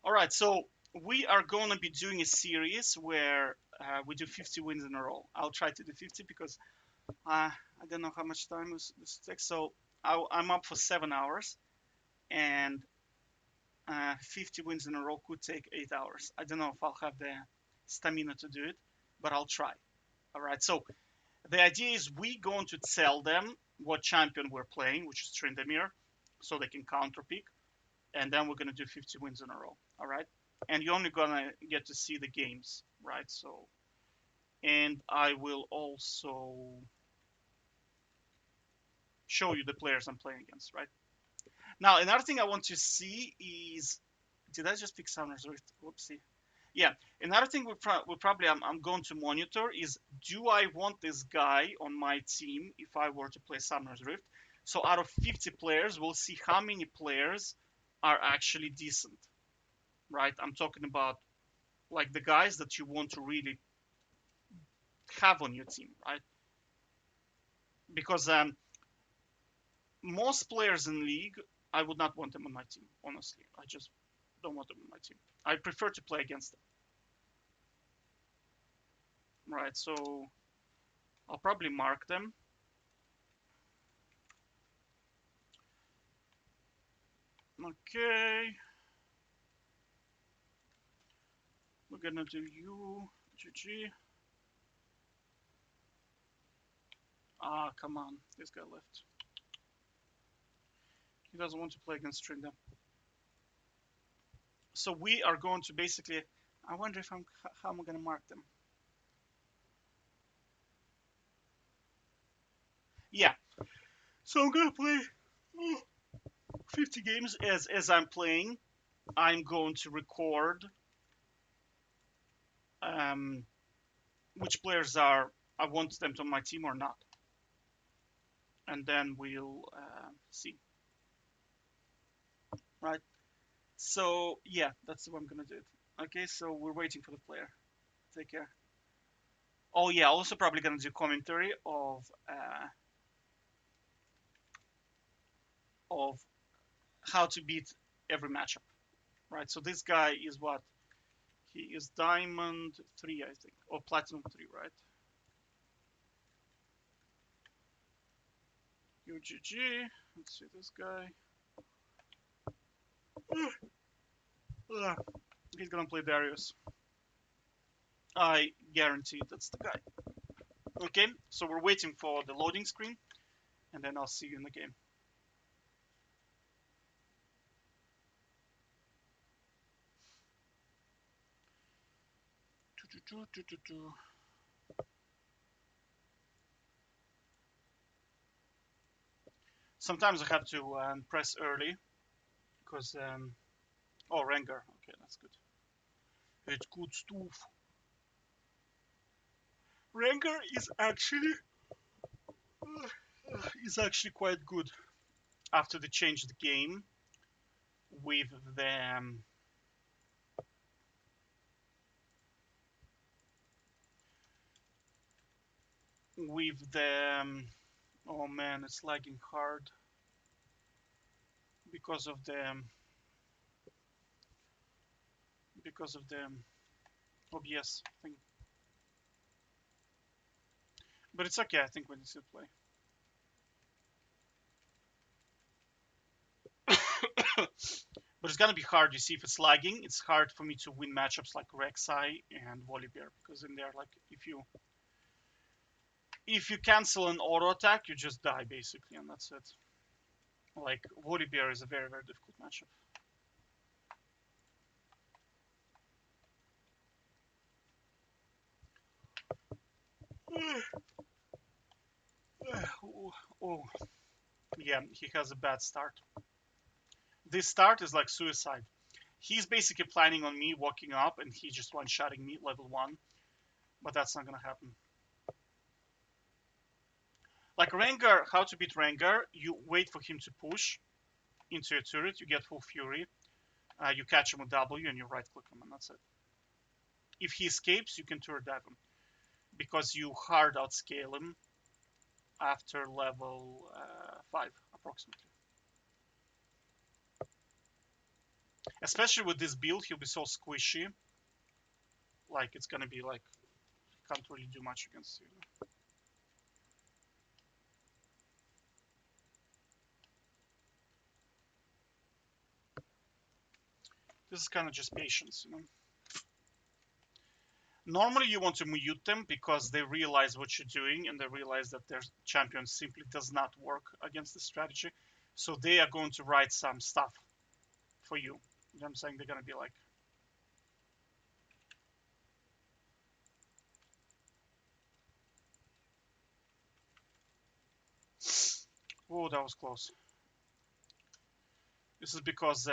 Alright, so we are going to be doing a series where we do 50 wins in a row. I'll try to do 50 because I don't know how much time this takes. So I'm up for 7 hours, and 50 wins in a row could take 8 hours. I don't know if I'll have the stamina to do it, but I'll try. Alright, so the idea is we going to tell them what champion we're playing, which is Tryndamere, so they can counter pick, and then we're going to do 50 wins in a row. Alright, and you're only going to get to see the games, right? So, and I will also show you the players I'm playing against, right? Now, another thing I want to see is, did I just pick Summer's Rift? Whoopsie. Yeah, another thing I'm going to monitor is, do I want this guy on my team if I were to play Summer's Rift? So out of 50 players, we'll see how many players are actually decent, right? I'm talking about like the guys that you want to really have on your team, right? Because most players in league, I would not want them on my team, honestly. I just don't want them on my team. I prefer to play against them. Right, so I'll probably mark them. Okay. We're gonna do you, GG. Ah, come on, this guy left. He doesn't want to play against Tryndamere. So we are going to basically, I wonder if how am I gonna mark them? Yeah, so I'm gonna play 50 games as I'm playing. I'm going to record which players I want them to my team or not, and then we'll see. Right. So yeah, that's the way I'm gonna do it. Okay, so we're waiting for the player. Take care. Oh yeah, also probably gonna do commentary of how to beat every matchup. Right. So this guy is what? He is Diamond 3, I think, or Platinum 3, right? UGG. Let's see this guy. He's gonna play Darius. I guarantee that's the guy. Okay, so we're waiting for the loading screen, and then I'll see you in the game. Sometimes I have to press early because oh, Rengar. Okay, that's good. It's good stuff. Rengar is actually quite good after they changed the game with the oh man, it's lagging hard because of the OBS thing. But it's okay, I think we need to play. But it's gonna be hard. You see, if it's lagging, it's hard for me to win matchups like Rek'Sai and Volibear, because in there, like, if you cancel an auto attack, you just die basically, and that's it. Like, Volibear is a very, very difficult matchup. Oh, yeah, he has a bad start. This start is like suicide. He's basically planning on me walking up, and he just one-shotting me level 1, but that's not gonna happen. Like Rengar, how to beat Rengar, you wait for him to push into your turret, you get full fury, you catch him with W, and you right-click him, and that's it. If he escapes, you can turret dive him, because you hard outscale him after level 5, approximately. Especially with this build, he'll be so squishy. Like, it's gonna be like, can't really do much against you. This is kind of just patience, you know. Normally you want to mute them because they realize what you're doing and they realize that their champion simply does not work against the strategy. So they are going to write some stuff for you. You know what I'm saying? They're going to be like, oh, that was close. This is because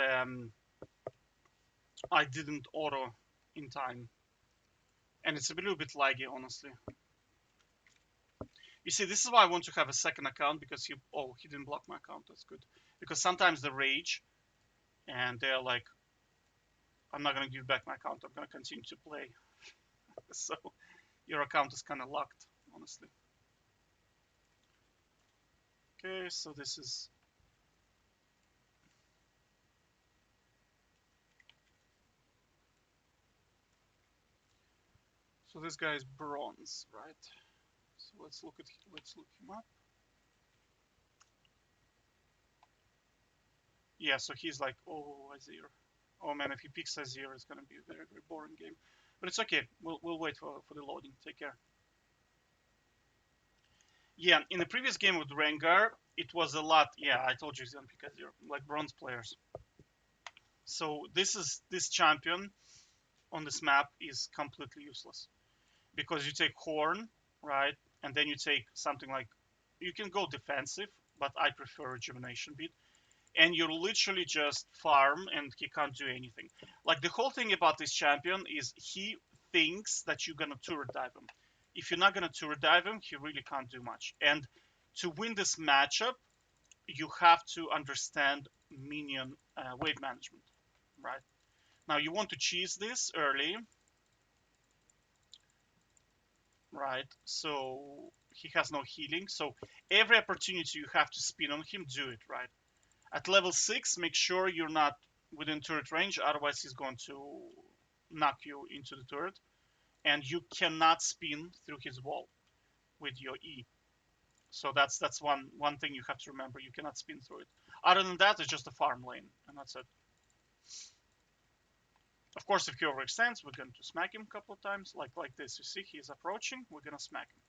I didn't auto in time. And it's a little bit laggy, honestly. You see, this is why I want to have a second account because he didn't block my account. That's good. Because sometimes they rage and they're like, I'm not going to give back my account. I'm going to continue to play. So your account is kind of locked, honestly. Okay, so this is... So this guy is bronze, right? So let's look him up. Yeah, so he's like, oh, Azir. Oh man, if he picks Azir, it's gonna be a very, very boring game. But it's okay. We'll wait for the loading. Take care. Yeah, in the previous game with Rengar, it was a lot. Yeah, I told you he's gonna pick Azir, like bronze players. So this champion on this map is completely useless because you take Horn, right, and then you take something like, you can go defensive, but I prefer Rejuvenation Beat, and you literally just farm and he can't do anything. Like, the whole thing about this champion is he thinks that you're gonna turret dive him. If you're not gonna turret dive him, he really can't do much. And to win this matchup, you have to understand minion wave management, right? Now you want to cheese this early, right? So he has no healing. So every opportunity you have to spin on him, do it, right? At level 6, make sure you're not within turret range, otherwise he's going to knock you into the turret. And you cannot spin through his wall with your E. So that's one thing you have to remember. You cannot spin through it. Other than that, it's just a farm lane, and that's it. Of course, if he overextends, we're going to smack him a couple of times, like this. You see, he's approaching, we're gonna smack him.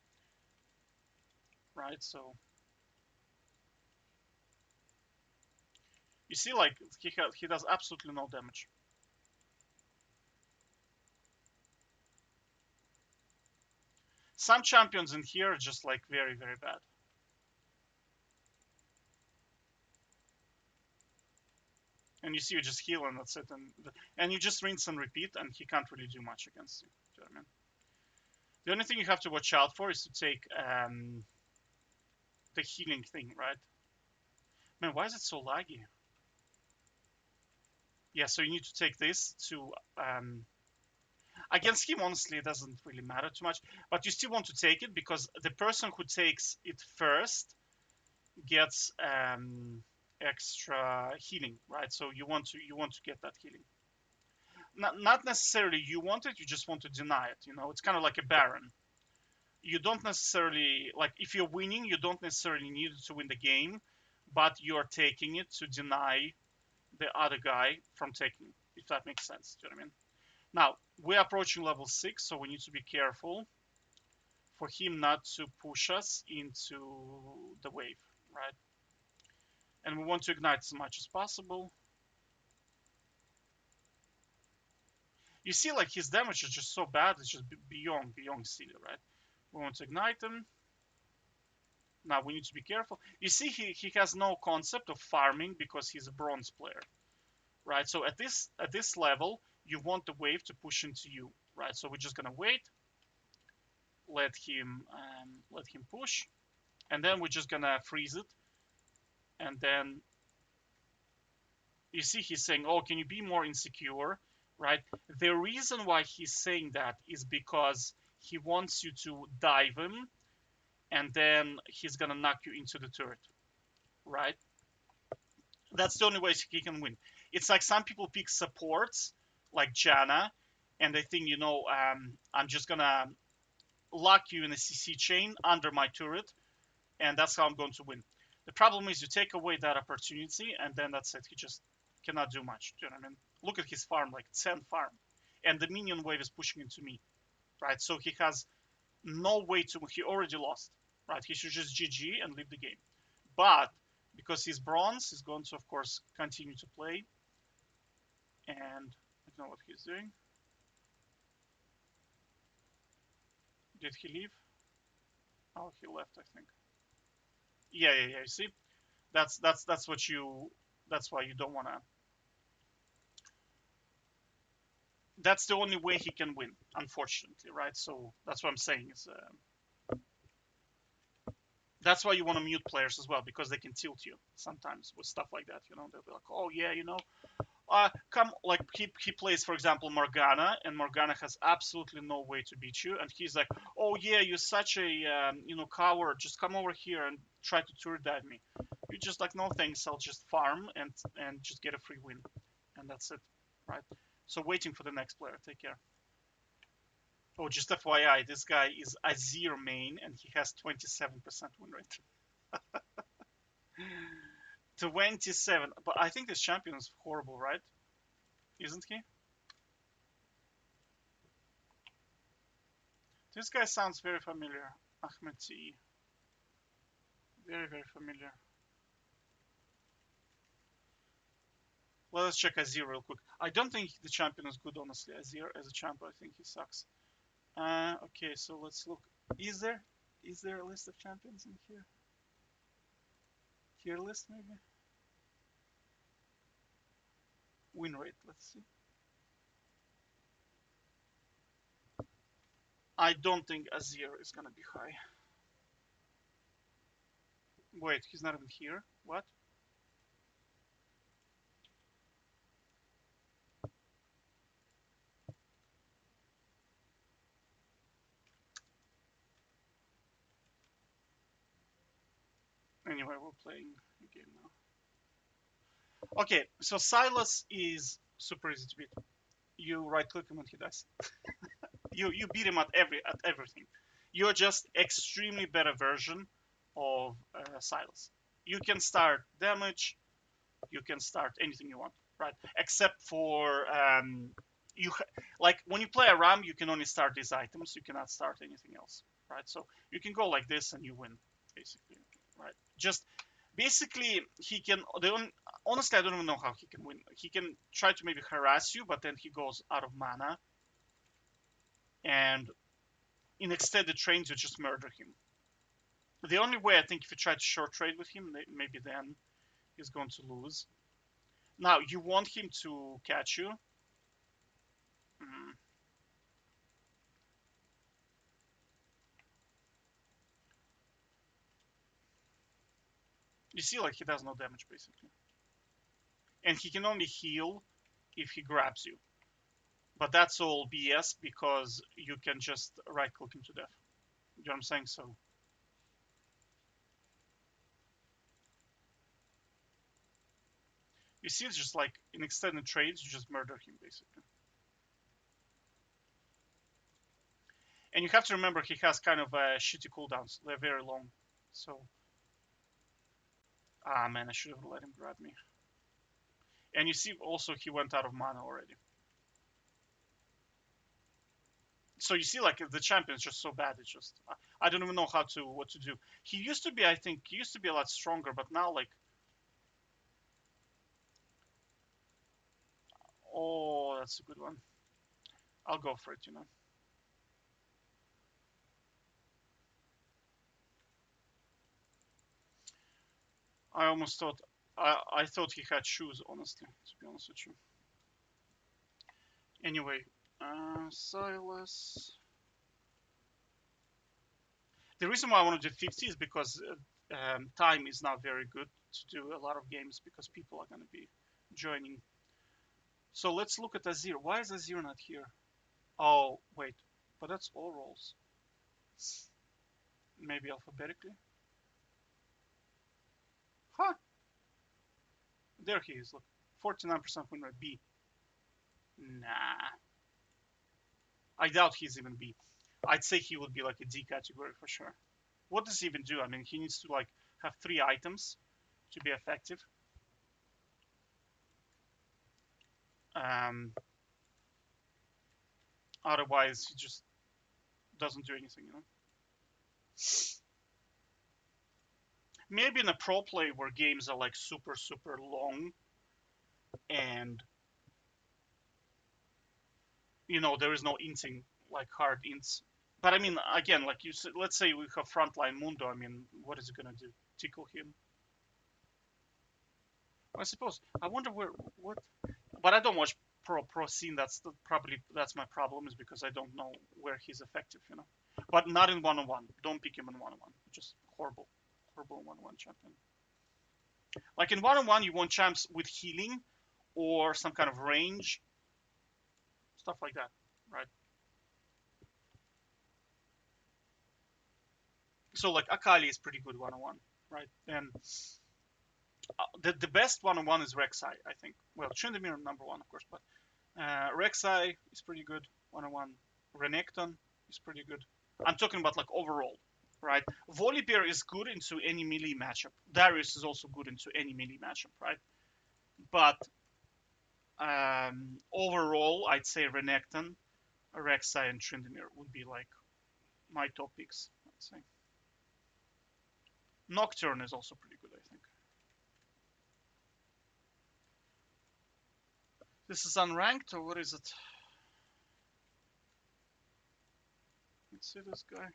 Right, so you see, like, he does absolutely no damage. Some champions in here are just like very, very bad. And you see, you just heal and that's it, and you just rinse and repeat, and he can't really do much against you. Do you know what I mean? The only thing you have to watch out for is to take the healing thing, right? Man, why is it so laggy? Yeah, so you need to take this to against him. Honestly, it doesn't really matter too much, but you still want to take it because the person who takes it first gets extra healing, right? So you want to get that healing. Not necessarily you want it, you just want to deny it. You know, it's kind of like a Baron. You don't necessarily, like, if you're winning, you don't necessarily need to win the game, but you're taking it to deny the other guy from taking it, if that makes sense. Do you know what I mean? Now, we're approaching level 6, so we need to be careful for him not to push us into the wave, right? And we want to ignite as much as possible. You see, like, his damage is just so bad, it's just beyond silly, right? We want to ignite him. Now we need to be careful. You see, he has no concept of farming because he's a bronze player, right? So at this level, you want the wave to push into you, right? So we're just gonna wait, let him push, and then we're just gonna freeze it, and then you see he's saying, "Oh, can you be more insecure?" Right? The reason why he's saying that is because he wants you to dive him, and then he's gonna knock you into the turret, right? That's the only way he can win. It's like some people pick supports like Janna, and they think, I'm just gonna lock you in a CC chain under my turret, and that's how I'm going to win. The problem is you take away that opportunity, and then that's it. He just cannot do much. Do you know what I mean? Look at his farm, like 10 farm, and the minion wave is pushing into me, right? So he has no way to. He already lost, right? He should just GG and leave the game. But because he's bronze, he's going to, of course, continue to play. And I don't know what he's doing. Did he leave? Oh, he left, I think. Yeah. You see, that's what you. That's why you don't wanna. That's the only way he can win, unfortunately, right? So that's what I'm saying is. That's why you want to mute players as well, because they can tilt you sometimes with stuff like that. They'll be like, oh yeah, come, like he plays, for example, Morgana, and Morgana has absolutely no way to beat you, and he's like, oh yeah, you're such a coward, just come over here and try to turret dive me. You're just like, no thanks, I'll just farm and just get a free win, and that's it, right? So waiting for the next player. Take care. Oh, just FYI, this guy is Azir main, and he has 27% win rate. 27, but I think this champion is horrible, right? Isn't he? This guy sounds very familiar. Ahmed T. Very, very familiar. Well, let's check Azir real quick. I don't think the champion is good, honestly. Azir as a champion, I think he sucks. Okay, so let's look. Is there a list of champions in here? Tier list, maybe? Win rate, let's see. I don't think Azir is gonna be high. Wait, he's not even here? What? Anyway, we're playing a game now. Okay, so Sylas is super easy to beat. You right click him when he dies. You beat him at everything. You're just extremely better version of Sylas. You can start damage, you can start anything you want, right? Except for like when you play Aram, you can only start these items. You cannot start anything else, right? So you can go like this and you win, basically, right? Just basically he can. Honestly, I don't even know how he can win. He can try to maybe harass you, but then he goes out of mana, and in extended trains you just murder him. The only way, I think, if you try to short trade with him, maybe then he's going to lose. Now you want him to catch you. Mm. You see, like, he does no damage basically, and he can only heal if he grabs you. But that's all BS because you can just right click him to death. You know what I'm saying? So you see, it's just like in extended trades, you just murder him basically. And you have to remember he has kind of shitty cooldowns. They're very long. So, man, I should have let him grab me. And you see, also he went out of mana already. So you see, like, the champion's just so bad. It's just I don't even know what to do. He used to be, I think, he used to be a lot stronger, but now, like, oh, that's a good one. I'll go for it. I almost thought I thought he had shoes, honestly, to be honest with you. Anyway, Sylas. The reason why I want to do 50 is because time is not very good to do a lot of games because people are going to be joining. So let's look at Azir. Why is Azir not here? Oh, wait. But that's all roles. Maybe alphabetically? Huh. There he is, look. 49% win rate B. Nah. I doubt he's even B. I'd say he would be like a D category for sure. What does he even do? I mean, he needs to like have 3 items to be effective. Otherwise, he just doesn't do anything, you know? Maybe in a pro play where games are like super, super long and, you know, there is no inting, like hard ints. But I mean, again, like you said, let's say we have frontline Mundo. I mean, what is it gonna do? Tickle him? I suppose. I wonder what. But I don't watch pro scene. Probably that's my problem, is because I don't know where he's effective, you know. But not in 1-on-1. Don't pick him in 1-on-1. Just horrible 1-on-1 champion. Like in 1-on-1, you want champs with healing or some kind of range, stuff like that, right? So like Akali is pretty good 1-on-1, right? And the best 1-on-1 is Rek'Sai, I think. Well, Tryndamere number 1, of course, but Rek'Sai is pretty good 1-on-1. Renekton is pretty good. I'm talking about like overall, right? Volibear is good into any melee matchup. Darius is also good into any melee matchup, right? But overall, I'd say Renekton, Rek'Sai, and Tryndamere would be like my top picks, I'd say. Nocturne is also pretty good, I think. This is unranked, or what is it? Let's see this guy.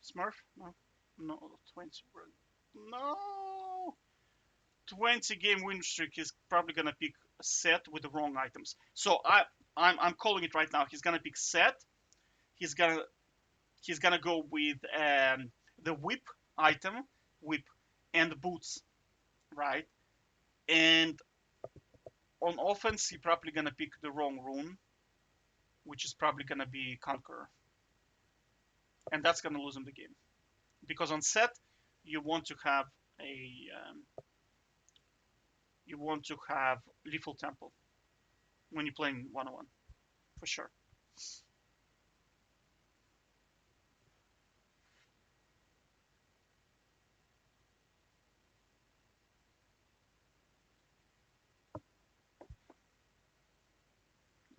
Smurf? No. No, 20. No! 20 game win streak. He's probably gonna pick Sett with the wrong items. So I'm calling it right now. He's gonna pick Sett. He's gonna go with the whip item, whip, and boots, right? And on offense, he's probably gonna pick the wrong rune, which is probably gonna be Conqueror, and that's gonna lose him the game. Because on Sett, you want to have lethal tempo when you're playing 1-on-1, for sure.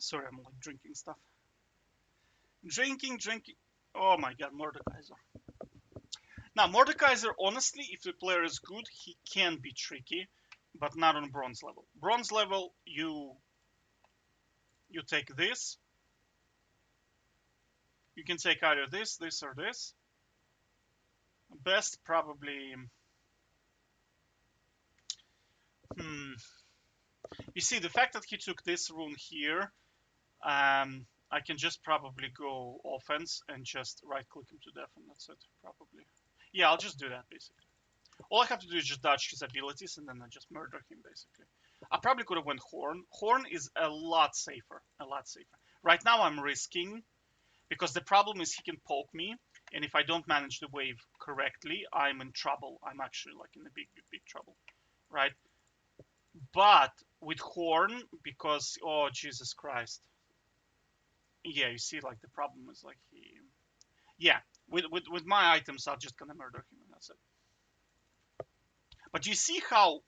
Sorry, I'm like drinking stuff. Drinking. Oh my god, Mordekaiser. Now, Mordekaiser, honestly, if the player is good, he can be tricky, but not on bronze level. Bronze level, you take this. You can take either this, or this. Best, probably. You see, the fact that he took this rune here, I can just probably go offense and just right-click him to death, and that's it, probably. Yeah, I'll just do that, basically. All I have to do is just dodge his abilities, and then I just murder him, basically. I probably could have went Horn. Horn is a lot safer, Right now, I'm risking, because the problem is he can poke me, and if I don't manage the wave correctly, I'm in trouble. I'm actually, like, in a big trouble, right? But with Horn, because, oh, Jesus Christ. Yeah, you see, like, the problem is, like, yeah, with my items, I'm just gonna murder him, and that's it. But you see how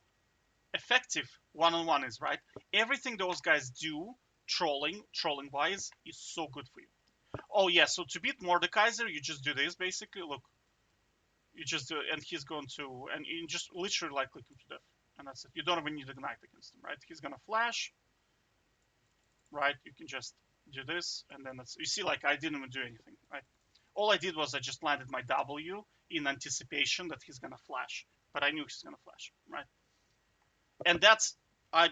effective 1-on-1 is, right? Everything those guys do, trolling-wise, is so good for you. Oh, yeah, so to beat Mordekaiser, you just do this, basically. Look, you just do it, and he's going to, and you just literally, like, click him to death, and that's it. You don't even need to ignite against him, right? He's gonna flash, right? You can just do this, and then that's, you see, like, I didn't even do anything, right? All I did was I just landed my W in anticipation that he's gonna flash, but I knew he's gonna flash, right? And that's, I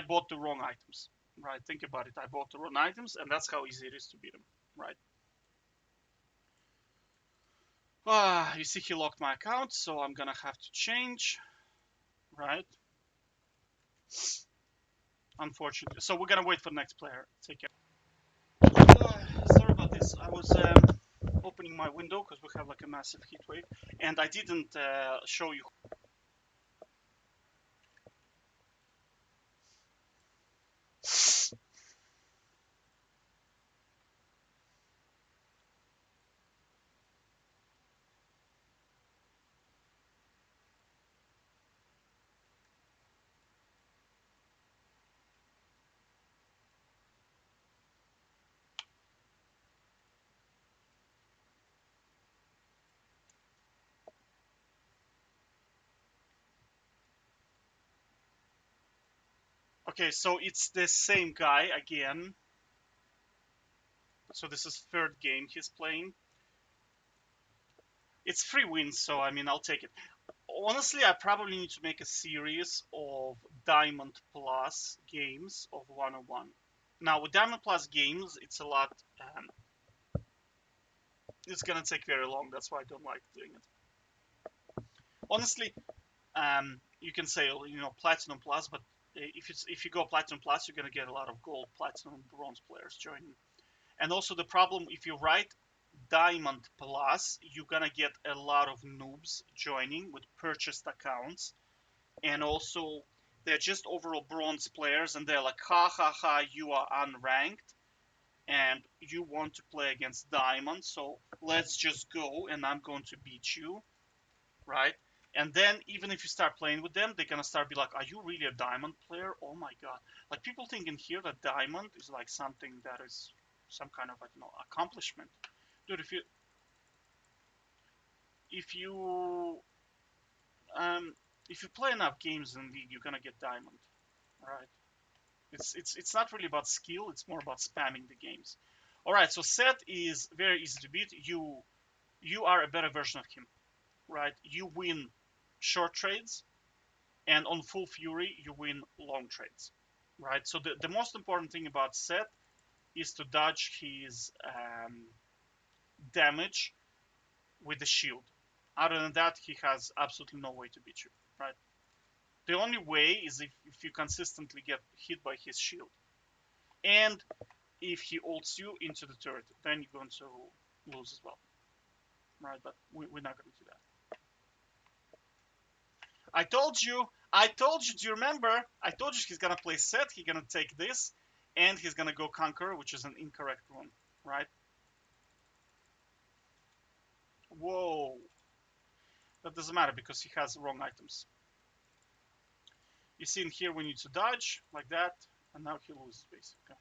bought the wrong items, right? Think about it. I bought the wrong items, and that's how easy it is to beat him, right? You see he locked my account, so I'm gonna have to change, right? Unfortunately. So we're gonna wait for the next player. Take care. Sorry about this. I was opening my window because we have like a massive heat wave, and I didn't show you. Okay, so it's the same guy again. So this is third game he's playing. It's 3 wins, so I mean, I'll take it. Honestly, I probably need to make a series of Diamond Plus games of 101. Now, with Diamond Plus games, it's a lot. It's gonna take very long. That's why I don't like doing it. Honestly, you can say Platinum Plus, but if you go Platinum Plus, you're gonna get a lot of Gold, Platinum, Bronze players joining. And also the problem, if you write Diamond Plus, you're gonna get a lot of noobs joining with purchased accounts, and also they're just overall bronze players, and they're like, ha ha ha, you are unranked, and you want to play against Diamond, so let's just go, and I'm going to beat you, right? And then even if you start playing with them, they're gonna start be like, are you really a Diamond player? Oh my god! Like people think in here that Diamond is like something that is some kind of, I don't know, accomplishment. Dude, if you um if you play enough games in League, you're gonna get Diamond, right? It's not really about skill, it's more about spamming the games. All right, so Sett is very easy to beat. You are a better version of him, right? You win short trades, and on full fury you win long trades, right? So the most important thing about Sett is to dodge his damage with the shield. Other than that, he has absolutely no way to beat you, right? The only way is if you consistently get hit by his shield. And if he ults you into the turret, then you're going to lose as well, right? But we're not going to do that. I told you, do you remember? I told you he's gonna play Sett, he's gonna take this, and he's gonna go Conqueror, which is an incorrect rune, right? Whoa. That doesn't matter because he has wrong items. You see in here we need to dodge, like that, and now he loses basically.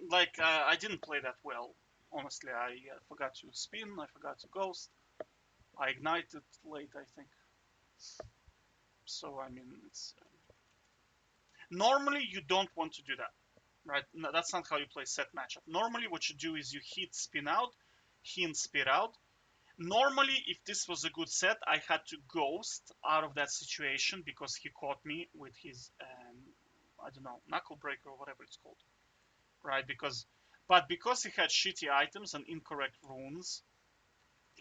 Like, I didn't play that well, honestly. I forgot to spin, I forgot to ghost. I ignited late, I think. So, I mean, it's... normally, you don't want to do that, right? No, that's not how you play Sett matchup. Normally, what you do is you hit spin out, hint spin out. Normally, if this was a good set, I had to ghost out of that situation because he caught me with his, I don't know, knuckle breaker or whatever it's called, right? But because he had shitty items and incorrect runes,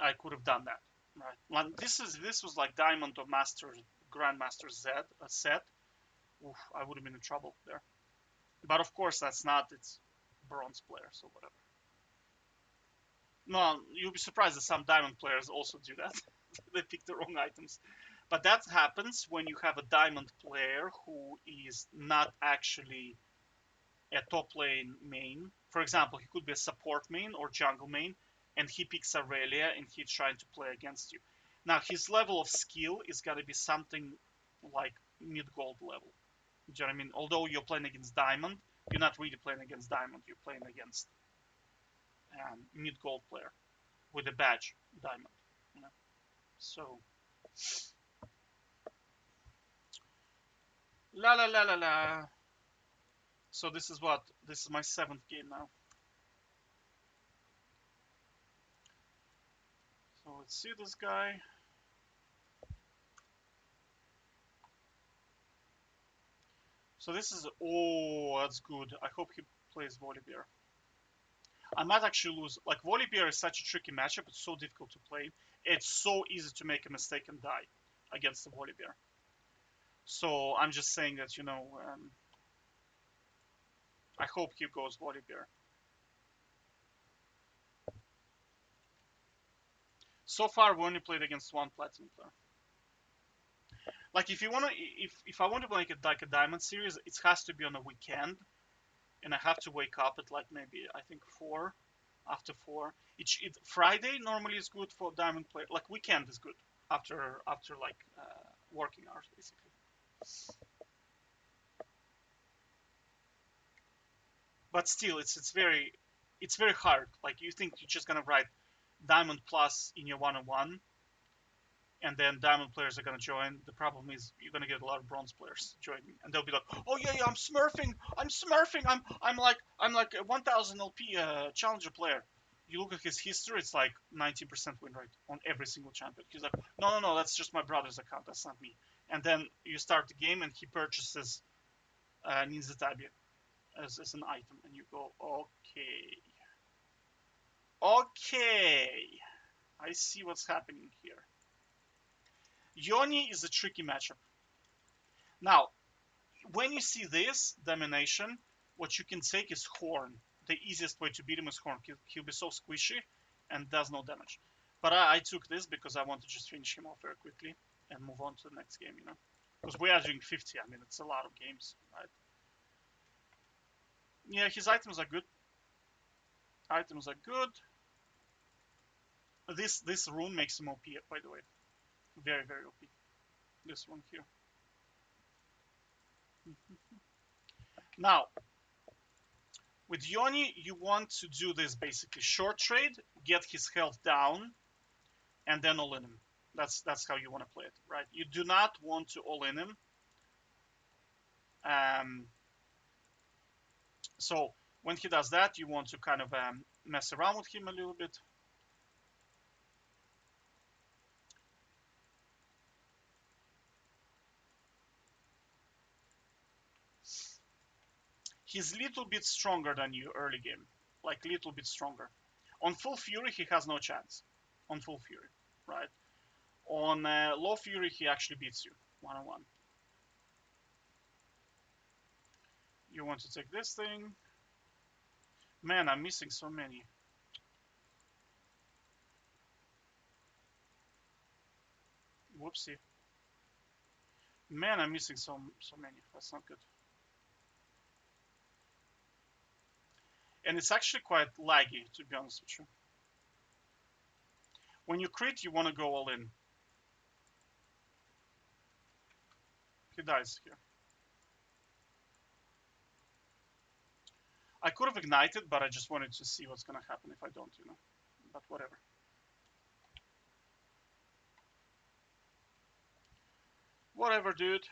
I could have done that, right? Like this was like Diamond or Master, Grandmaster Zed, a set. Oof, I would have been in trouble there. But of course, that's not. It's bronze player, so whatever. No, you'll be surprised that some diamond players also do that. They pick the wrong items. But that happens when you have a diamond player who is not actually a top lane main. For example, he could be a support main or jungle main, and he picks Irelia and he's trying to play against you. Now, his level of skill is going to be something like mid-gold level. Do you know what I mean? Although you're playing against diamond, you're not really playing against diamond. You're playing against mid-gold player with a badge diamond. You know? So la la la la la. So this is what? This is my 7th game now. So let's see this guy. So this is, oh, that's good. I hope he plays Volibear. I might actually lose. Like, Volibear is such a tricky matchup. It's so difficult to play. It's so easy to make a mistake and die against the Volibear. So I'm just saying that, I hope he goes Volibear. So far, we only played against one Platinum player. Like, if you wanna, if I want to make it like a Diamond series, it has to be on a weekend, and I have to wake up at like maybe I think 4, after 4. Friday normally is good for Diamond play. Like weekend is good after like working hours basically. But still, it's very hard. Like you think you're just gonna write Diamond Plus in your 1-on-1, and then diamond players are gonna join. The problem is you're gonna get a lot of bronze players joining, and they'll be like, "Oh yeah, yeah, I'm smurfing, I'm like a 1000 LP challenger player." You look at his history; it's like 90% win rate on every single champion. He's like, "No, no, no, that's just my brother's account. That's not me." And then you start the game, and he purchases Ninja Tabi as an item, and you go, "Okay, okay, I see what's happening here." Yone is a tricky matchup. Now, when you see this domination, what you can take is Horn. The easiest way to beat him is Horn. He'll be so squishy and does no damage. But I took this because I want to just finish him off very quickly and move on to the next game, you know? Because we are doing 50. I mean, it's a lot of games, right? Yeah, his items are good. Items are good. This rune makes him OP, by the way. Very, very OP. This one here. Now, with Yone, you want to do this basically. Short trade, get his health down, and then all in him. That's how you want to play it, right? You do not want to all in him. So when he does that, you want to kind of mess around with him a little bit. He's a little bit stronger than you early game, like a little bit stronger. On full fury, he has no chance. On full fury, right? On low fury, he actually beats you one-on-one. You want to take this thing. Man, I'm missing so many. Whoopsie. Man, I'm missing so many. That's not good. And it's actually quite laggy, to be honest with you. When you crit, you want to go all in. He dies here. I could have ignited, but I just wanted to see what's gonna happen if I don't, you know. But whatever. Whatever, dude.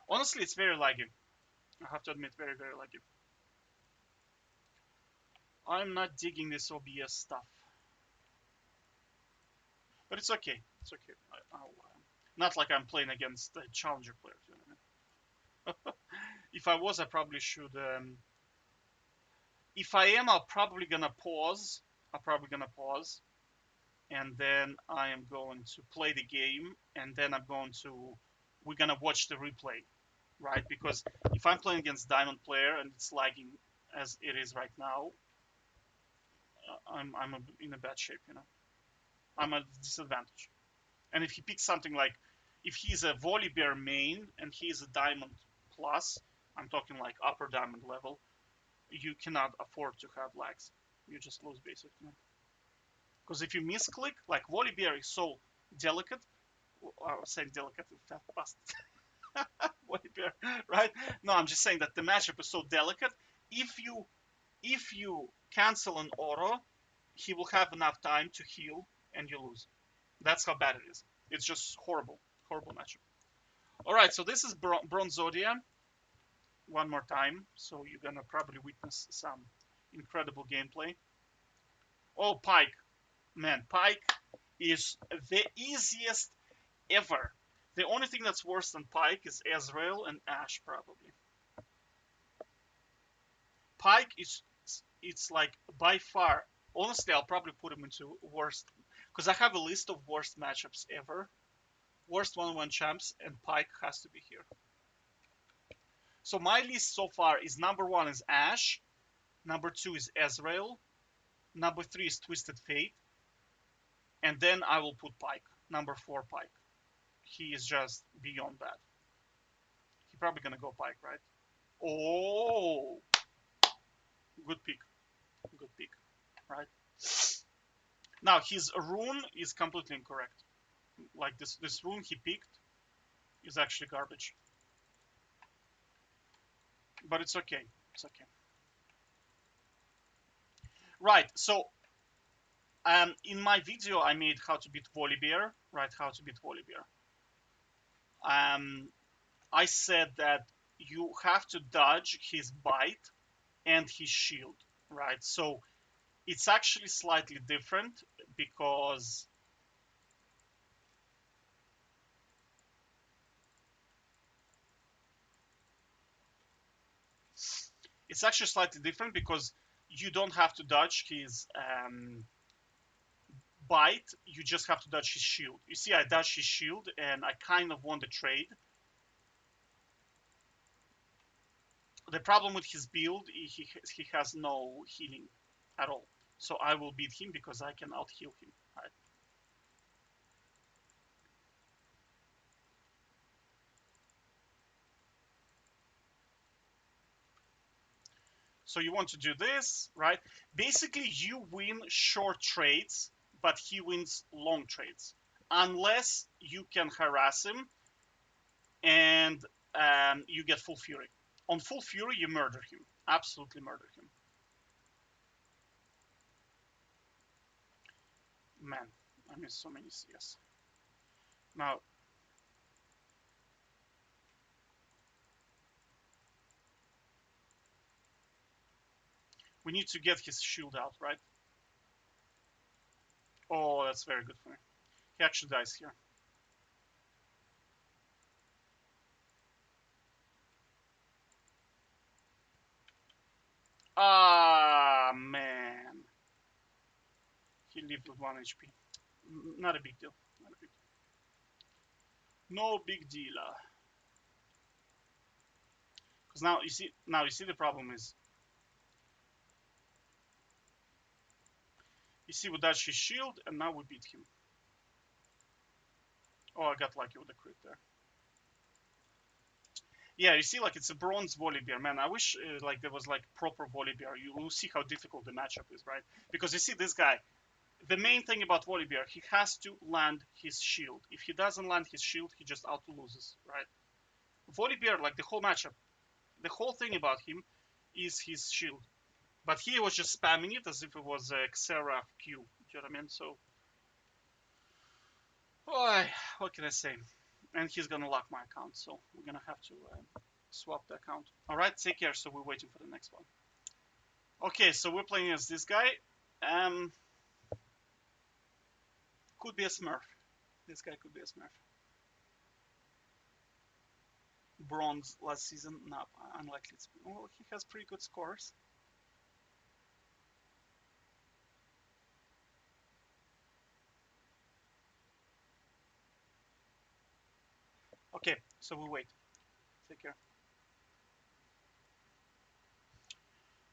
Honestly, it's very laggy. I have to admit, very, very laggy. I'm not digging this OBS stuff. But it's okay. It's okay. Not like I'm playing against challenger players, you know what I mean? If I was, I probably should... if I am, I'll probably gonna pause. And then I am going to play the game. And then we're gonna watch the replay, right? Because if I'm playing against Diamond player and it's lagging as it is right now, I'm in a bad shape, you know. I'm at a disadvantage. And if he picks something like, if he's a Volibear main and he's a Diamond plus, I'm talking like upper Diamond level, you cannot afford to have lags. You just lose basically. Because if you misclick, like Volibear is so delicate, I was saying delicate, fat bastard. Volibear, right? No, I'm just saying that the matchup is so delicate. If you cancel an auto, he will have enough time to heal and you lose. That's how bad it is. It's just horrible matchup. All right, so this is Bronzodia one more time. So you're gonna probably witness some incredible gameplay. Oh, Pyke, man, Pyke is the easiest ever. The only thing that's worse than Pyke is Ezrael and Ashe, probably. Pyke it's like by far. Honestly, I'll probably put him into worst because I have a list of worst matchups ever. Worst one-on-one champs, and Pyke has to be here. So my list so far is number 1 is Ashe, number 2 is Ezrael, number 3 is Twisted Fate, and then I will put Pyke, number 4 Pyke. He is just beyond that. He's probably gonna go Pyke, right? Oh, good pick, right? Now his rune is completely incorrect. Like this rune he picked is actually garbage. But it's okay. It's okay. Right, so In my video, I made how to beat Volibear, right? How to beat Volibear. I said that you have to dodge his bite and his shield, right? So it's actually slightly different because you don't have to dodge his bite, you just have to dodge his shield. You see, I dodged his shield and I kind of won the trade. The problem with his build, he has no healing at all. So I will beat him because I can out heal him, right? So you want to do this, right? Basically, you win short trades, but he wins long trades. Unless you can harass him and you get full fury. On full fury, you murder him. Absolutely murder him. Man, I miss so many CS. Now, we need to get his shield out, right? Oh, that's very good for me. He actually dies here. Ah, man. He lived with 1 HP. Not a big deal. Not a big deal. No big deal. Because now you see the problem is, you see we dodged his shield and now we beat him. Oh, I got lucky with the crit there. Yeah, you see, like, it's a bronze Volibear, man. I wish like there was like proper Volibear. You will see how difficult the matchup is, right? Because you see this guy. The main thing about Volibear, he has to land his shield. If he doesn't land his shield, he just auto loses, right? Volibear, like the whole matchup, the whole thing about him is his shield. But he was just spamming it as if it was a Xera Q. Do you know what I mean? So, oh, what can I say? And he's gonna lock my account, so we're gonna have to swap the account. All right, take care. So we're waiting for the next one. Okay, so we're playing as this guy. Could be a Smurf. This guy could be a Smurf. Bronze last season. No, unlikely. Well, he has pretty good scores. Okay, so we'll wait. Take care.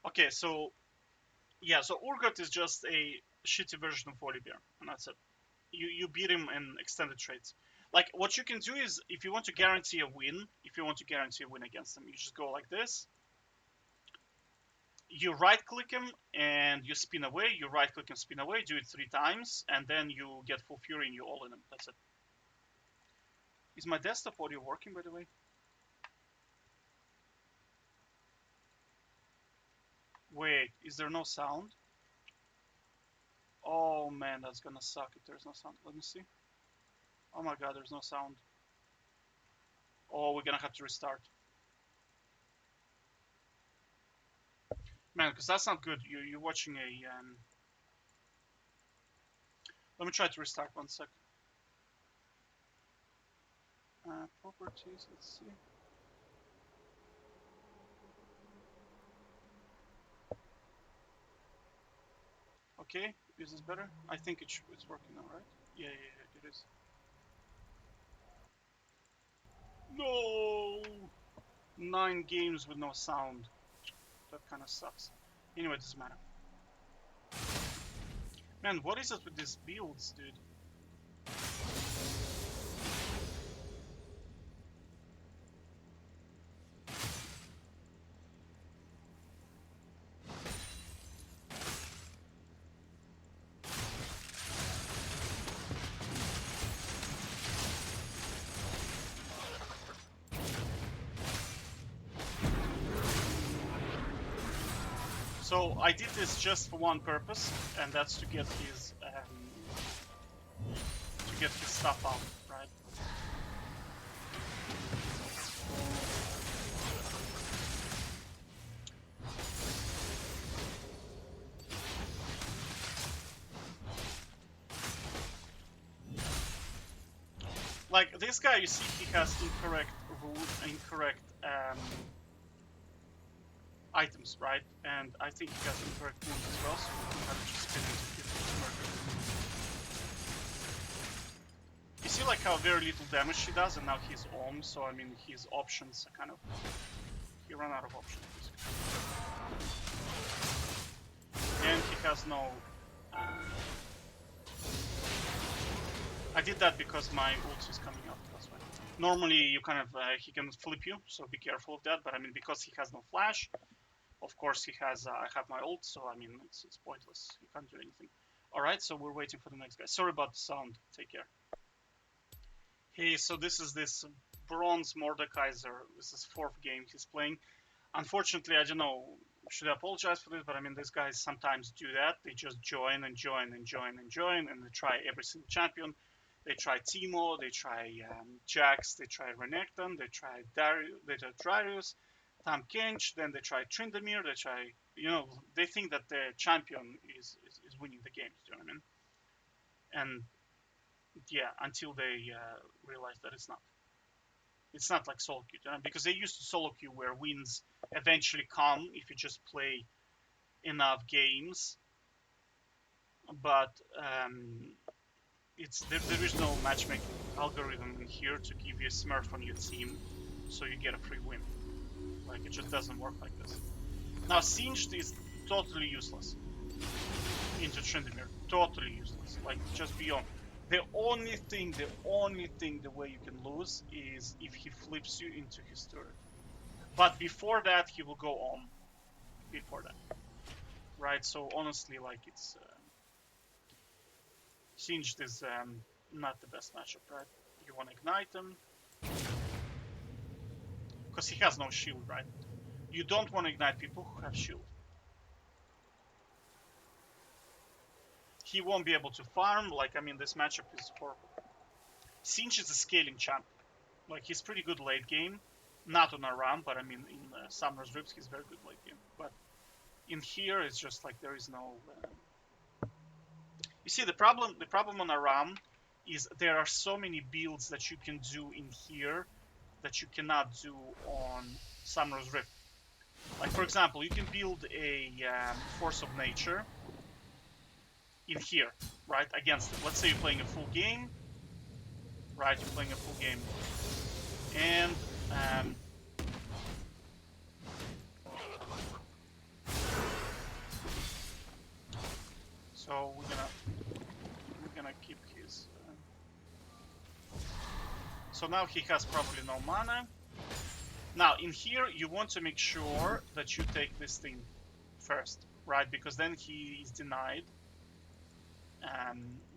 Okay, so yeah, so Urgot is just a shitty version of Volibear, and that's it. You beat him in extended trades. Like, what you can do is, if you want to guarantee a win, against him, you just go like this. You right-click him and you spin away. You right-click and spin away. Do it 3 times, and then you get full fury and you all in him. That's it. Is my desktop audio working, by the way? Wait, is there no sound? Oh man, that's gonna suck if there's no sound. Let me see. Oh my god, there's no sound. Oh, we're gonna have to restart. Man, because that's not good. You're watching a... Let me try to restart 1 sec. Properties, let's see. Okay, is this better? I think it's working now, right? Yeah, it is. No! 9 games with no sound. That kind of sucks. Anyway, it doesn't matter. Man, what is it with these builds, dude? So I did this just for one purpose, and that's to get his get his stuff out, right? Like this guy, you see, he has incorrect items, right? And I think he has incorrect moves as well, so we can have to just spin into You see like how very little damage he does, and now he's on, so I mean his options are kind of... He ran out of options. And he has no... I did that because my ult is coming up, that's why. Normally you kind of, he can flip you, so be careful of that, but I mean because he has no flash, of course he has, I have my ult, so I mean it's pointless, you can't do anything. Alright, so we're waiting for the next guy. Sorry about the sound, take care. Hey, so this is this Bronze Mordekaiser, this is 4th game he's playing. Unfortunately, I don't know, should I apologize for this, but I mean these guys sometimes do that, they just join and join and join and join, and they try every single champion. They try Teemo, they try Jax, they try Renekton, they try Darius, Tam Kench, then they try Tryndamere, they try, you know, they think that the champion is winning the game, do you know what I mean? And yeah, until they realize that it's not. It's not like solo queue, you know? Because they used to solo queue where wins eventually come if you just play enough games, but there is no matchmaking algorithm in here to give you a smurf on your team so you get a free win. Like, it just doesn't work like this. Now, Singed is totally useless into Tryndamere. Totally useless. Like, just beyond. The only thing, the way you can lose is if he flips you into his turret. But before that, he will go on. Before that. Right? So, honestly, like, it's... Singed is not the best matchup, right? You want to ignite him. Because he has no shield, right? You don't want to ignite people who have shield. He won't be able to farm. Like, I mean, this matchup is horrible. Singed is a scaling champ. Like, he's pretty good late game. Not on Aram, but I mean, in Summer's Rips, he's very good late game. But in here, it's just like there is no... You see, the problem on Aram is there are so many builds that you can do in here that you cannot do on Summer's Rift. Like, for example, you can build a Force of Nature in here, right, against it. Let's say you're playing a full game, right, you're playing a full game, and so we're gonna keep his... So now he has probably no mana. Now, in here, you want to make sure that you take this thing first, right? Because then he is denied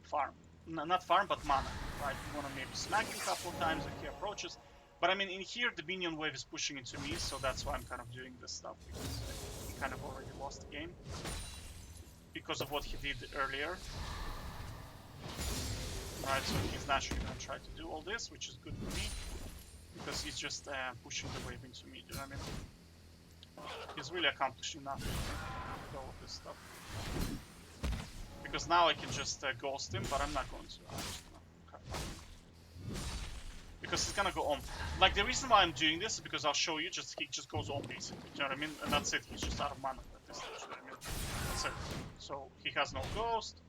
farm. Not farm, but mana, right? You want to maybe smack him a couple of times if he approaches. But I mean, in here, the minion wave is pushing into me, so that's why I'm kind of doing this stuff, because he kind of already lost the game. Because of what he did earlier. Right, so he's naturally going to try to do all this, which is good for me. Because he's just pushing the wave into me, do you know what I mean? He's really accomplishing nothing with all of this stuff. Because now I can just ghost him, but I'm not going to. I'm just gonna... Because he's gonna go on. Like, the reason why I'm doing this is because I'll show you, he just goes on basically, do you know what I mean? And that's it, he's just out of mana at this stage, do you know what I mean? That's it. So, he has no ghost,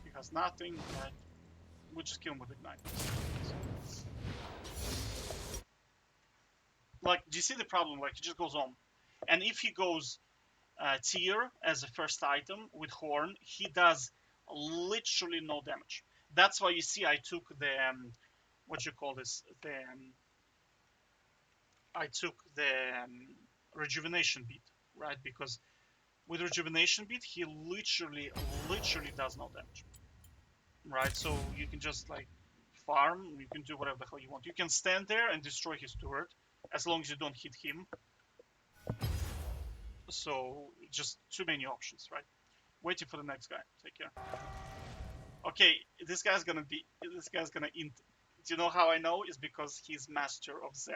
he has nothing, right? We'll just kill him with Ignite. Like, do you see the problem? Like, he just goes on. And if he goes tier as a first item with Horn, he does literally no damage. That's why you see I took the, what you call this, I took the Rejuvenation beat, right? Because with Rejuvenation beat, he literally does no damage. Right, so you can just like farm, you can do whatever the hell you want. You can stand there and destroy his turret, as long as you don't hit him. So, just too many options, right? Waiting for the next guy. Take care. Okay, this guy's gonna int. Do you know how I know? Is because he's master of Zed.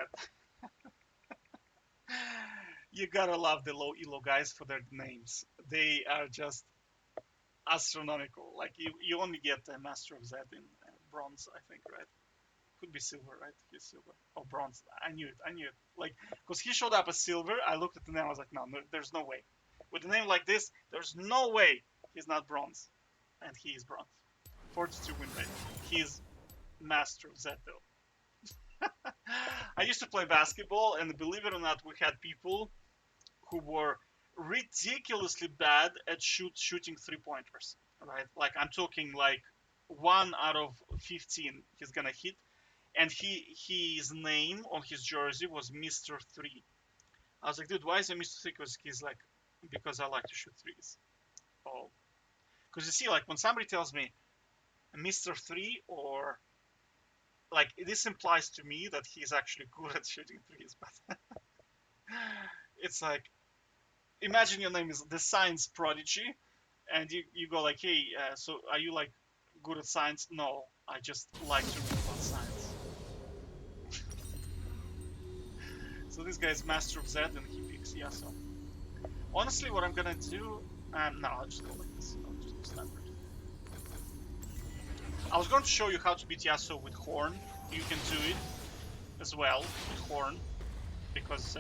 You gotta love the low elo guys for their names. They are just astronomical. Like you only get a master of Zed in bronze, I think, right? Could be silver, right? He's silver. Oh, bronze. I knew it. I knew it. Like, because he showed up as silver, I looked at the name. I was like, no, there's no way. With a name like this, there's no way he's not bronze, and he is bronze. 42 win rate. He's master of Zed though. I used to play basketball, and believe it or not, we had people who were ridiculously bad at shooting 3-pointers. Right? Like I'm talking like 1 out of 15 he's gonna hit, and his name on his jersey was Mr. 3. I was like, dude, why is it Mr. 3? Because he's like, because I like to shoot threes. Oh, because you see, like when somebody tells me Mr. 3, or like this implies to me that he's actually good at shooting threes, but it's like, imagine your name is the science prodigy, and you go like, hey, so are you like good at science? No, I just like to read about science. So this guy is master of Zed, and he picks Yasuo. Honestly, what I'm gonna do, no, I'll just go like this. I'll just go standard. I was going to show you how to beat Yasuo with Horn. You can do it as well with Horn, because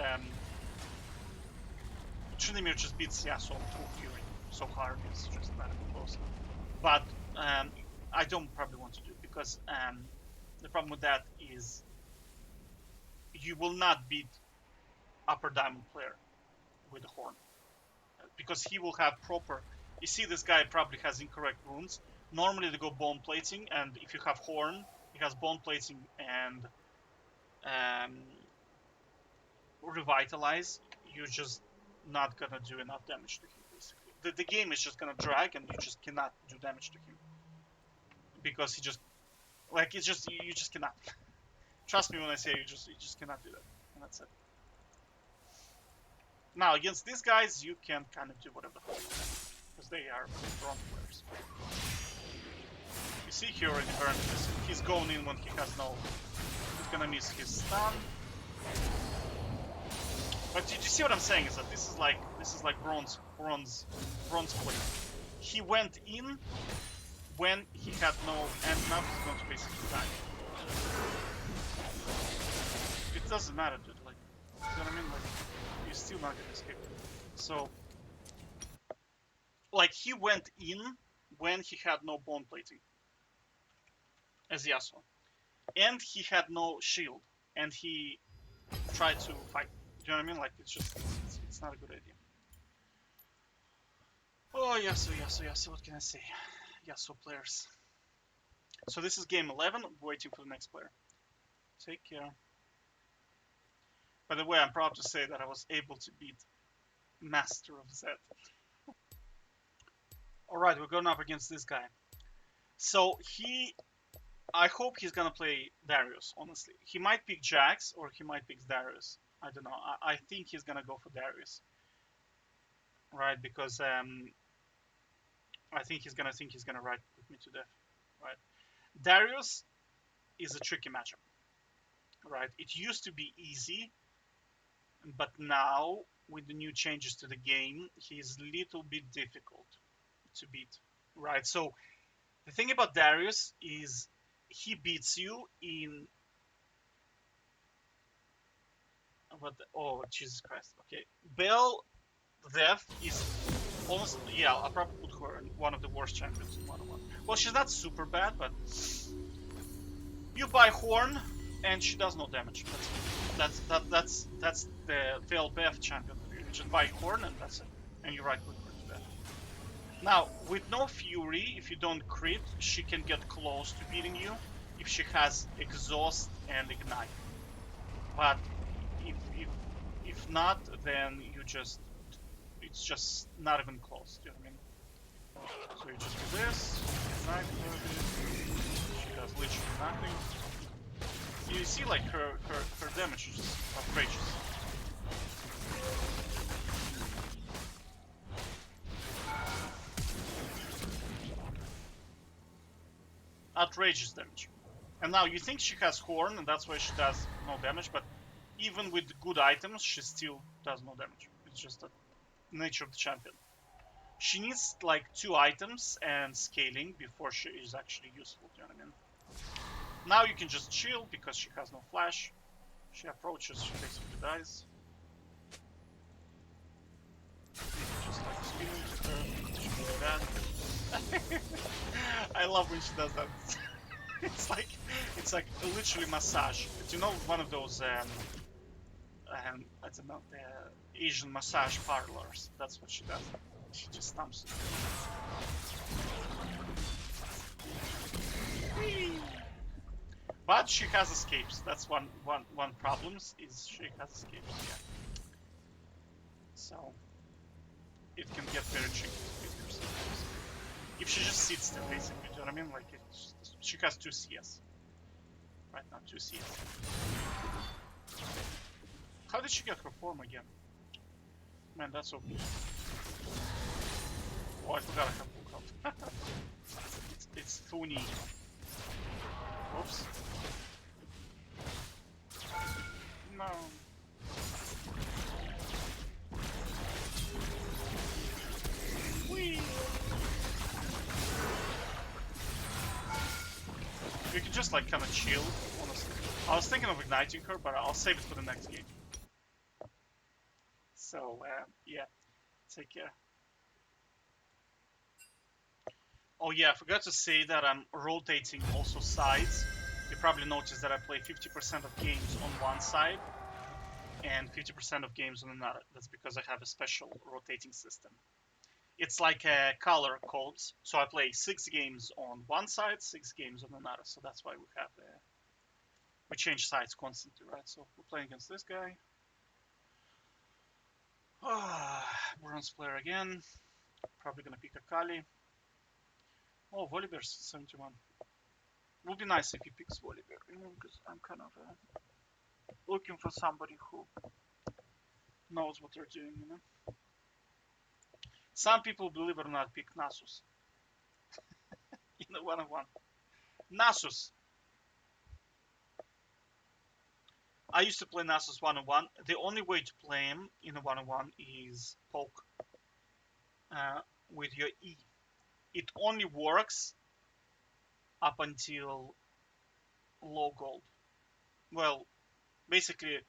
Tryndamere just beats Yasuo through Fury so hard, it's just not even close. But I don't probably want to do it, because the problem with that is you will not beat upper diamond player with the Horn, because he will have proper. You see, this guy probably has incorrect runes. Normally they go bone plating, and if you have Horn, he has bone plating and revitalize. You're just not gonna do enough damage to him. Basically, the game is just gonna drag, and you just cannot do damage to him, because he just like it's just you just cannot. Trust me when I say you just cannot do that, and that's it. Now against these guys, you can kind of do whatever the hell you want, because they are bronze players. You see, he already burned this. He's going in when he has no. He's gonna miss his stun. But did you see what I'm saying? Is that this is like bronze play. He went in when he had no, and now he's going to basically die. It doesn't matter, dude. Like, you know what I mean? Like, you're still not gonna escape. So, like, he went in when he had no bone plating as Yasuo, and he had no shield, and he tried to fight. Do you know what I mean? Like, it's not a good idea. Oh, Yasuo, what can I say? Yasuo players. So this is game 11, waiting for the next player. Take care. By the way, I'm proud to say that I was able to beat Master of Zed. Alright, we're going up against this guy. So I hope he's gonna play Darius, honestly. He might pick Jax, or he might pick Darius. I don't know. I think he's gonna go for Darius. Right, because I think he's gonna ride with me to death. Right. Darius is a tricky matchup. Right. It used to be easy, but now with the new changes to the game, he's a little bit difficult to beat. Right. So the thing about Darius is he beats you in. Oh, Jesus Christ. Okay. Bel'Veth is almost, yeah, I'll probably put her in one of the worst champions in 1-on-1. Well, she's not super bad, but you buy Horn and she does no damage. That's the Bel'Veth champion. You just buy Horn and that's it, and you ride with her to death. Now, with no Fury, if you don't crit, she can get close to beating you if she has Exhaust and Ignite. But if not, then it's just not even close. Do you know what I mean? So you just do this, Ignite, she does literally nothing. You see, like her damage is just outrageous. outrageous damage. And now you think she has Horn, and that's why she does no damage, but even with good items, she still does no damage. It's just the nature of the champion. She needs like 2 items and scaling before she is actually useful, do you know what I mean? Now you can just chill because she has no flash. She approaches, she basically dies. You can just like spin into her, she can do that. I love when she does that. it's like literally massage. Do you know one of those I don't know, the Asian massage parlors? That's what she does. She just stamps it. But she has escapes. That's one problem is she has escapes, yeah. So it can get very tricky to beat her sometimes. If she just sits there, basically, do you know what I mean? Like she has 2 CS. Right now, 2 CS. How did she get her form again? Man, that's so good. Oh, I forgot I have Wukong. it's Thuni. Oops. No. Whee! You can just like kind of chill, honestly. I was thinking of igniting her, but I'll save it for the next game. So, yeah. Take care. Oh yeah, I forgot to say that I'm rotating also sides. You probably noticed that I play 50% of games on one side and 50% of games on another. That's because I have a special rotating system. It's like color codes. So I play 6 games on one side, 6 games on another. So that's why we have we change sides constantly, right? So we're playing against this guy. Bronze player again. Probably gonna pick Akali. Oh, Volibear's 71. Would be nice if he picks Volibear, you know, because I'm kind of looking for somebody who knows what they're doing, you know. Some people, believe it or not, pick Nasus in the 1-on-1. Nasus. I used to play Nasus 1-on-1. The only way to play him in a 1-on-1 is poke with your E. It only works up until low gold. Well, basically,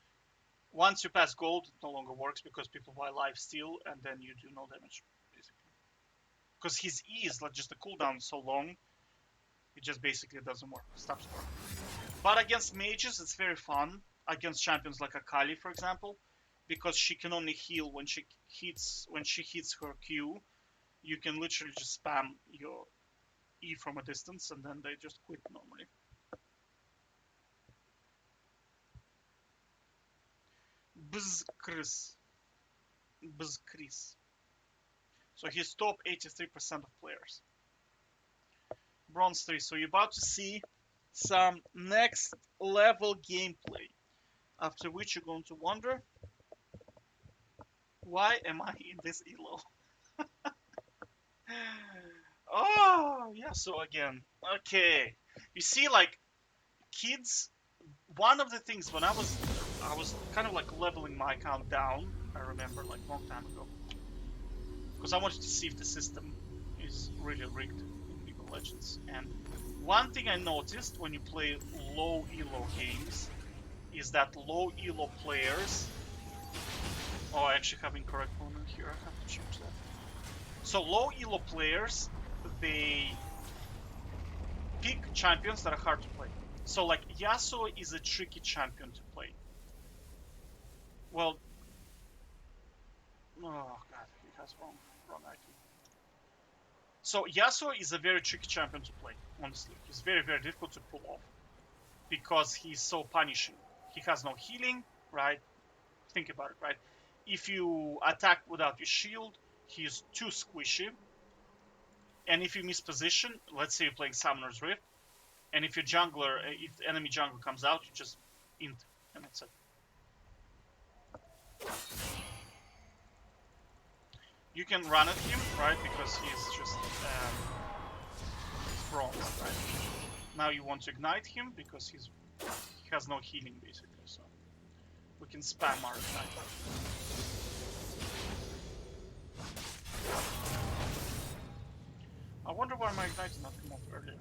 once you pass gold, it no longer works because people buy life steal and then you do no damage, basically. Because his E is like just the cooldown so long, it just basically doesn't work. Stops working. But against mages, it's very fun. Against champions like Akali, for example, because she can only heal when she hits her Q. You can literally just spam your E from a distance and then they just quit normally. Bzz Chris. So he's top 83% of players. Bronze 3. So you're about to see some next level gameplay. After which you're going to wonder, why am I in this elo? Oh, yeah, so again. Okay. You see, like, kids, one of the things when I was kind of like leveling my account down, I remember, like, a long time ago. Because I wanted to see if the system is really rigged in League of Legends. And one thing I noticed when you play low elo games is that low elo players... Oh, I actually have incorrect one in here. I have to change that. So low elo players, they pick champions that are hard to play. So like Yasuo is a tricky champion to play. Well, oh god, he has wrong item. So Yasuo is a very tricky champion to play, honestly. He's very, very difficult to pull off. Because he's so punishing. He has no healing, right? Think about it, right? If you attack without your shield, he's too squishy. And if you miss position, let's say you're playing Summoner's Rift, and if your jungler, if the enemy jungler comes out, you just int, and that's it. You can run at him, right? Because he's just bronze, right? Now you want to ignite him because he has no healing basically, so we can spam our ignite. I wonder why my ignite did not come off earlier.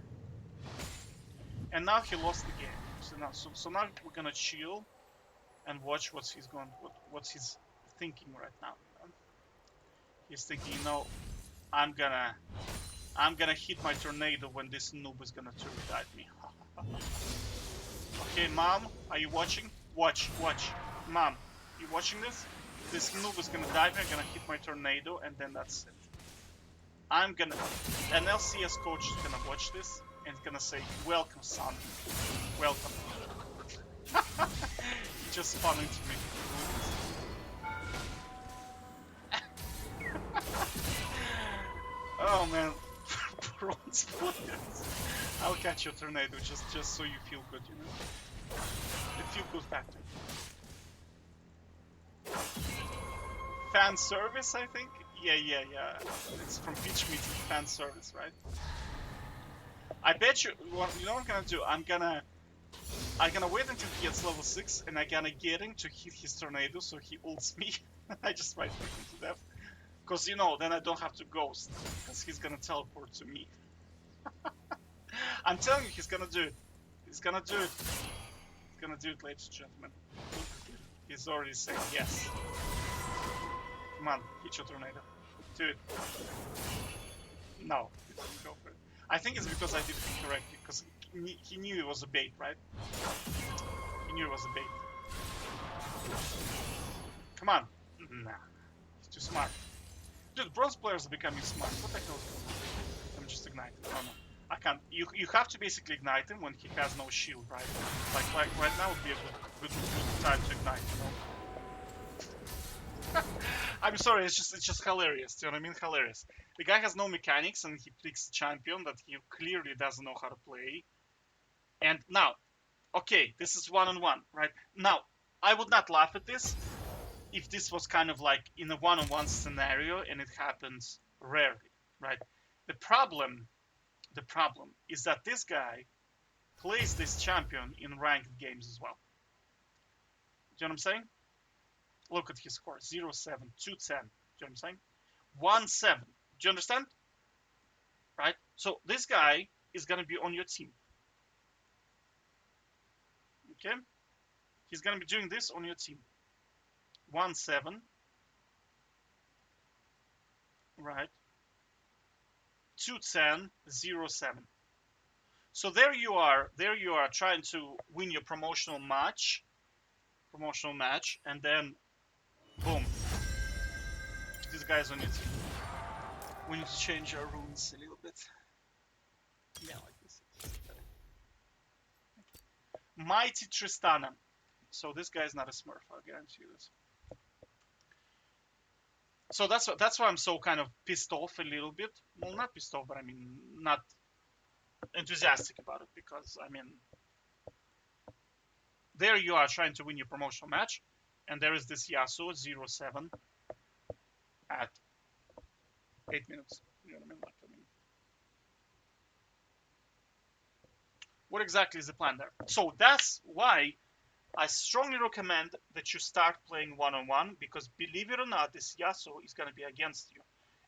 And now he lost the game. So now we're gonna chill and watch what's he's thinking right now. He's thinking, you know, I'm gonna hit my tornado when this noob is gonna turret dive me. Okay, mom, are you watching? Watch. Mom, you watching this? This noob is gonna dive me, I'm gonna hit my tornado, and then that's it. An LCS coach is gonna watch this and gonna say, welcome, son. Welcome. Just funny to me. Oh man, bronze players. I'll catch your tornado just so you feel good, you know. The feel good factor. Fan service, I think. Yeah. It's from pitch meeting fan service, right? I bet you. You know what I'm gonna do? I'm gonna wait until he gets level 6, and I'm gonna get him to hit his tornado, so he ults me. I just might him to death. Because, you know, then I don't have to ghost. Because he's gonna teleport to me. I'm telling you, he's gonna do it. He's gonna do it. He's gonna do it, ladies and gentlemen. He's already saying yes. Come on, hit your tornado. Do it. No, he didn't go for it. I think it's because I did it correctly. Because he knew it was a bait, right? He knew it was a bait. Come on. Nah. He's too smart. Dude, bronze players are becoming smart. What the hell is going on? Let me just ignite. Oh no. I can't. You have to basically ignite him when he has no shield, right? Like right now would be a good time to ignite, you know? I'm sorry, it's just hilarious. Do you know what I mean? Hilarious. The guy has no mechanics and he picks a champion that he clearly doesn't know how to play. And now, okay, this is one-on-one, right? Now, I would not laugh at this if this was kind of like in a one-on-one scenario and it happens rarely, right? The problem is that this guy plays this champion in ranked games as well. Do you know what I'm saying? Look at his score, 0-7, 2-10. Do you know what I'm saying? 1-7. Do you understand? Right? So this guy is going to be on your team. Okay? He's going to be doing this on your team. 1-7. Right? 2-10, 0-7. So there you are trying to win your promotional match, and then boom, this guy's on your team. We need to change our runes a little bit. Yeah, like this. Mighty Tristana. So this guy's not a Smurf, I'll guarantee you this. So that's why I'm so kind of pissed off a little bit. Well, not pissed off, but I mean not enthusiastic about it, because I mean there you are trying to win your promotional match, and there is this Yasuo 0-7 at 8 minutes. You know what I mean? What exactly is the plan there? So that's why I strongly recommend that you start playing one-on-one, because believe it or not, this Yasuo is going to be against you.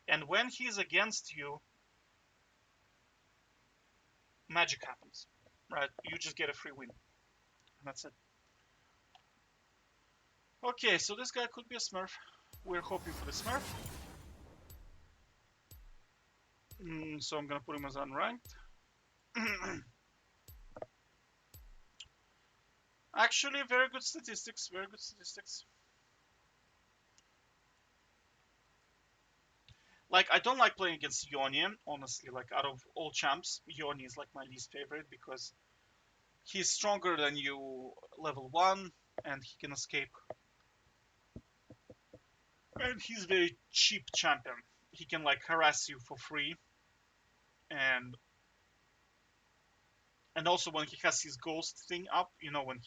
And when he's against you, magic happens, right? You just get a free win. And that's it. Okay, so this guy could be a Smurf. We're hoping for the Smurf. So I'm going to put him as unranked. Actually, very good statistics, Like, I don't like playing against Yone, honestly. Like, out of all champs, Yone is like my least favorite, because he's stronger than you level 1, and he can escape. And he's very cheap champion. He can like harass you for free. And also when he has his ghost thing up, you know, when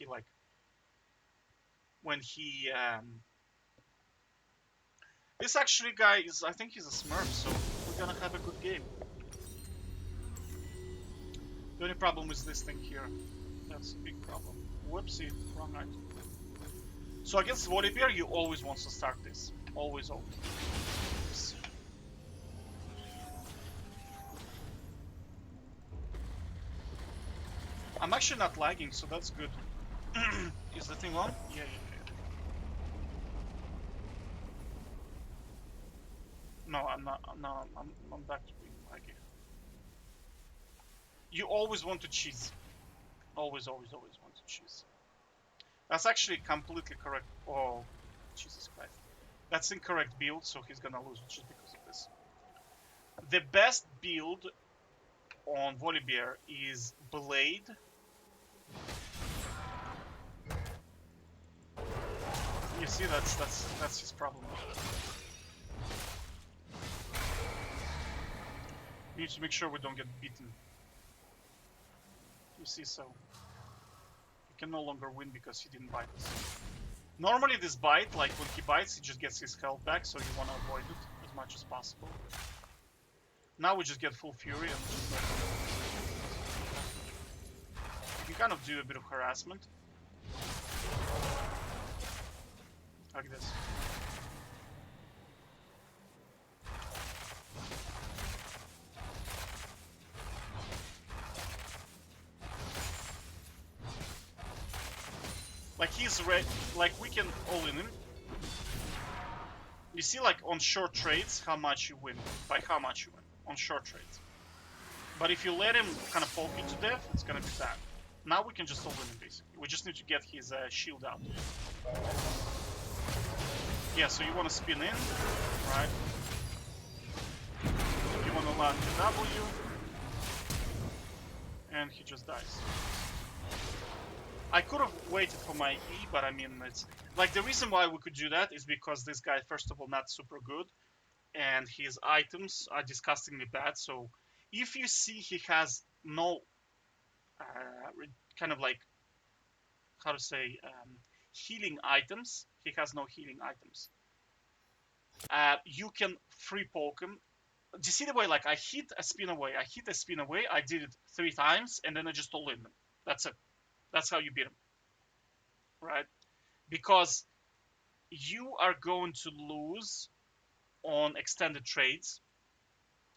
he this actually guy is, I think he's a Smurf, so we're gonna have a good game. The only problem is this thing here. That's a big problem. Whoopsie, wrong item. So against Volibear, you always want to start this. Always, always. I'm actually not lagging, so that's good. Is the thing on? Yeah. No, I'm not. No, I'm back to being laggy. You always want to cheese. Always want to cheese. That's actually completely correct. Oh, Jesus Christ. That's incorrect build, so he's gonna lose just because of this. The best build on Volibear is Blade. You see, that's his problem. We need to make sure we don't get beaten. You see, so he can no longer win because he didn't bite us. Normally this bite, like when he bites, he just gets his health back, so you want to avoid it as much as possible. Now we just get full fury and just you kind of do a bit of harassment. Like this. Like he's red, like we can all in him. You see, like on short trades, how much you win, by how much you win on short trades. But if you let him kind of poke you to death, it's gonna be bad. Now we can just all win him basically. We just need to get his shield out. Yeah, so you want to spin in, right? You want to land the W, and he just dies. I could have waited for my E, but I mean, it's like the reason why we could do that is because this guy, first of all, not super good, and his items are disgustingly bad. So if you see he has no kind of like, how to say, healing items, he has no healing items. You can free poke him. Do you see the way, like, I hit a spin away, I did it 3 times, and then I just all in him. That's it. That's how you beat him, right? Because you are going to lose on extended trades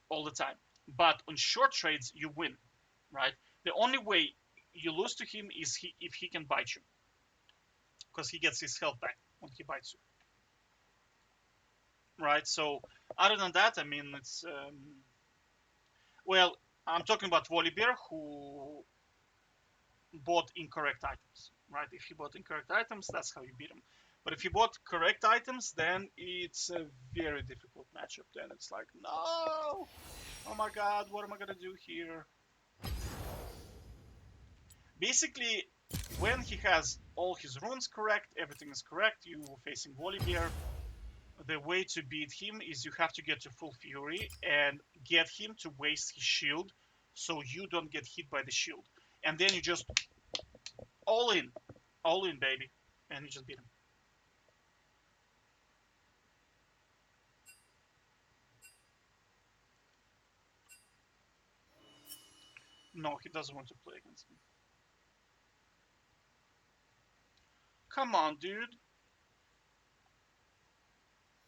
all the time. But on short trades, you win, right? The only way you lose to him is if he can bite you. Because he gets his health back when he bites you. Right? So, other than that, I mean, it's... well, I'm talking about Volibear, who bought incorrect items, right? If he bought incorrect items, that's how you beat him. But if you bought correct items, then it's a very difficult matchup. Then it's like, no! Oh my god, what am I gonna do here? Basically, when he has all his runes correct, everything is correct, you facing Volibear, the way to beat him is you have to get to full fury and get him to waste his shield so you don't get hit by the shield. And then you just all in, baby, and you just beat him. No, he doesn't want to play against me. Come on, dude.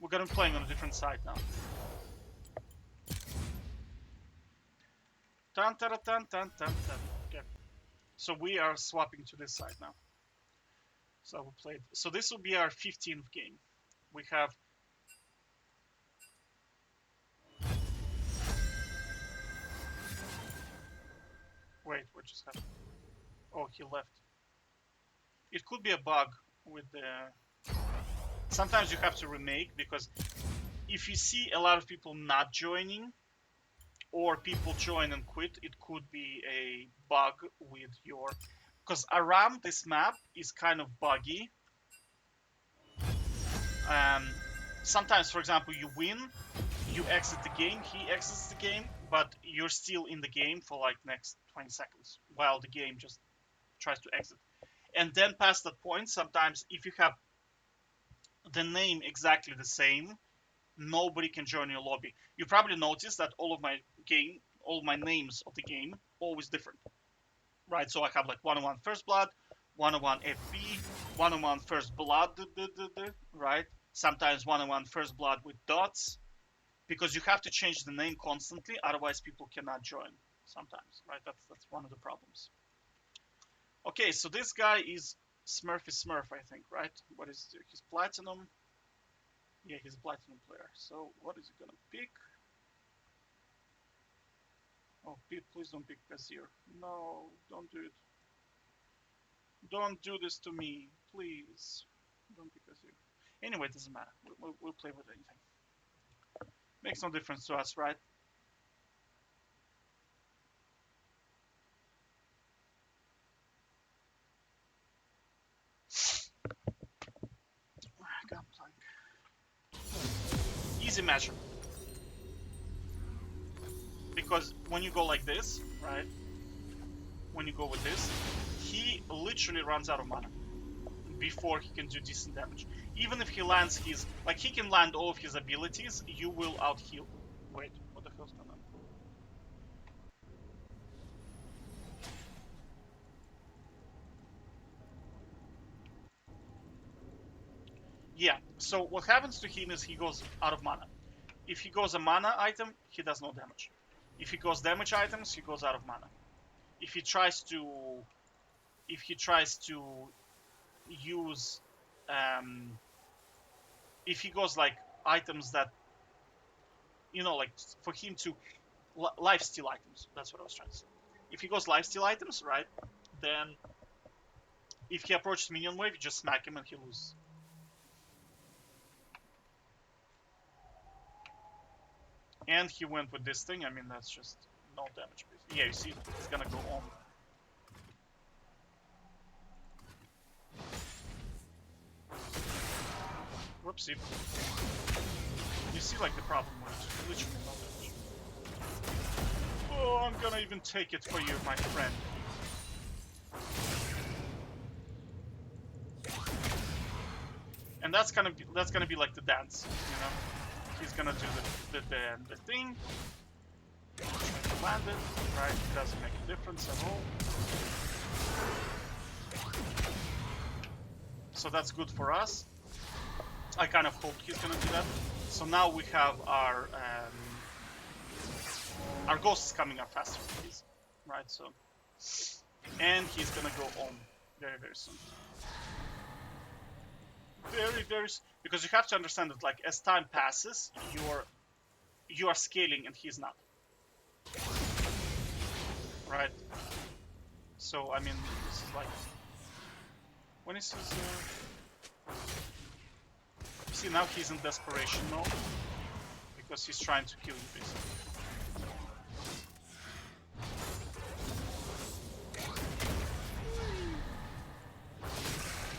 We're gonna be playing on a different side now. Tan, tan, tan, tan, tan, tan. Okay. So we are swapping to this side now. So we played. So this will be our 15th game. We have. Wait, what just happened? Oh, he left. It could be a bug with the. Sometimes you have to remake because if you see a lot of people not joining or people join and quit, it could be a bug with your. Because Aram, this map is kind of buggy. Sometimes, for example, you win, you exit the game, he exits the game, but you're still in the game for like next 20 seconds while the game just tries to exit. And then past that point, sometimes if you have the name exactly the same, nobody can join your lobby. You probably noticed that all my names of the game always different. right? So I have like 1-on-1 first blood, 1-on-1 FB, 1-on-1 first blood, right? Sometimes 1-on-1 first blood with dots, because you have to change the name constantly, otherwise people cannot join sometimes, right? That's one of the problems. Okay, so this guy is Smurf, I think, right? What is his platinum? Yeah, he's a platinum player. So what is he gonna pick? Oh, please don't pick Azir. No, don't do it. Don't do this to me, please. Don't pick Azir. Anyway, it doesn't matter. We'll play with anything. Makes no difference to us, right? GangPlank. Easy matchup. Because when you go like this, right? When you go with this, he literally runs out of mana before he can do decent damage. Even if he lands his, like he can land all of his abilities, you will out heal. Wait, what the hell's going on? Yeah, so what happens to him is he goes out of mana. If he goes a mana item, he does no damage. If he goes damage items, he goes out of mana. If he tries to use if he goes like items that like for him to lifesteal items, that's what I was trying to say. If he goes lifesteal items, right, then if he approaches minion wave, you just smack him and he loses. And he went with this thing. I mean, that's just no damage. Yeah, you see, it's gonna go on. Whoopsie. You see, like, the problem with literally no damage. Oh, I'm gonna even take it for you, my friend. And that's gonna be like the dance, you know. He's gonna do the thing. Land it, right? It doesn't make a difference at all. So that's good for us. I kind of hoped he's gonna do that. So now we have our ghost is coming up faster, please. Right? So, and he's gonna go on very, very soon. Very, very, because you have to understand that, like, as time passes, you are scaling and he's not. Right? So I mean, this is like, when is his? See, now he's in desperation mode because he's trying to kill you, basically.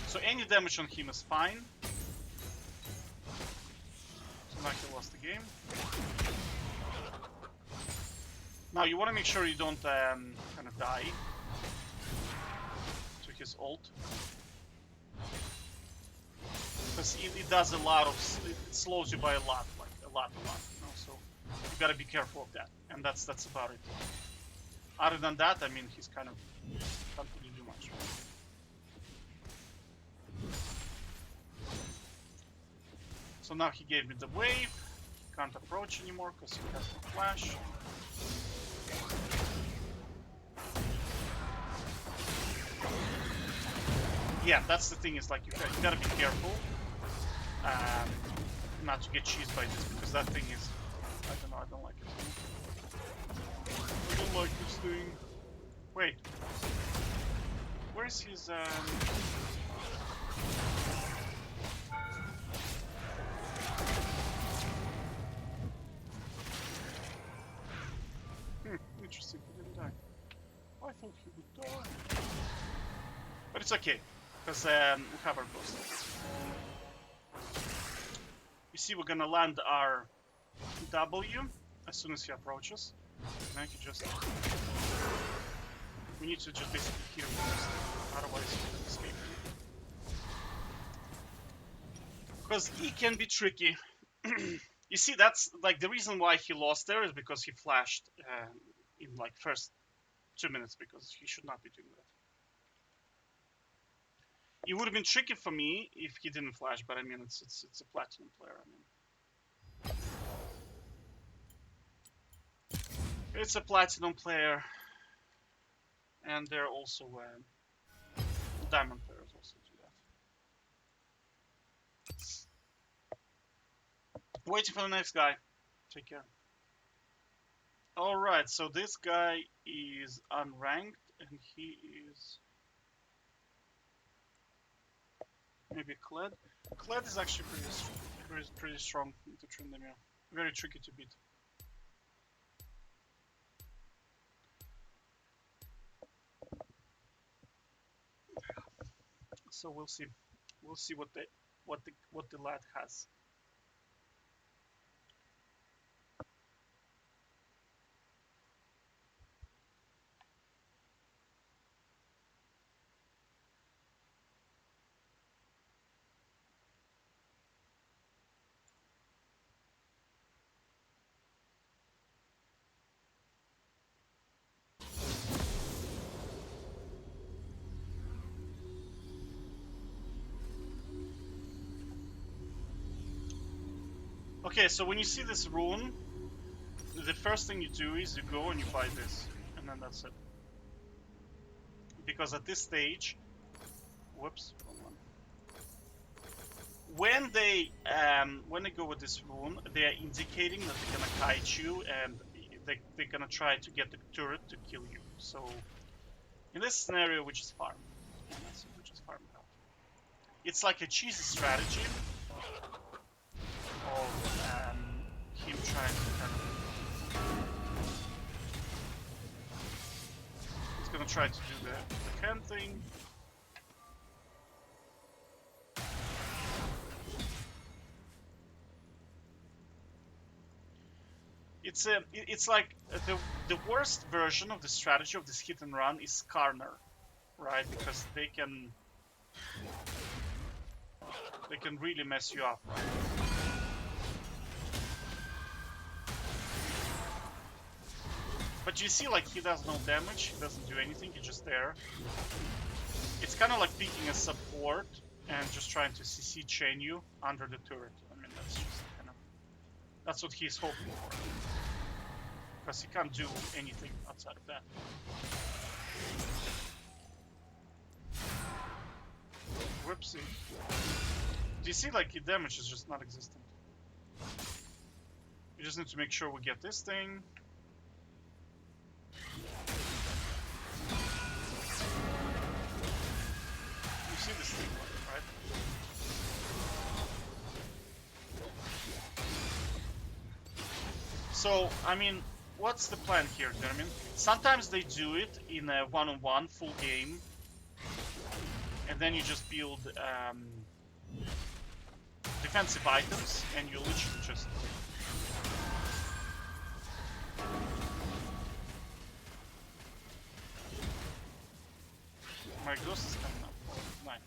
So any damage on him is fine. So now he lost the game. Now you want to make sure you don't kind of die to his ult, because it does a lot of, it slows you by a lot, like a lot, you know. So you gotta be careful of that, and that's about it. Other than that, I mean, he's kind of can't really do much. So now he gave me the wave. Can't approach anymore because he has no flash. Yeah, that's the thing, is like you gotta be careful not to get cheesed by this, because that thing is, I don't know, I don't like it. I don't like this thing. Wait, where's his interesting, he didn't die. I thought he would die. But it's okay, because we have our ghost. You see, we're gonna land our W as soon as he approaches. And I can just... we need to just basically hit him first, otherwise he can escape. Because he can be tricky. You see, that's like the reason why he lost there is because he flashed in like first 2 minutes because he should not be doing that. It would have been tricky for me if he didn't flash, but I mean it's a platinum player. I mean, it's a platinum player, and they're also diamond players also do that. Waiting for the next guy. Take care. Alright, so this guy is unranked, and he is maybe Kled. Kled is actually pretty strong into Tryndamere. Very tricky to beat. So we'll see. We'll see what the lad has. Okay, so when you see this rune, the first thing you do is you go and you buy this, and then that's it. Because at this stage, whoops, hold on. When they go with this rune, they are indicating that they're gonna kite you, and they're gonna try to get the turret to kill you. So in this scenario, which is farm, out. It's like a cheesy strategy of him trying to kind of. He's gonna try to do the can thing. It's like the worst version of the strategy of this hit and run is Karner, right? Because they can really mess you up, right? But you see, like, he does no damage, he doesn't do anything, he's just there. It's kind of like picking a support and just trying to CC chain you under the turret. I mean, that's just kind of, that's what he's hoping for. Because he can't do anything outside of that. Whoopsie. Do you see, like, the damage is just not existent? We just need to make sure we get this thing. You see this thing, right? So, I mean, what's the plan here, you know what I mean? Sometimes they do it in a one-on-one full game, and then you just build defensive items, and you literally just... My ghost is coming up. Oh, nice.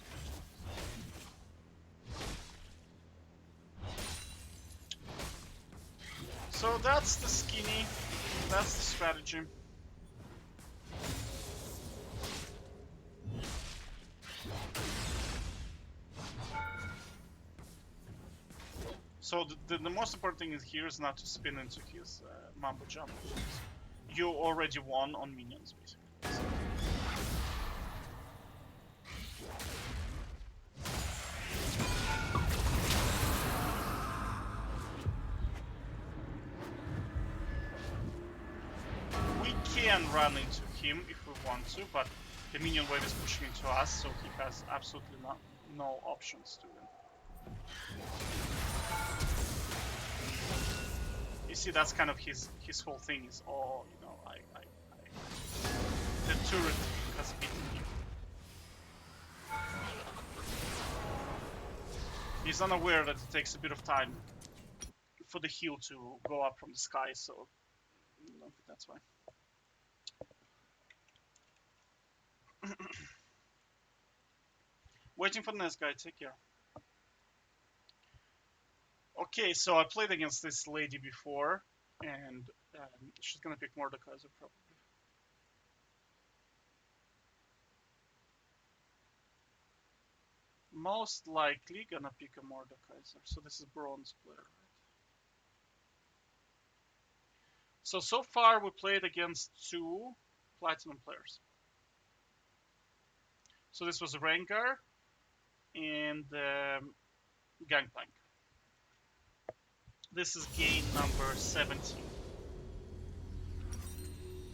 So that's the skinny, that's the strategy. So the most important thing is here is not to spin into his mambo jump. You already won on minions, basically. So. We can run into him if we want to, but the minion wave is pushing into us, so he has absolutely no options to win. You see, that's kind of his whole thing is, oh, you know, the turret has beaten him. He's unaware that it takes a bit of time for the heal to go up from the sky, so that's why. Waiting for the next guy, take care. Okay, so I played against this lady before, and she's gonna pick Mordekaiser probably. most likely gonna pick a Mordekaiser. So this is bronze player, right? So far we played against 2 platinum players. So this was Rengar and GangPlank. This is game number 17.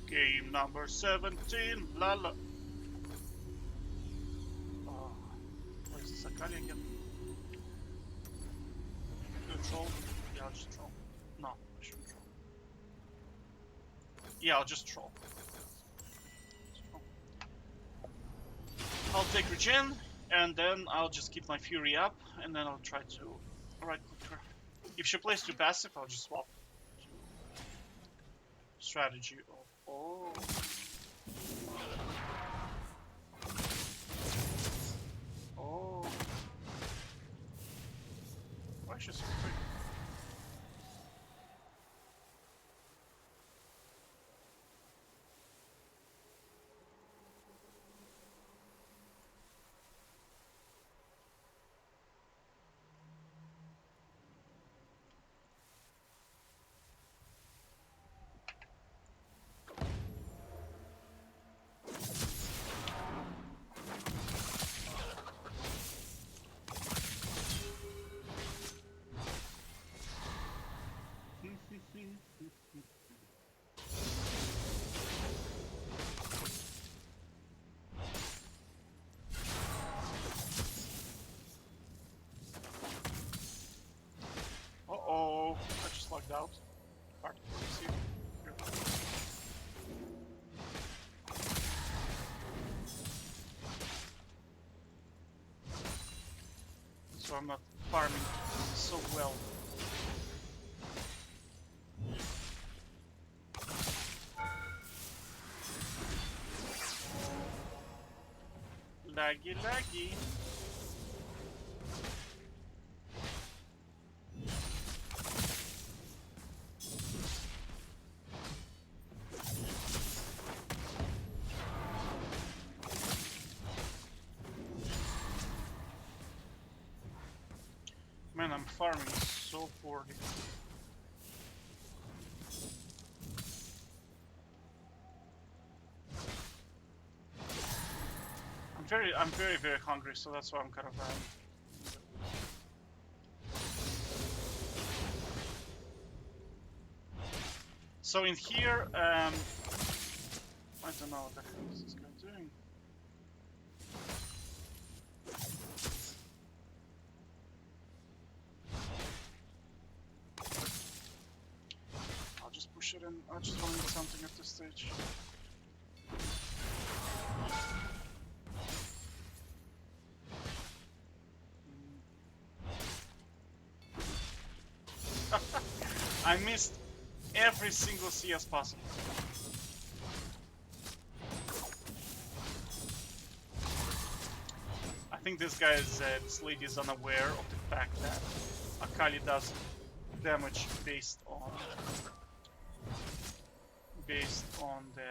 Game number 17, lala. Oh, where's this Akali again? Do a troll? Yeah, I'll just troll. No, I shouldn't troll. Yeah, I'll just troll. I'll take regen, and then I'll just keep my Fury up, and then I'll try to right-click her. If she plays too passive, I'll just swap. Strategy of... Oh... Oh... Why is she so quick? Uh-oh, I just logged out. Hard to see. Here. So I'm not farming so well. Laggy, laggy. Man, I'm farming so poorly. I'm very hungry, so that's why I'm kind of So in here, I don't know what the hell is this guy doing. I'll just push it in. I just want to get something at this stage. I missed every single CS possible. I think this lady is unaware of the fact that Akali does damage based on the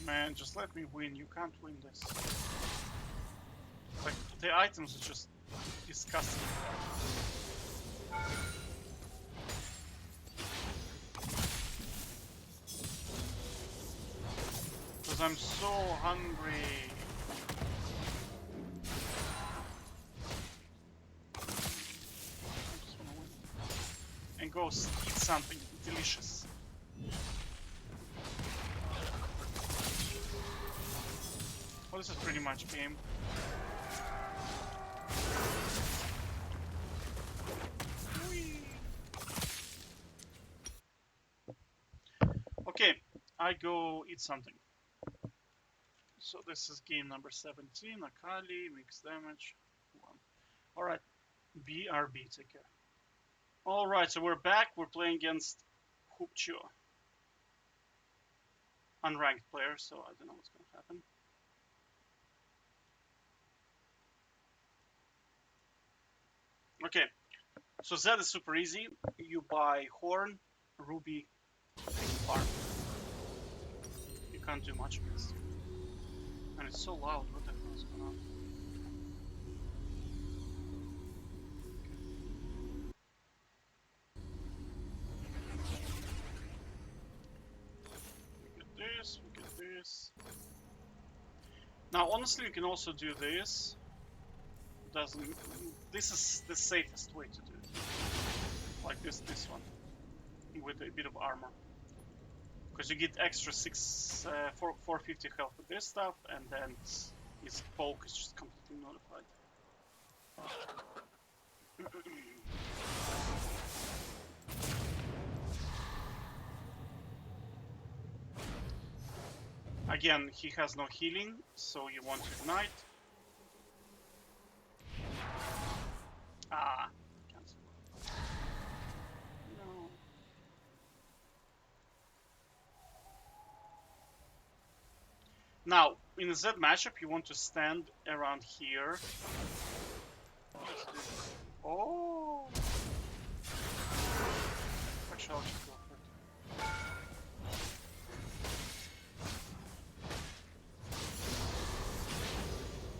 Man, just let me win. You can't win this. Like, the items are just disgusting. Because I'm so hungry. I just wanna win. And go eat something delicious. Well, this is pretty much game. Okay, I go eat something. So this is game number 17. Akali, mixed damage. Alright, BRB, take care. Alright, so we're back. We're playing against Hoopcho. Unranked player, so I don't know what's gonna happen. Okay, so Zed is super easy. You buy Horn, Ruby, and Farm. You can't do much against it. And it's so loud, what the hell is going on? We get this, we get this. Now, honestly, you can also do this. This is the safest way to do it. Like this one. With a bit of armor. Because you get extra 450 health with this stuff, and then his poke is just completely nullified. Again, he has no healing, so you want to ignite. Ah, cancel. No. Now, in a Zed matchup, you want to stand around here. Oh! Actually, I'll just go for it.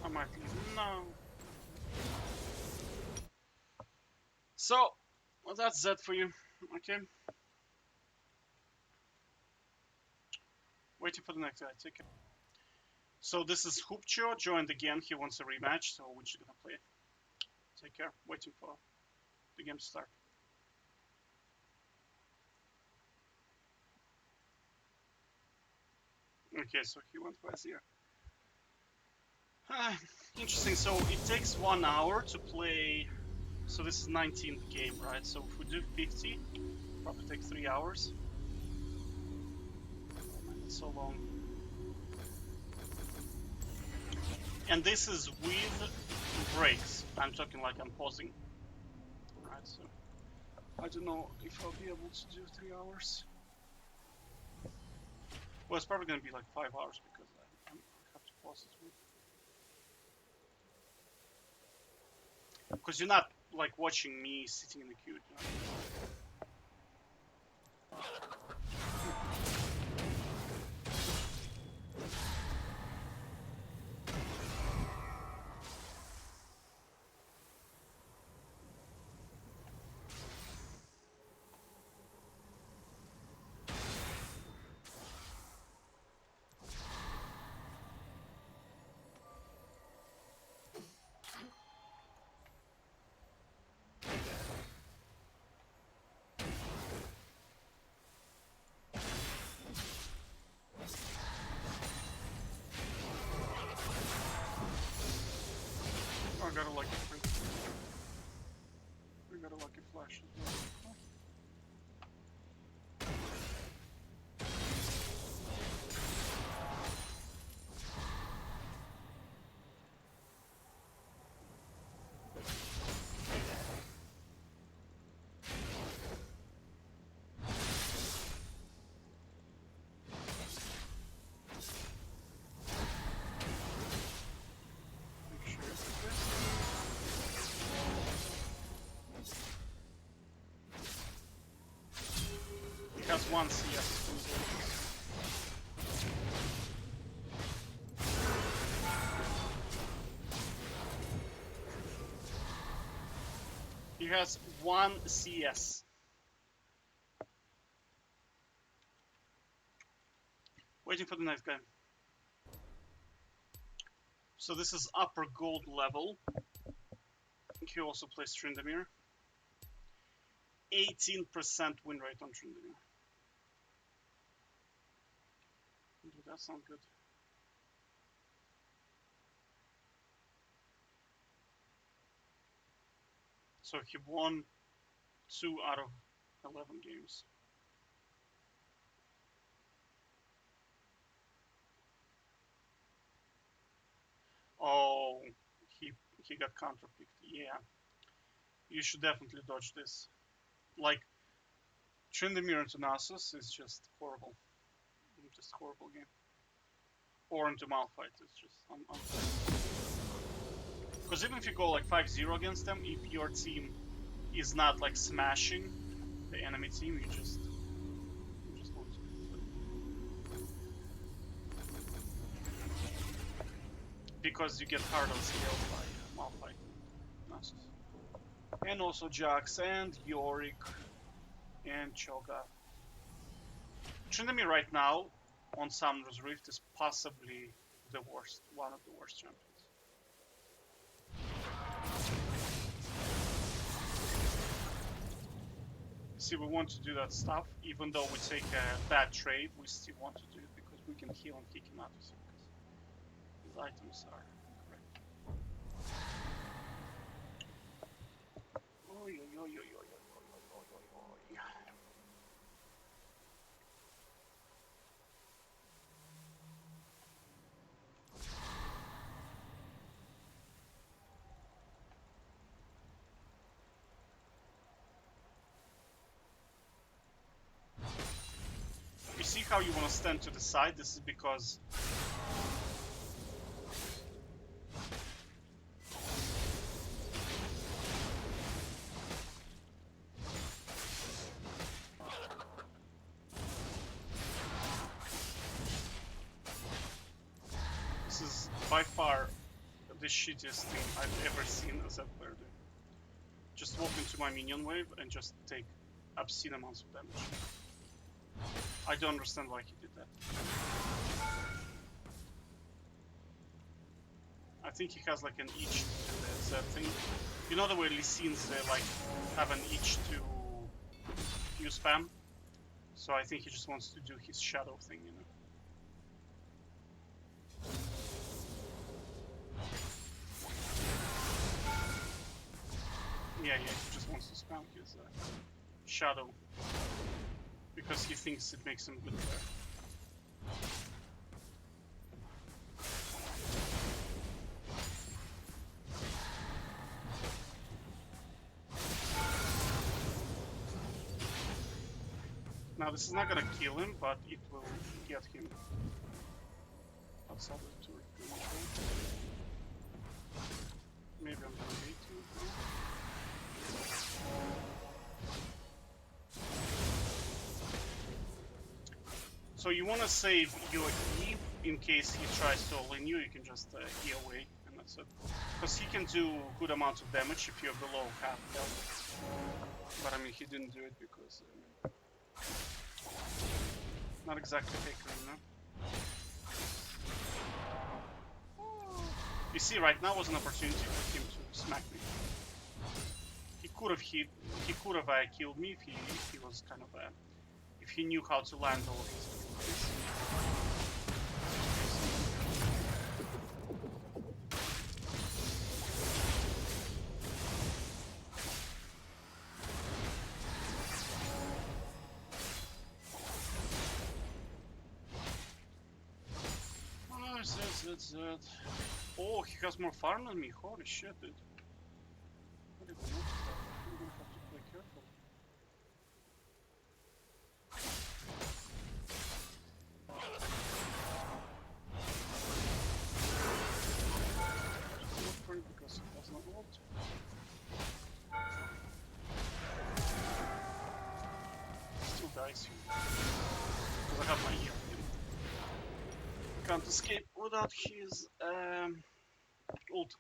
I might leave. No. So, well, that's Zed for you. Okay. Waiting for the next guy. Take it. So this is Hoopcho, joined again. He wants a rematch, so we're just gonna play it. Take care. Waiting for the game to start. Okay, so he went for Azir. Interesting. So it takes 1 hour to play. So this is 19th game, right? So if we do 50, probably take 3 hours. Oh man, it's so long. And this is with breaks. I'm talking like I'm pausing. Right, so I don't know if I'll be able to do 3 hours. Well, it's probably going to be like 5 hours because I have to pause it. Because you're not like watching me sitting in the queue. You know? I got a lucky print. We got a lucky flash as well. Has one CS. He has 1 CS. Waiting for the next guy. So this is upper gold level. He also plays Tryndamere. 18% win rate on Tryndamere. Dude, that sounds good. So he won 2 out of 11 games. Oh, he got counterpicked. Yeah. You should definitely dodge this. Like, Tryndamere into Nasus is just horrible. Just horrible game. Or into Malphite, it's just because even if you go like 5-0 against them, if your team is not like smashing the enemy team, you just lose. Because you get harder scaled by Malphite and Nasus. And also Jax and Yorick and Cho'Gath. Tryndamere right now on Summoner's Rift is possibly the worst, one of the worst champions. See, we want to do that stuff, even though we take a bad trade, we still want to do it because we can heal and he cannot, because his items are correct. Oh, yo. You see how you want to stand to the side? This is because this is by far the shittiest thing I've ever seen as a player do. Just walk into my minion wave and just take obscene amounts of damage. I don't understand why he did that. I think he has like an itch to the Zed thing. You know the way Lee Sins, they like have an itch to use spam? So I think he just wants to do his shadow thing, you know? Yeah, he just wants to spam his shadow. Because he thinks it makes him good player. Now this is not gonna kill him, but it will get him outside of the turret. Maybe I'm gonna wait too. So you want to save your E in case he tries to all-in you, you can just E away, and that's it. Because he can do good amounts of damage if you're below half health. But I mean, he didn't do it because... not exactly faker, you know? You see, right now was an opportunity for him to smack me. He could have killed me if he was kind of if he knew how to land all of his abilities. Oh, Zed. Oh, he has more farm than me. Holy shit, dude. I didn't notice that. I'm gonna have to play careful. Because it does not ult. Still dies here. Because I have my ear. Can't escape without his ult.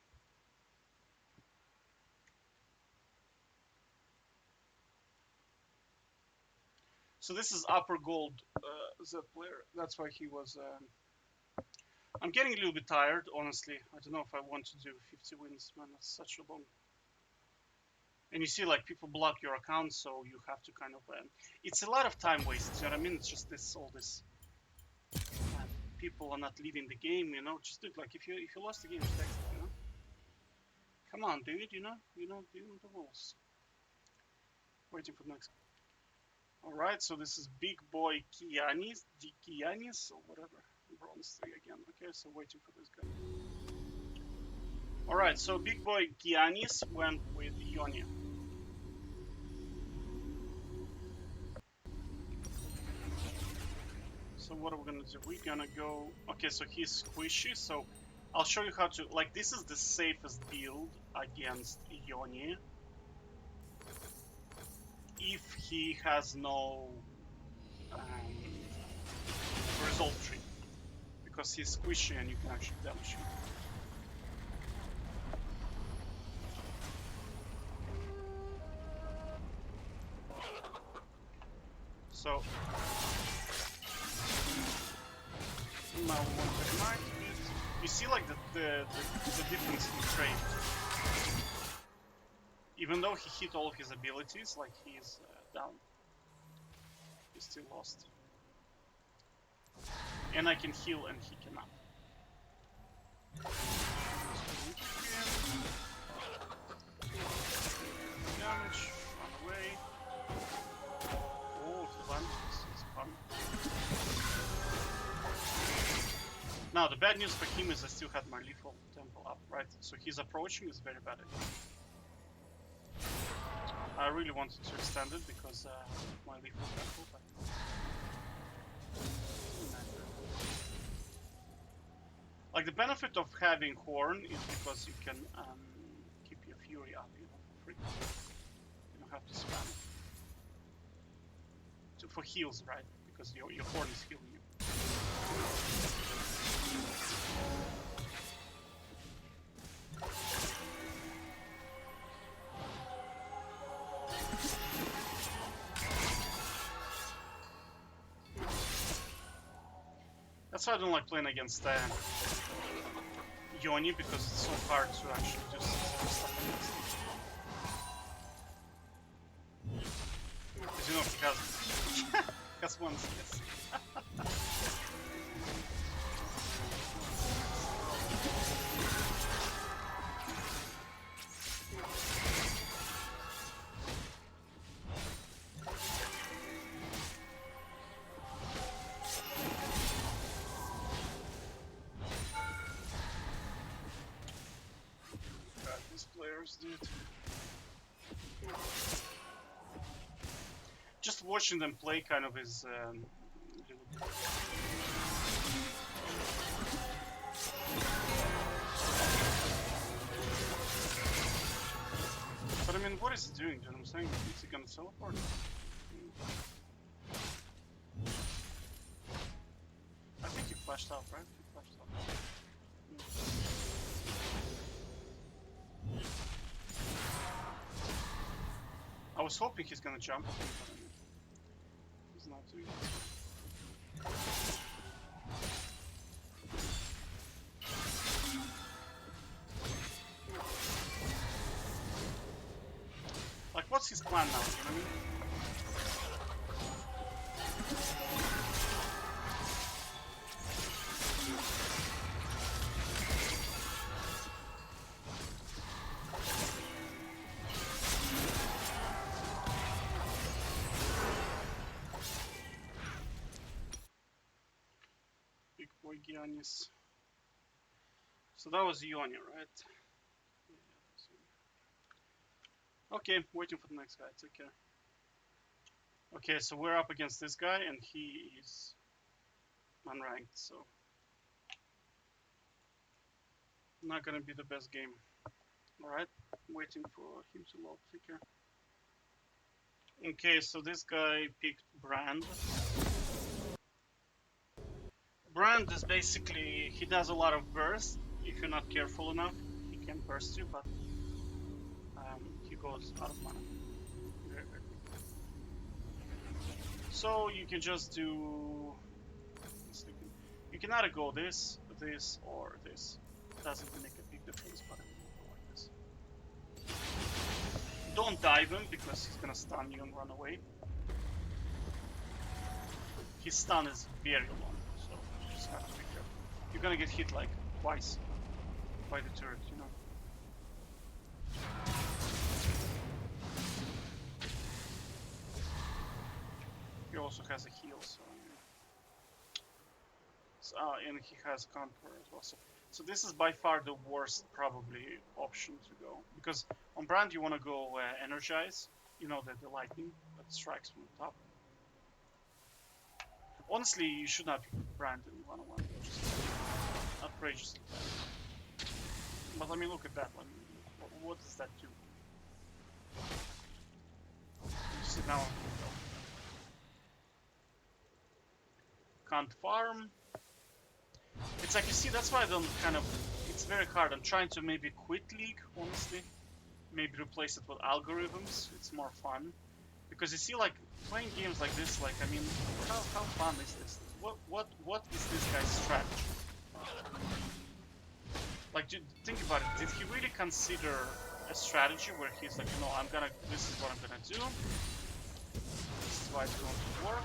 So this is upper gold Zed player. That's why he was. I'm getting a little bit tired, honestly. I don't know if I want to do 50 wins, man. That's such a long. And you see, like, people block your account, so you have to kind of. It's a lot of time wasted. You know what I mean? It's just all this. People are not leaving the game, you know. Just do it. Like, if you lost the game, just exit, you know. Come on, dude. You know the rules. Waiting for the next. All right, so this is big boy Kianis or whatever. Bronze 3 again. Okay, so waiting for this guy. Alright, so big boy Giannis went with Yone. So what are we gonna do? We're gonna go... Okay, so he's squishy, so I'll show you how to... Like, this is the safest build against Yone. If he has no result tree. Because he's squishy and you can actually damage him. So now we want to ignite it. You see, like the difference in trade. Even though he hit all his abilities, like he's down, he's still lost. And I can heal and he cannot. Damage, run away. Oh, the bandits is coming. Now, the bad news for him is I still had my lethal temple up, right? So his approaching is very bad again. I really wanted to extend it because my lethal temple, but... Like, the benefit of having Horn is because you can keep your Fury up, you know, for free. You don't have to spam it. So for heals, right? Because your Horn is healing you. That's why I don't like playing against Yone, because it's so hard to actually do stuff against him. Because you know he has one CS. Dude. Just watching them play kind of is but I mean, what is he doing? Do you know what I'm saying? Is he gonna teleport? I think he flashed out, right? He flashed out. I was hoping he's gonna jump, but he's not doing it. Like, what's his plan now? You know what I mean? Giannis. So that was Yone, right? Okay, waiting for the next guy. Take care. Okay, so we're up against this guy, and he is unranked, so not gonna be the best game. Alright, waiting for him to load. Take care. Okay, so this guy picked Brand. Brand is basically, he does a lot of burst. If you're not careful enough, he can burst you, but he goes out of mana very, very quickly. So you can just do... You can either go this, or this. Doesn't make a big difference, but I'm gonna go like this. Don't dive him, because he's gonna stun you and run away. His stun is very long. Have to be careful. You're gonna get hit like twice by the turret, you know. He also has a heal, so and he has Conqueror as well. So this is by far the worst probably option to go, because on Brand you want to go Energize, you know, the lightning that strikes from the top. Honestly, you should not be Brand in 101. Just outrageously bad. But let me look at that one. What does that do? You see now, can't farm. It's like, you see, that's why I don't kind of, it's very hard. I'm trying to maybe quit League, honestly. Maybe replace it with algorithms. It's more fun. Because you see, like, playing games like this, like, I mean, how fun is this? What is this guy's strategy? Like, think about it. Did he really consider a strategy where he's like, no, this is what I'm gonna do. This is why it's going to work.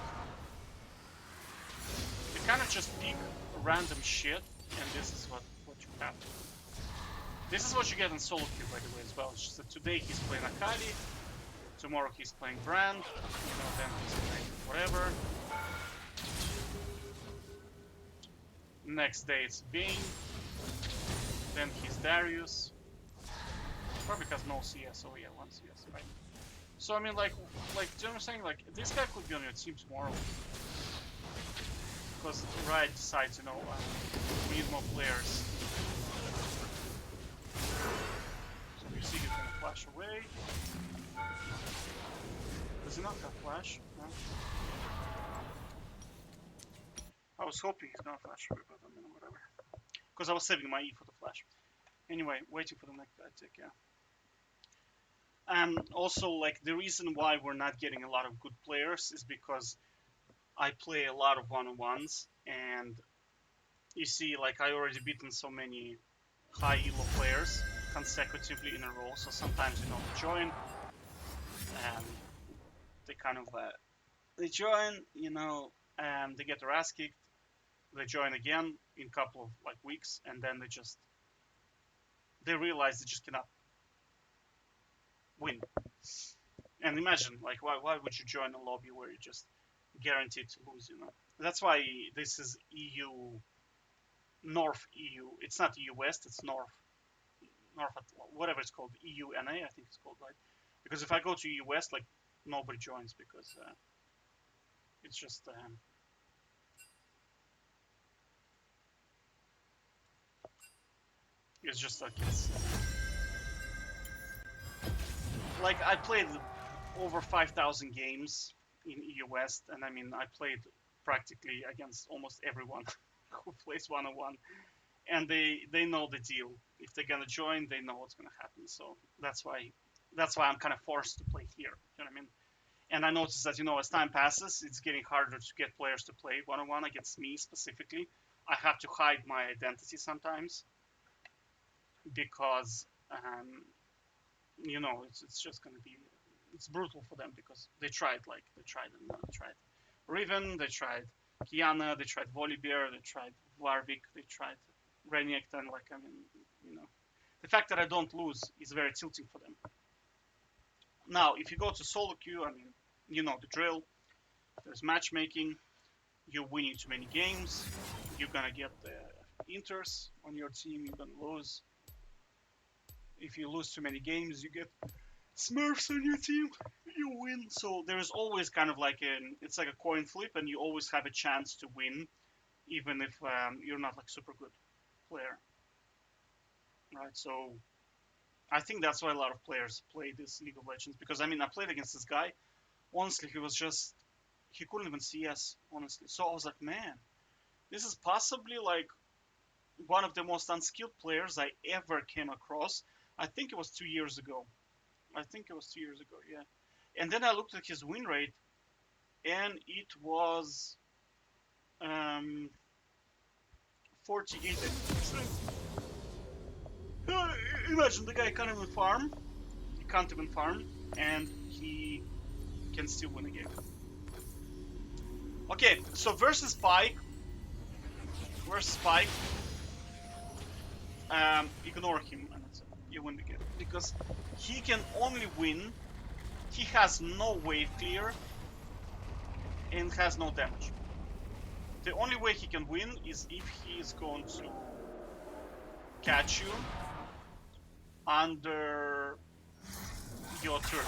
You kind of just pick random shit, and this is what you have. This is what you get in solo queue, by the way, as well. It's just that today he's playing Akali, tomorrow he's playing Brand, then he's playing whatever. Next day it's Vayne, then he's Darius. Probably has no CS, oh yeah, one CS, right? So I mean, like, do you know what I'm saying? Like, this guy could be on your team tomorrow. Because Riot decides, we need more players. So you see he's gonna flash away. Does he not have flash? No? I was hoping he's gonna flash away, but I mean, whatever. Because I was saving my E for the flash. Anyway, waiting for the next attack, yeah. And also, like, the reason why we're not getting a lot of good players is because I play a lot of one-on-ones, and you see, like, I already beaten so many high elo players consecutively in a row, so sometimes, they join, and they kind of, they join, they get their ass kicked, they join again in a couple of, like, weeks, and then they realize they just cannot win. And imagine, like, why would you join a lobby where you're just guaranteed to lose, That's why this is EU, North EU. It's not EU West, it's North, whatever it's called, EU NA, I think it's called, right? Because if I go to EU West, like, nobody joins because it's just, like, I played over 5,000 games in EU West, and I mean, I played practically against almost everyone who plays one-on-one, and they know the deal. If they're gonna join, they know what's gonna happen. So that's why I'm kind of forced to play here. You know what I mean? And I noticed that, as time passes, it's getting harder to get players to play one-on-one against me specifically. I have to hide my identity sometimes because, it's just gonna be, it's brutal for them because they tried Riven, they tried Kiana, they tried Volibear, they tried Warwick, they tried Renekton. Like, I mean, the fact that I don't lose is very tilting for them. Now, if you go to solo queue, I mean, you know the drill. There's matchmaking. You're winning too many games. You're gonna get the inters on your team. You're gonna lose. If you lose too many games, you get Smurfs on your team, you win. So there's always kind of like it's like a coin flip, and you always have a chance to win, even if you're not like super good player, right? So I think that's why a lot of players play this League of Legends, because I mean, I played against this guy. Honestly, he couldn't even CS, honestly. So I was like, man, this is possibly like one of the most unskilled players I ever came across. I think it was 2 years ago. Yeah. And then I looked at his win rate, and it was 48%. Imagine the guy can't even farm. He can't even farm, and he can still win a game. Okay, so versus Pyke. Ignore him, and you win the game. Because he can only win. He has no wave clear and has no damage. The only way he can win is if he is going to catch you under your turn.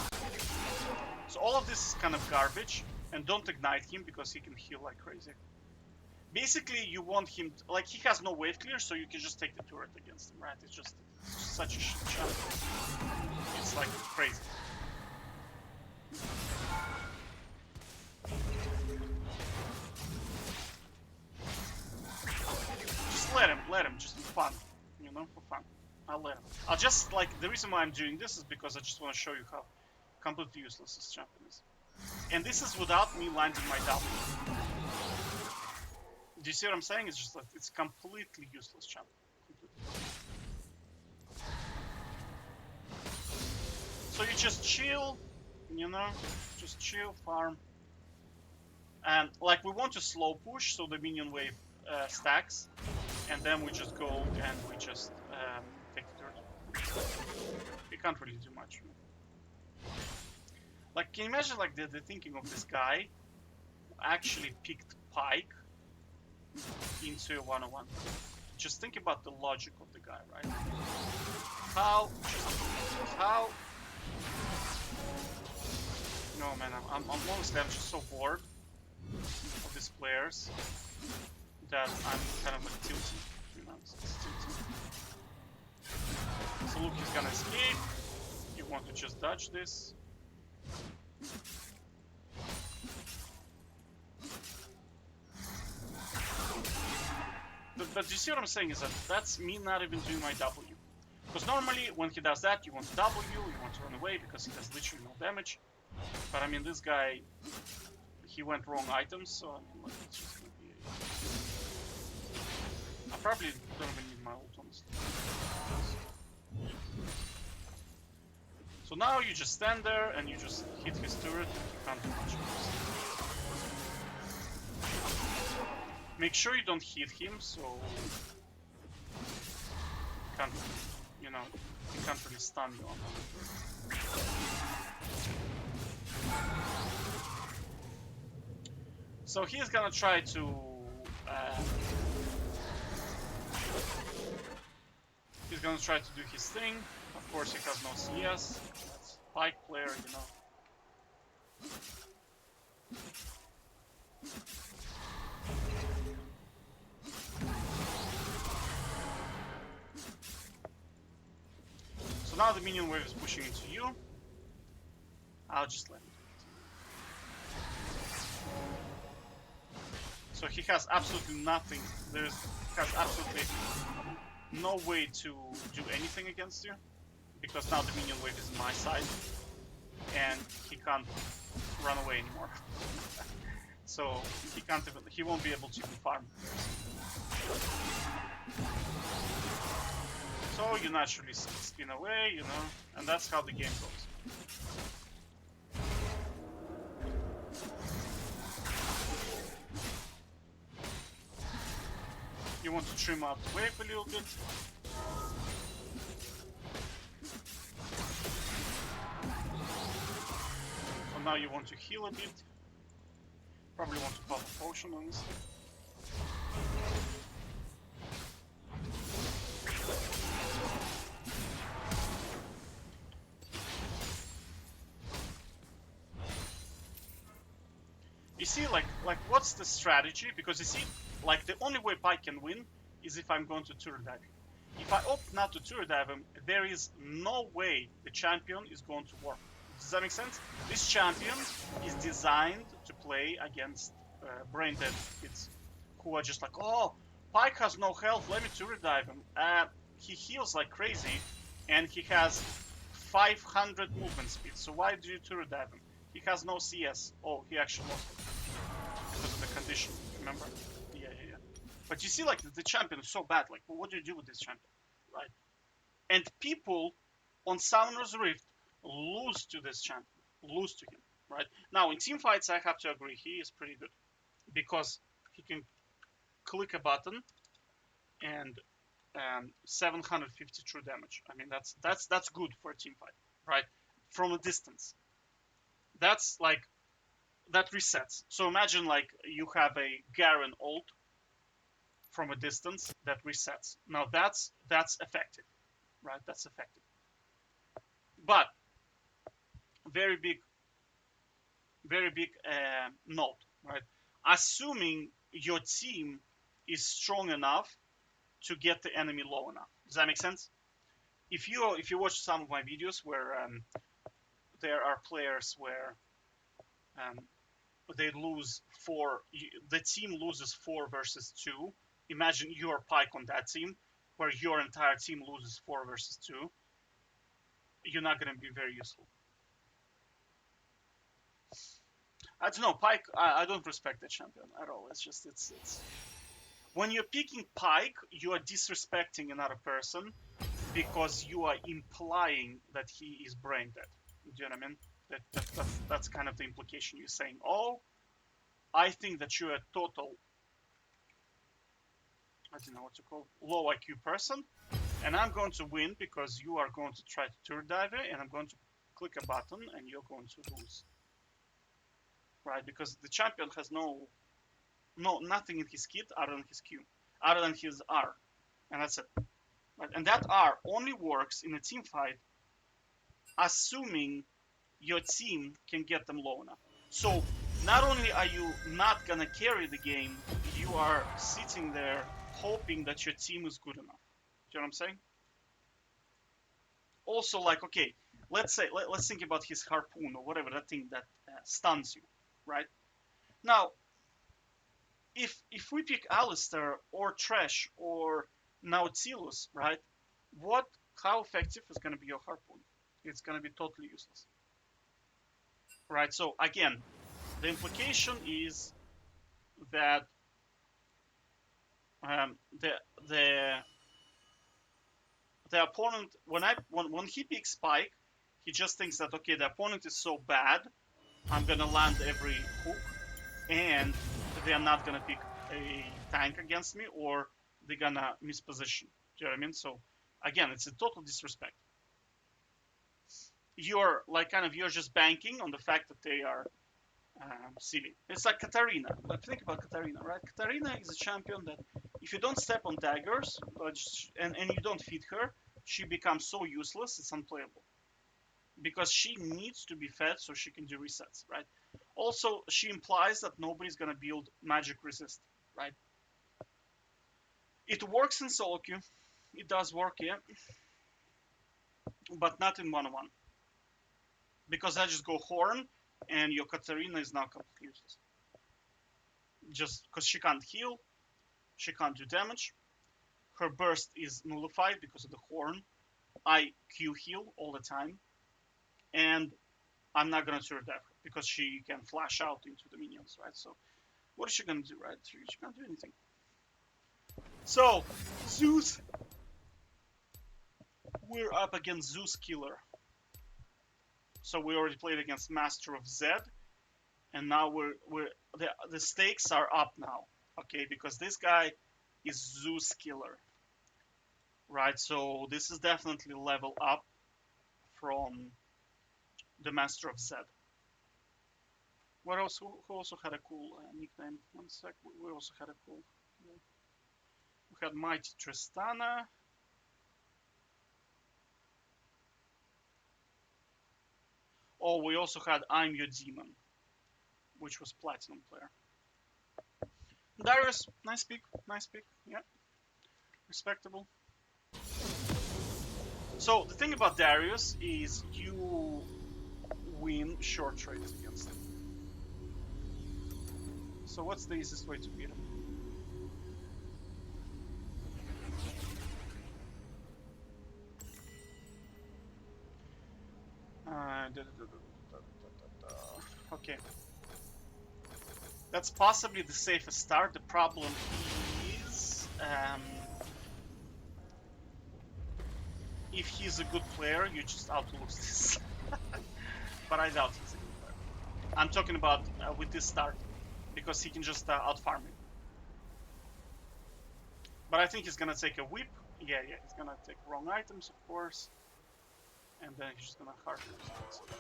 So all of this is kind of garbage. And don't ignite him because he can heal like crazy. Basically, you want him to, like, he has no wave clear, so you can just take the turret against him, right? It's just such a shit shot. It's like crazy. Just let him, just for fun, you know, for fun. I'll let him. I'll just, like, the reason why I'm doing this is because I just want to show you how completely useless this champion is. And this is without me landing my W. Do you see what I'm saying? It's just like, it's completely useless champion. Completely. So you just chill, you know, just chill, farm. And like we want to slow push so the minion wave stacks, and then we just go and we just take the turret. We can't really do much. Like, can you imagine like the thinking of this guy who actually picked Pyke into a 101? Just think about the logic of the guy, right? How? No, man, I'm honestly, I'm just so bored of these players that I'm kind of like tilting. You know, it's tilting. So look, he's gonna escape. You want to just dodge this. But you see what I'm saying is that that's me not even doing my W. Because normally when he does that, you want to W, you want to run away because he does literally no damage. But I mean, this guy, he went wrong items, so I mean, like, it's just gonna be I probably don't even need my ult, honestly. So now you just stand there and you just hit his turret and you can't do much else. Make sure you don't hit him, so you can't, you know, he can't really stun you on that. So he's gonna try to do his thing. Of course, he has no CS. That's Pyke player, you know. So now the minion wave is pushing into you. I'll just let him do it. So he has absolutely nothing. Has absolutely no way to do anything against you, because now the minion wave is on my side, and he can't run away anymore. So he won't be able to even farm. So you naturally spin away, you know, and that's how the game goes. You want to trim out the wave a little bit. So now you want to heal a bit. Probably want to pop a potion on this. You see, like what's the strategy? Because you see, like the only way Pyke can win is if I'm going to turret dive him. If I opt not to turret dive him, there is no way the champion is going to work. Does that make sense? This champion is designed to play against brain dead kids who are just like, oh, Pyke has no health, let me turret dive him. He heals like crazy, and he has 500 movement speed, so why do you turret dive him? He has no CS. Oh, he actually lost it because of the condition, remember? Yeah. But you see, like, the champion is so bad. Like, well, what do you do with this champion, right? And people on Summoner's Rift lose to this champion, lose to him, right? Now, in team fights, I have to agree, he is pretty good because he can click a button and 750 true damage. I mean, that's good for a team fight, right? From a distance. That's like, that resets. So imagine like you have a Garen ult from a distance that resets. Now that's effective, right? That's effective. But very big very big note, right? Assuming your team is strong enough to get the enemy low enough. Does that make sense? If you watch some of my videos where there are players where um, they lose four, the team loses 4 versus 2. Imagine you're Pyke on that team, where your entire team loses 4 versus 2. You're not going to be very useful. I don't know, Pyke. I don't respect the champion at all. It's when you're picking Pyke, you are disrespecting another person because you are implying that he is brain dead. Do you know what I mean? That's kind of the implication. You're saying, oh, I think that you're a total, I don't know what to call, low IQ person, and I'm going to win because you are going to try to Tryndamere, and I'm going to click a button, and you're going to lose. Right? Because the champion has nothing in his kit other than his Q, other than his R, and that's it. Right? And that R only works in a team fight, assuming your team can get them low enough. So not only are you not gonna carry the game, you are sitting there hoping that your team is good enough. Do you know what I'm saying? Also, like, okay, let's think about his harpoon or whatever, that thing that stuns you, right? Now, if we pick Alistar or Trash or Nautilus, right? How effective is going to be your harpoon? It's going to be totally useless, right? So again, the implication is that the opponent, when he picks Pyke, he just thinks that, okay, the opponent is so bad, I'm gonna land every hook, and they are not gonna pick a tank against me, or they're gonna misposition. Do you know what I mean? So again, it's a total disrespect. You're just banking on the fact that they are silly. It's like Katarina. Like, think about Katarina, right? Katarina is a champion that if you don't step on daggers and you don't feed her, she becomes so useless it's unplayable. Because she needs to be fed so she can do resets, right? Also, she implies that nobody's gonna build magic resist, right? It works in solo queue. It does work, yeah. But not in 1-on-1. Because I just go Horn, and your Katarina is now completely useless. Just because she can't heal, she can't do damage. Her burst is nullified because of the Horn. I Q heal all the time. And I'm not gonna turn that because she can flash out into the minions, right? So what is she gonna do, right? She can't do anything. So Zeus, we're up against Zeus Killer. So we already played against Master of Zed, and now the stakes are up now, okay? Because this guy is Zeus Killer, right? So this is definitely level up from the Master of Zed. What else? Who also had a cool nickname? One sec. We also had a cool. We had Mighty Tristana. Oh, we also had I'm Your Demon, which was Platinum player. Darius, nice pick, yeah, respectable. So the thing about Darius is you win short trades against him. So what's the easiest way to beat him? Okay. That's possibly the safest start. The problem is if he's a good player, you just out-lose this. But I doubt he's a good player. I'm talking about with this start, because he can just out-farm me. But I think he's gonna take a whip. Yeah, he's gonna take wrong items, of course. And then he's just gonna hard lose it.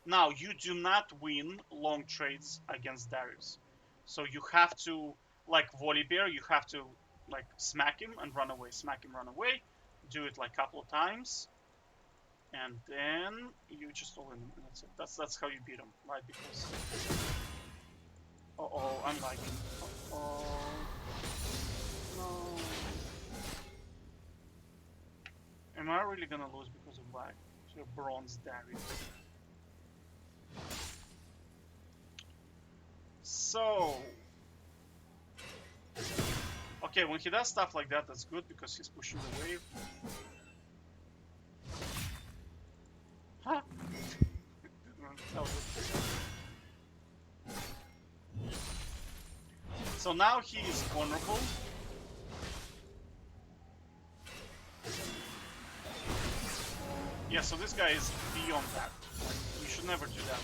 Now, you do not win long trades against Darius. So you have to, like Volibear, you have to like smack him and run away, smack him, run away. Do it like a couple of times. And then you just all in, and that's it. That's how you beat him, right? Because I'm lagging. No. Am I really gonna lose because of lag? So your bronze Darius. So okay, when he does stuff like that, that's good because he's pushing the wave. Huh? So now he is vulnerable. Yeah, so this guy is beyond that. Like, you should never do that.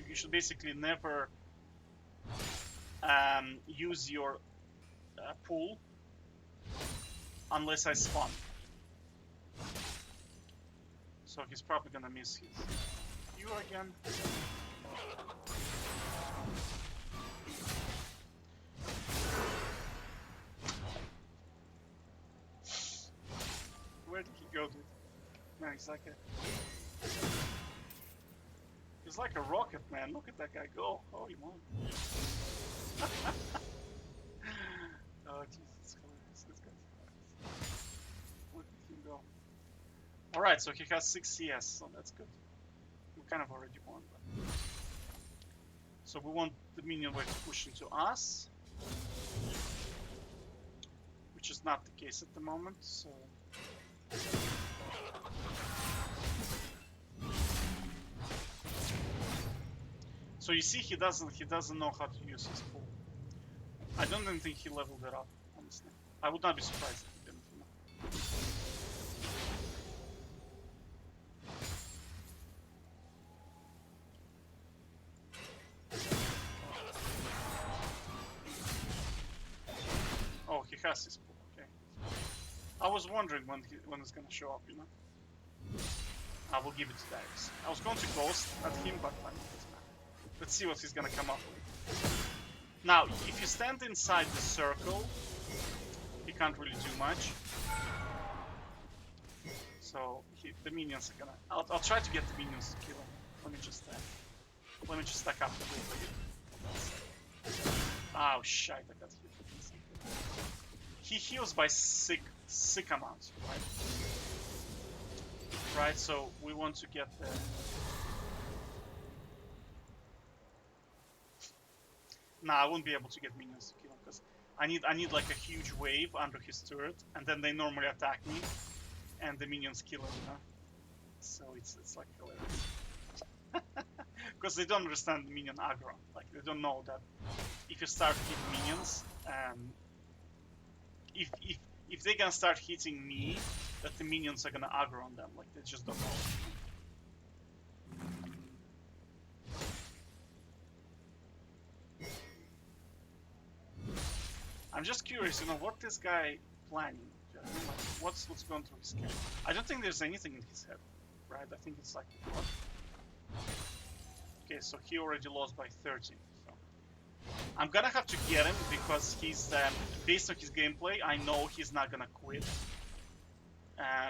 You should basically never use your pool unless I spawn. So he's probably gonna miss his you again. Where did he go, dude? Man, he's like a rocket, man. Look at that guy go. Holy moly. Oh, Jesus Christ. This guy's hilarious. Look at him go. Alright, so he has 6 CS, so that's good. We kind of already won. But... So we want the minion wave to push into us. Which is not the case at the moment, so... So you see, he doesn't know how to use his pool. I don't even think he leveled it up, honestly. I would not be surprised if he didn't. You know? Oh, he has his pool. Okay. I was wondering when it's gonna show up. You know. I will give it to Darius. I was going to ghost at him, but I mean, it doesn't matter. Let's see what he's gonna come up with. Now, if you stand inside the circle, he can't really do much. So the minions are gonna. I'll try to get the minions to kill him. Let me just stack up the wave again. Oh shit! I got hit. He heals by sick amounts, right? Right. So we want to get the. Nah, I won't be able to get minions to kill him because I need like a huge wave under his turret, and then they normally attack me, and the minions kill him, you know. So it's like hilarious. Because they don't understand minion aggro. Like they don't know that if you start hitting minions, if they can start hitting me, that the minions are gonna aggro on them. Like they just don't know. I'm just curious, you know, what this guy planning? Like, what's going through his head? I don't think there's anything in his head, right? I think it's like what? Okay, so he already lost by 30. So I'm gonna have to get him because he's based on his gameplay. I know he's not gonna quit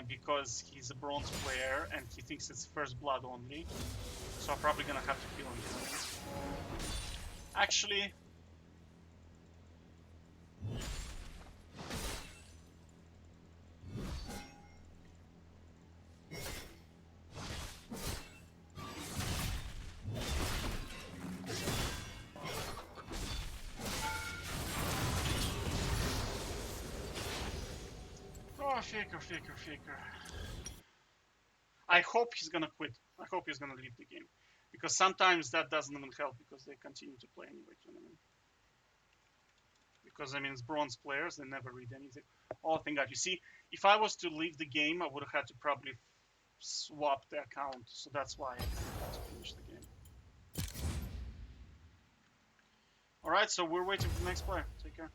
because he's a bronze player and he thinks it's first blood only. So I'm probably gonna have to kill him. Actually. Oh, faker. I hope he's gonna quit. I hope he's gonna leave the game. Because sometimes that doesn't even help because they continue to play anyway, you know what I mean? Because I mean, it's bronze players, they never read anything. Oh, thank God. You see, if I was to leave the game, I would have had to probably swap the account. So that's why I had to finish the game. Alright, so we're waiting for the next player. Take care.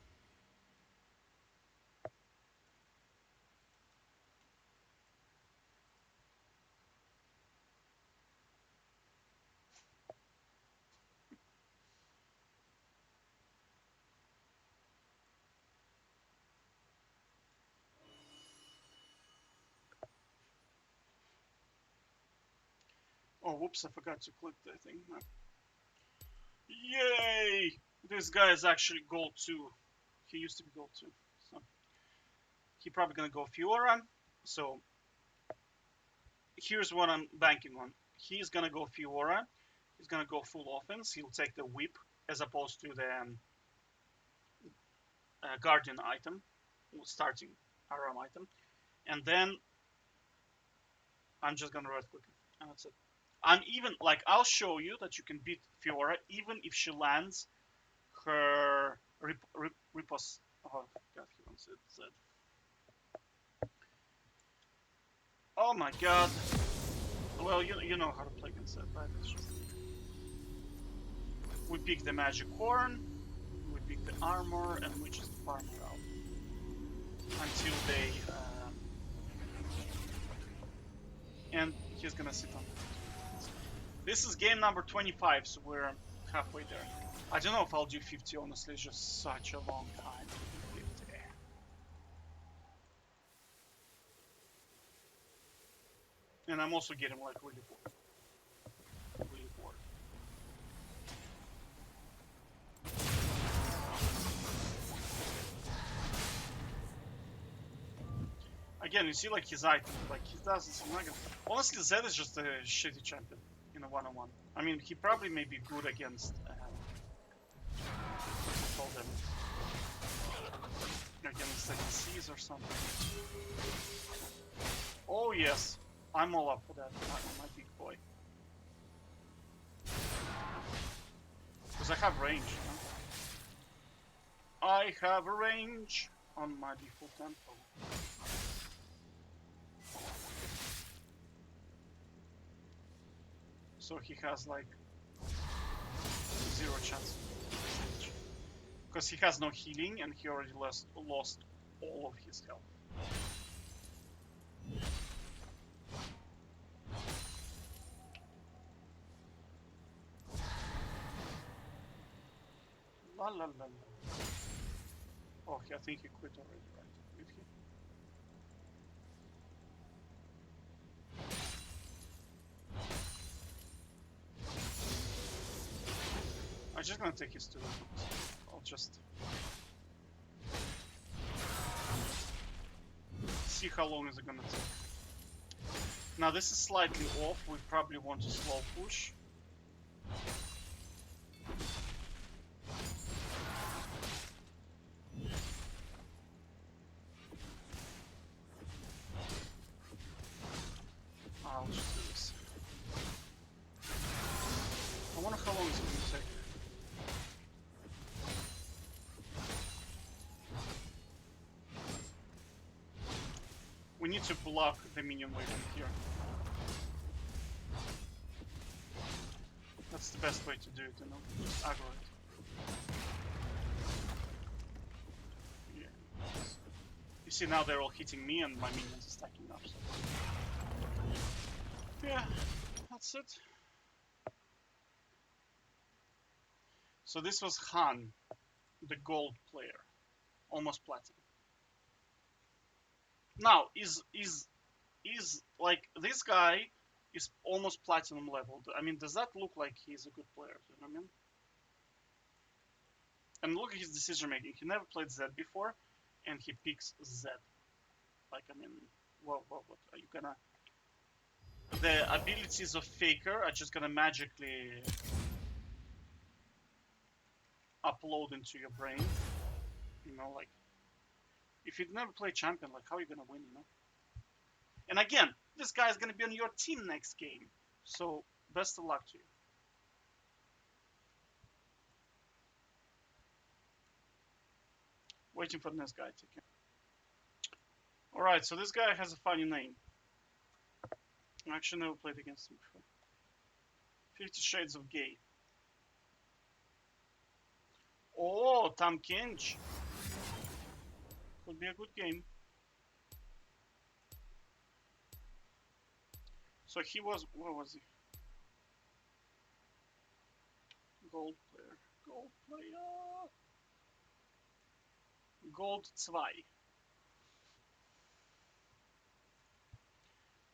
Oh, whoops, I forgot to click the thing. Yay! This guy is actually gold 2. He used to be gold 2. So he probably gonna go Fiora. So here's what I'm banking on. He's gonna go Fiora. He's gonna go full offense. He'll take the whip as opposed to the guardian item, starting Aram item. And then I'm just gonna right click it. And that's it. I'm even, like, I'll show you that you can beat Fiora even if she lands her riposte. Oh, God, he wants it. Zed. Oh my God. Well, you know how to play against that, right? It's just... We pick the magic horn, we pick the armor, and we just farm her out until they. And he's gonna sit on it. This is game number 25, so we're halfway there. I don't know if I'll do 50, honestly, it's just such a long time to do 50. And I'm also getting like really bored. Really bored. Again, you see like his item, like he doesn't seem like it. Honestly, Zed is just a shitty champion in a one-on-one. I mean, he probably may be good against all them against the DCs or something. Oh yes, I'm all up for that. My big boy, because I have range. You know? I have a range on my default tempo. So he has like 0 chance. Because he has no healing and he already lost all of his health. La la la la. Oh, I think he quit already, right? Did he? I'm just gonna take his 2. I'll just see how long is it gonna take. Now this is slightly off. We probably want to slow push. I'll just do this. I wonder how long it's gonna take. We need to block the minion wave in here. That's the best way to do it, you know? Just aggro it. Yeah. You see, now they're all hitting me and my minions are stacking up, so... Yeah, that's it. So this was Han, the gold player. Almost platinum. Now, is like this guy is almost platinum leveled. I mean, does that look like he's a good player? You know what I mean? And look at his decision making. He never played Zed before, and he picks Zed. Like, I mean, what are you gonna? The abilities of Faker are just gonna magically upload into your brain. You know, like, if you'd never played champion, like, how are you gonna win? You know? And again, this guy is gonna be on your team next game. So, best of luck to you. Waiting for the next guy to come. Alright, so this guy has a funny name. I actually never played against him before. 50 Shades of Gay. Oh, Tam Kench. Could be a good game. So he was, what was he? Gold player. Gold player. Gold 2.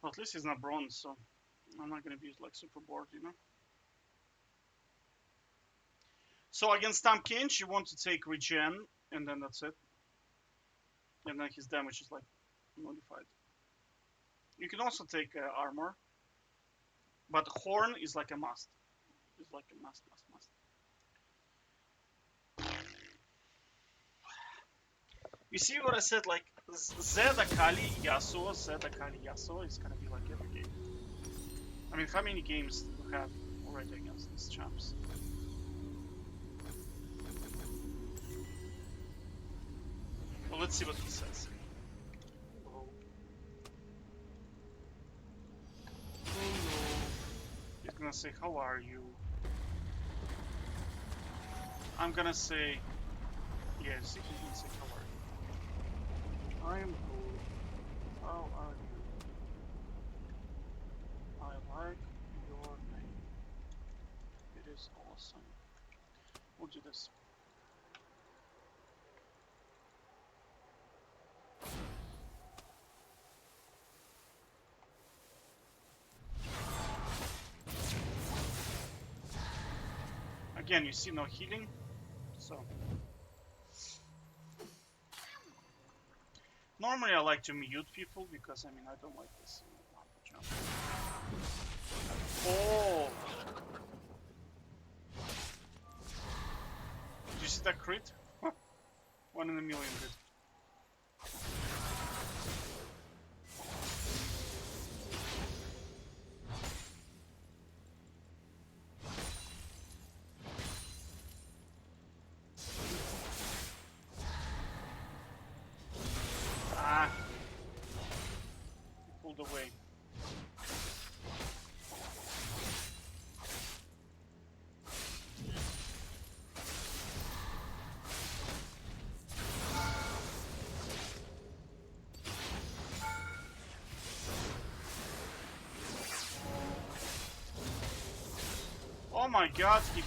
Well, at least he's not bronze, so I'm not gonna be like super bored, you know. So against Tahm Kench, you want to take regen, and then that's it. And then his damage is like modified. You can also take armor, but horn is like a must. It's like a must. You see what I said? Like Zed, Akali, Yasuo, Zed, Akali, Yasuo is gonna be like every game. I mean, how many games do we have already against these champs? Well, let's see what he says. He's gonna say, how are you? I'm gonna say, yes, he's gonna say, how are you? I am good. How are you? I like your name. It is awesome. We'll do this. Again, you see no healing, so normally I like to mute people because I mean I don't like this jump. Oh! Did you see that crit? 1 in a million, dude. Ah! He pulled away. Oh my god, he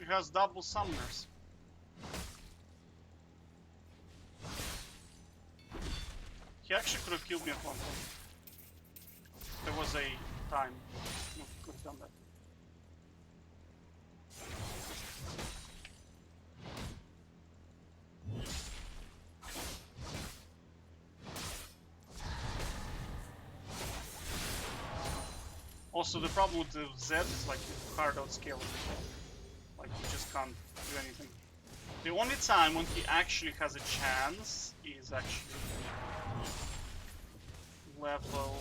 has double summoners. He actually could have killed me at one point. There was a time. No, he could have done that. Also, the problem with the Zed is like you hard out scale it. Like you just can't do anything. The only time when he actually has a chance is actually level.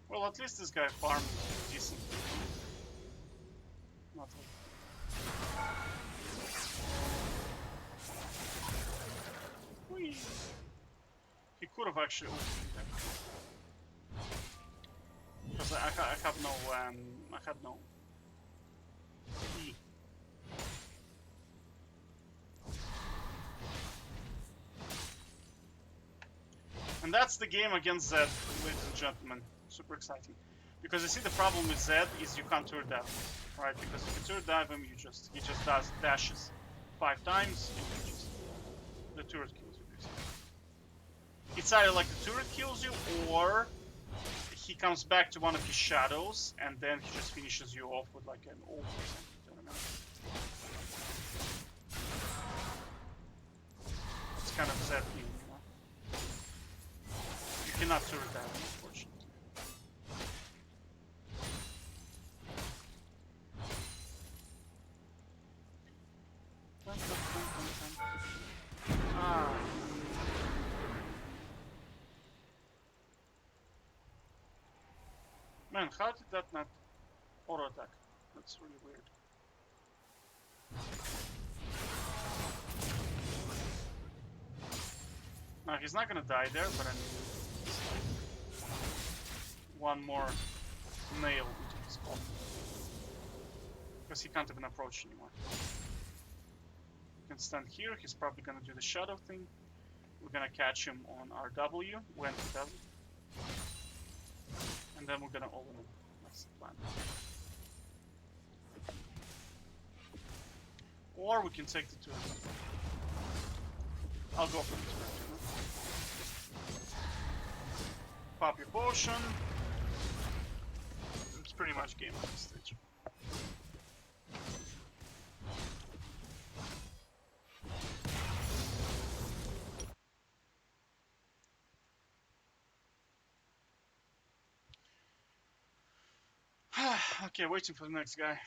Well, at least this guy farmed decently. Not Whee. He could have actually ulted that. Because I have no I had no E. And that's the game against Zed, ladies and gentlemen. Super exciting. Because you see the problem with Zed is you can't turret dive him, right? Because if you turret dive him, he just dashes 5 times, and the turret kills you basically. It's either like the turret kills you, or he comes back to one of his shadows, and then he just finishes you off with like an ult or something. I don't know. It's kind of Zed game, you know? You cannot turret dive him, unfortunately. Ah. Man, how did that not auto attack? That's really weird. Now he's not gonna die there, but I mean, it's like one more nail into his coffin. Because he can't even approach anymore. He can stand here, he's probably gonna do the shadow thing. We're gonna catch him on our W when he does it. And then we're gonna all in. That's the plan. Or we can take the two. I'll go for this one. Pop your potion. It's pretty much game at this stage. Okay, waiting for the next guy.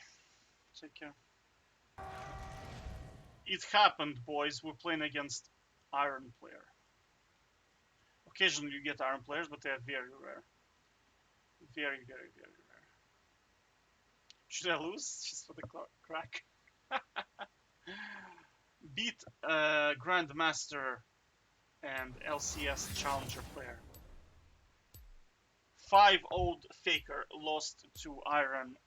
Take care. It happened, boys. We're playing against Iron player. Occasionally you get Iron players, but they are very rare. Very, very, very rare. Should I lose? Just for the crack. Beat Grandmaster and LCS Challenger player. 5-0 Faker lost to Iron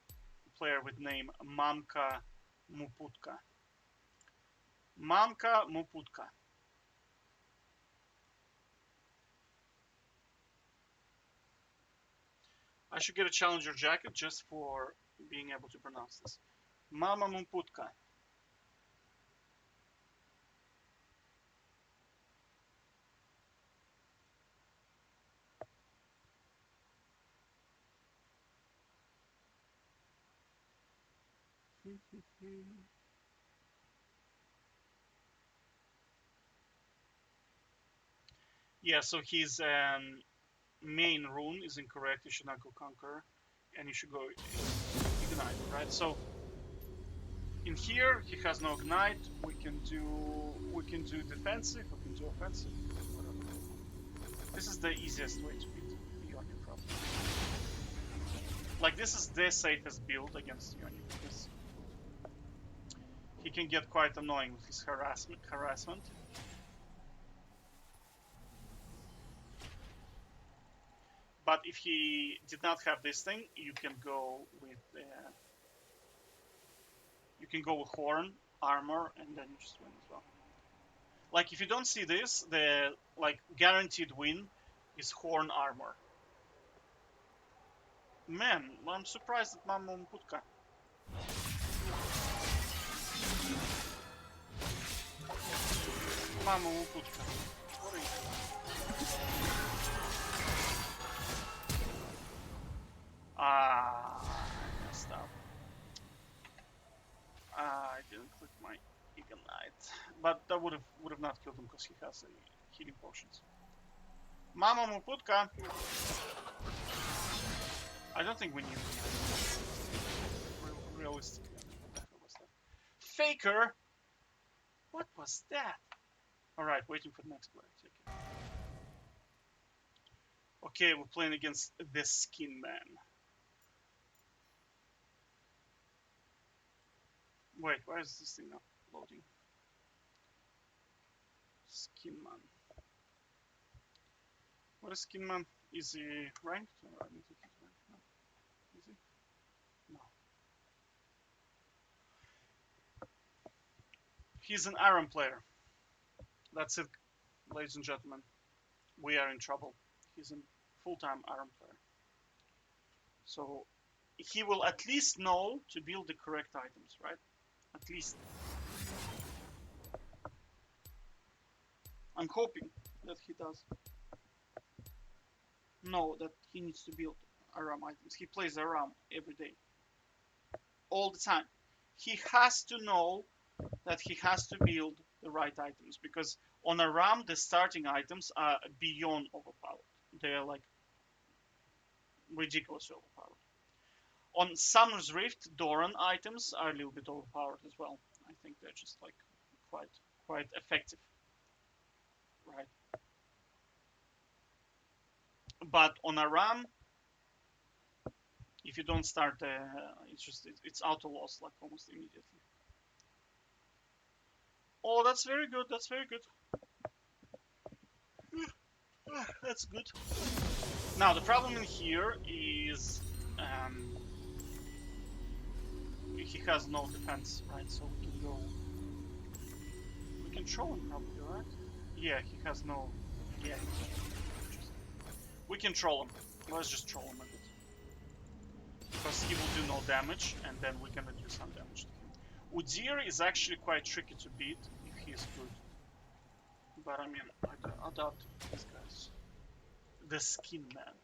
player with name Mamka Muputka. Mamka Muputka. I should get a challenger jacket just for being able to pronounce this. Mama Muputka. Yeah, so his main rune is incorrect. You should not go Conqueror, and you should go Ignite, right? So in here he has no Ignite. We can do defensive. We can do offensive. Whatever. This is the easiest way to beat Yone, probably. Like this is the safest build against Yone because he can get quite annoying with his harassment. But if he did not have this thing, you can go with Horn, Armor, and then you just win as well. Like if you don't see this, the like guaranteed win is Horn Armor. Man, I'm surprised at Mama Muputka. Mama Muputka. What are you doing? I messed up. I didn't click my Ignite, but that would have not killed him because he has healing potions. Mama Muputka. I don't think we need realistically. What the hell was that? Faker. What was that? All right, waiting for the next player. Take it. Okay, we're playing against the Skin Man. Wait, why is this thing not loading? Skin Man. What is Skin Man? Is he ranked? Or I don't think he's ranked. No. Is he? No. He's an Aram player. That's it, ladies and gentlemen. We are in trouble. He's a full-time Aram player. So he will at least know to build the correct items, right? At least. I'm hoping that he does know that he needs to build Aram items. He plays Aram every day. All the time. He has to know that he has to build the right items because on Aram the starting items are beyond overpowered. They are like ridiculously overpowered. On Summer's Rift, Doran items are a little bit overpowered as well. I think they're just like quite effective, right? But on Aram, If you don't start, it's auto loss like almost immediately. Oh, that's very good. That's very good. That's good. Now the problem in here is he has no defense, right? So we can go. We can troll him probably, right? Yeah, he has no. Yeah. We can troll him. Let's just troll him a bit. Because he will do no damage, and then we're gonna do some damage to him. Udyr is actually quite tricky to beat if he's good. But I mean, I doubt these guys. The skin man.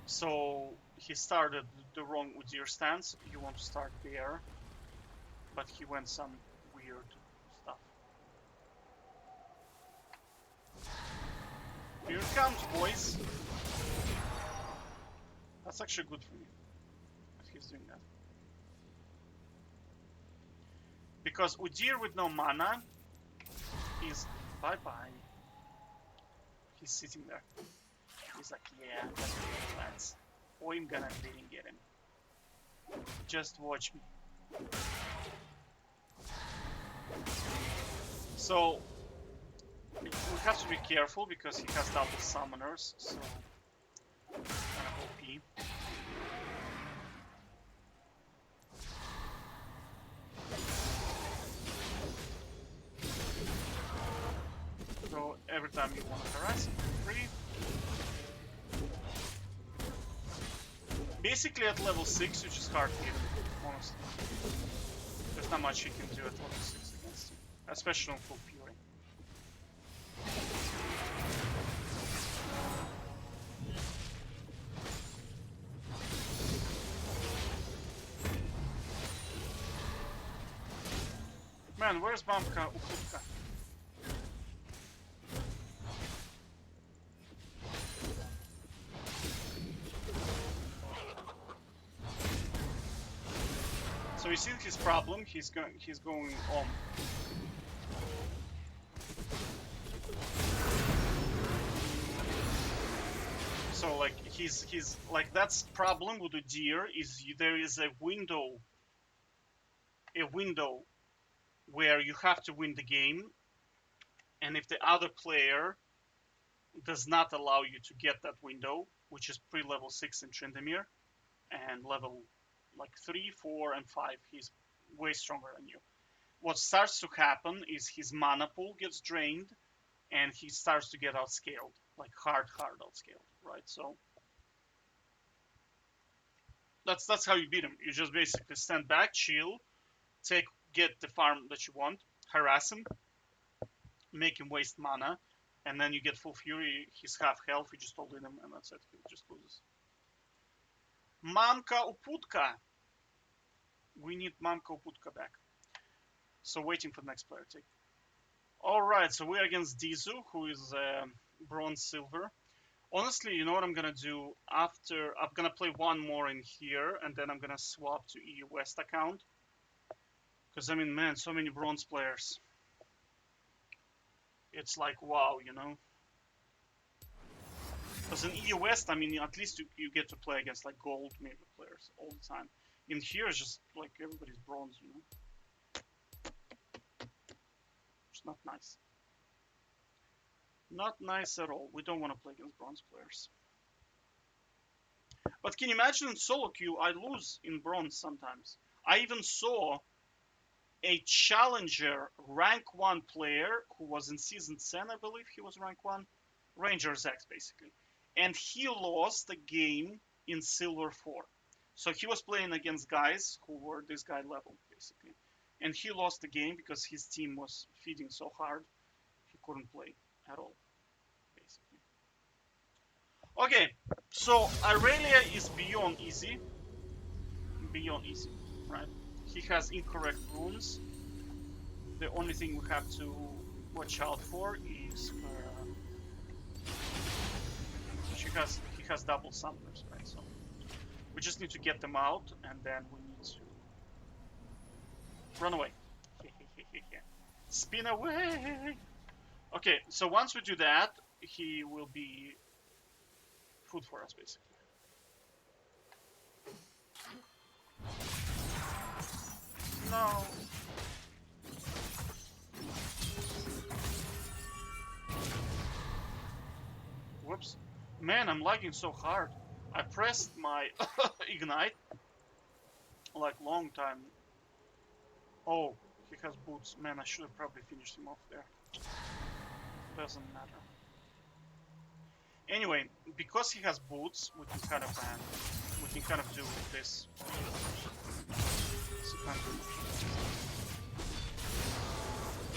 So he started the wrong Udyr stance. You want to start there, but he went some weird stuff. Here it comes, boys. That's actually good for me that he's doing that. Because Udyr with no mana is bye-bye. He's sitting there. He's like, yeah, that's good, lads. I'm gonna really get him. Just watch me. So, we have to be careful because he has double summoners, so kind of OP. So every time you want to harass him, feel free. Basically at level 6 you just hard hit him, honestly. There's not much you can do at level 6 against him, especially on full fury. Man, where's Bamka Ukutka? So you see his problem, he's going on. So like he's like that's problem with Udyr is there is a window where you have to win the game, and if the other player does not allow you to get that window, which is pre-level 6 in Tryndamere, and level like 3, 4, and 5, he's way stronger than you. What starts to happen is his mana pool gets drained, and he starts to get outscaled, like hard outscaled, right? So that's how you beat him. You just basically stand back, chill, get the farm that you want, harass him, make him waste mana, and then you get full fury. He's half health. You just hold in him, and that's it. He just loses. Mamka Uputka. We need Mamka Uputka back. So waiting for the next player take. Alright, so we're against Dizu, who is bronze silver. Honestly, you know what I'm gonna do after? I'm gonna play one more in here, and then I'm gonna swap to EU West account. Because I mean, man, so many bronze players. It's like, wow, you know? Because in EU West, I mean, at least you get to play against like gold maybe players all the time. In here, it's just like everybody's bronze, you know? It's not nice. Not nice at all. We don't want to play against bronze players. But can you imagine in solo queue, I lose in bronze sometimes. I even saw a challenger rank 1 player who was in season 10, I believe he was rank 1. Ranger Zax, basically. And he lost the game in silver 4. So he was playing against guys who were this guy level, basically. And he lost the game because his team was feeding so hard, he couldn't play at all, basically. Okay, so Irelia is beyond easy. Beyond easy, right? He has incorrect runes. The only thing we have to watch out for is he has double summoners, right? So we just need to get them out, and then we need to run away. Spin away. Okay, so once we do that, he will be food for us, basically. No. Whoops. Man, I'm lagging so hard. I pressed my ignite like long time. Oh, he has boots. Man, I should have probably finished him off there. Doesn't matter. Anyway, because he has boots, we can kind of do this.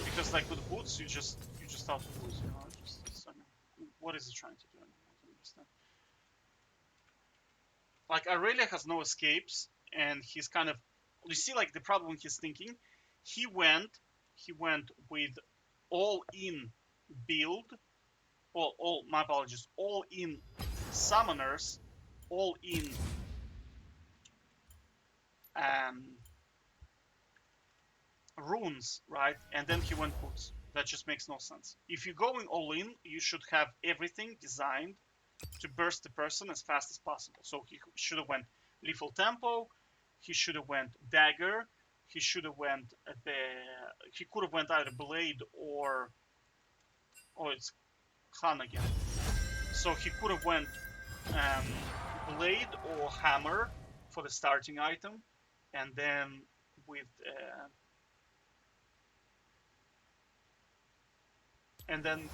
Because like with boots, you just have to lose, you know. I mean, what is he trying to do? I don't understand. Like Irelia has no escapes, and he's kind of, you see, like the problem he's thinking. He went with all in build. Well, my apologies. All in summoners, all in runes, right? And then he went boots. That just makes no sense. If you're going all in, you should have everything designed to burst the person as fast as possible. So he should have went lethal tempo. He should have went dagger. He should have went he could have went either blade or it's Khan again. So he could have went blade or hammer for the starting item, and then with and then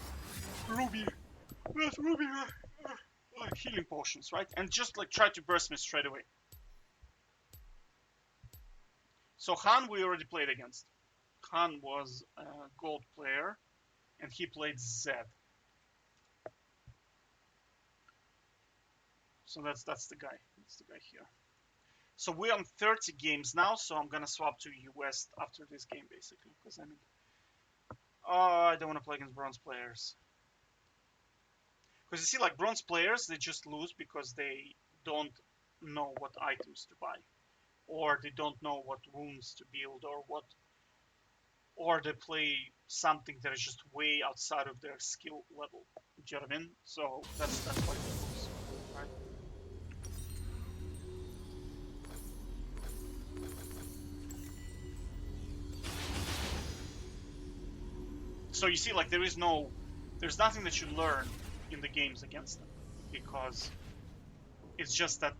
ruby healing potions, right? And just like try to burst me straight away. So Han we already played against. Han was a gold player, and he played Zed. So that's the guy. That's the guy here. So we're on 30 games now, so I'm gonna swap to US after this game, basically, because I mean, I don't want to play against bronze players. Because you see, like bronze players, they just lose because they don't know what items to buy, or they don't know what runes to build, or they play something that is just way outside of their skill level. Do you know what I mean? So that's why they lose, right? So you see, like there's nothing that you learn in the games against them, because it's just that,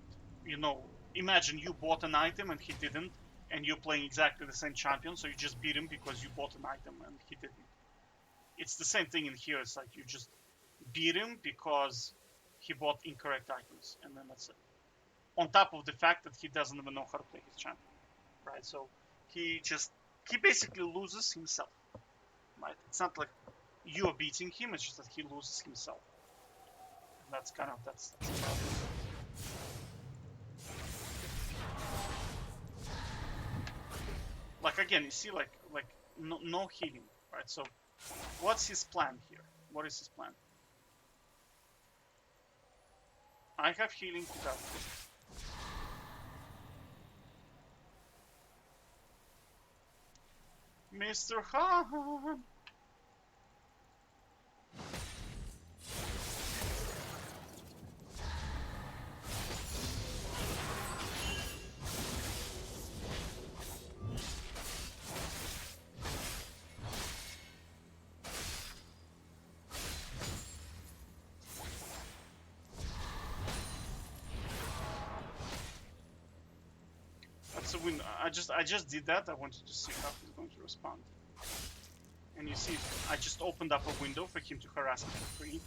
you know, imagine you bought an item and he didn't, and you're playing exactly the same champion, so you just beat him because you bought an item and he didn't. It's the same thing in here. It's like you just beat him because he bought incorrect items, and then that's it. On top of the fact that he doesn't even know how to play his champion, right? So he basically loses himself, right? It's not like you're beating him, it's just that he loses himself. And that's the problem. Like again, you see, like no healing, right? So what's his plan here? What is his plan? I have healing to go. Mr. Han! So when I just did that, I wanted to see how he's going to respond. And you see, I just opened up a window for him to harass me for free,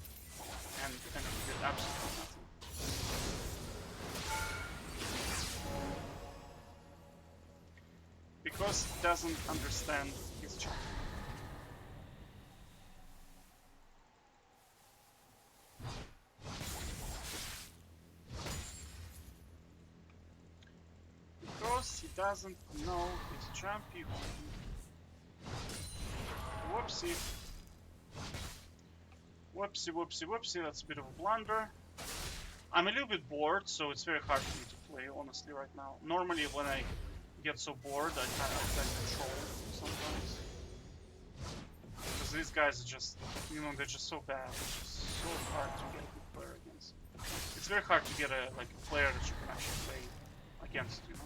and he did absolutely nothing. Because he doesn't understand his champion. He doesn't know his champion. Whoopsie. Whoopsie, that's a bit of a blunder. I'm a little bit bored, so it's very hard for me to play, honestly, right now. Normally, when I get so bored, I try to troll sometimes. Because these guys are just, you know, they're just so bad. It's just so hard to get a good player against. this. It's very hard to get a like a player that you can actually play against, you know.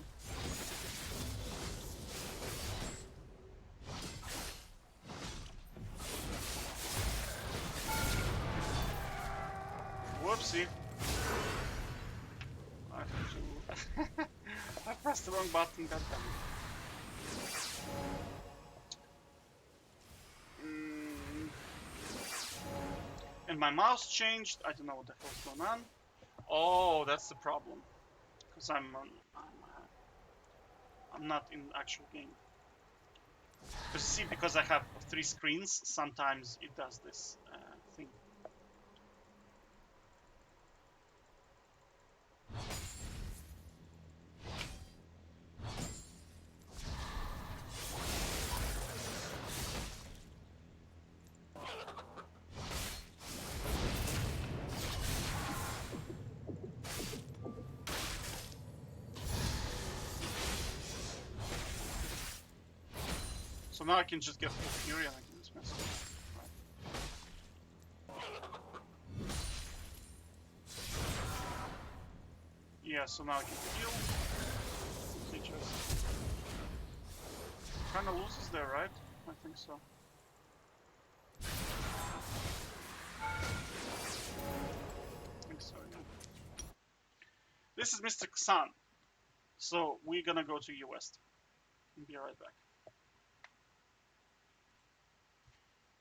Whoopsie. I have to... I pressed the wrong button, goddamn. And my mouse changed. I don't know what the hell's going on. Oh, that's the problem. Because I'm not in actual game. Because see, because I have 3 screens, sometimes it does this thing. So now I can just get full Fury and I can just mess it up. Right. Yeah, so now I can heal. He just kinda loses there, right? I think so. I think so, yeah. This is Mr. Ksan. So we're gonna go to US. And be right back.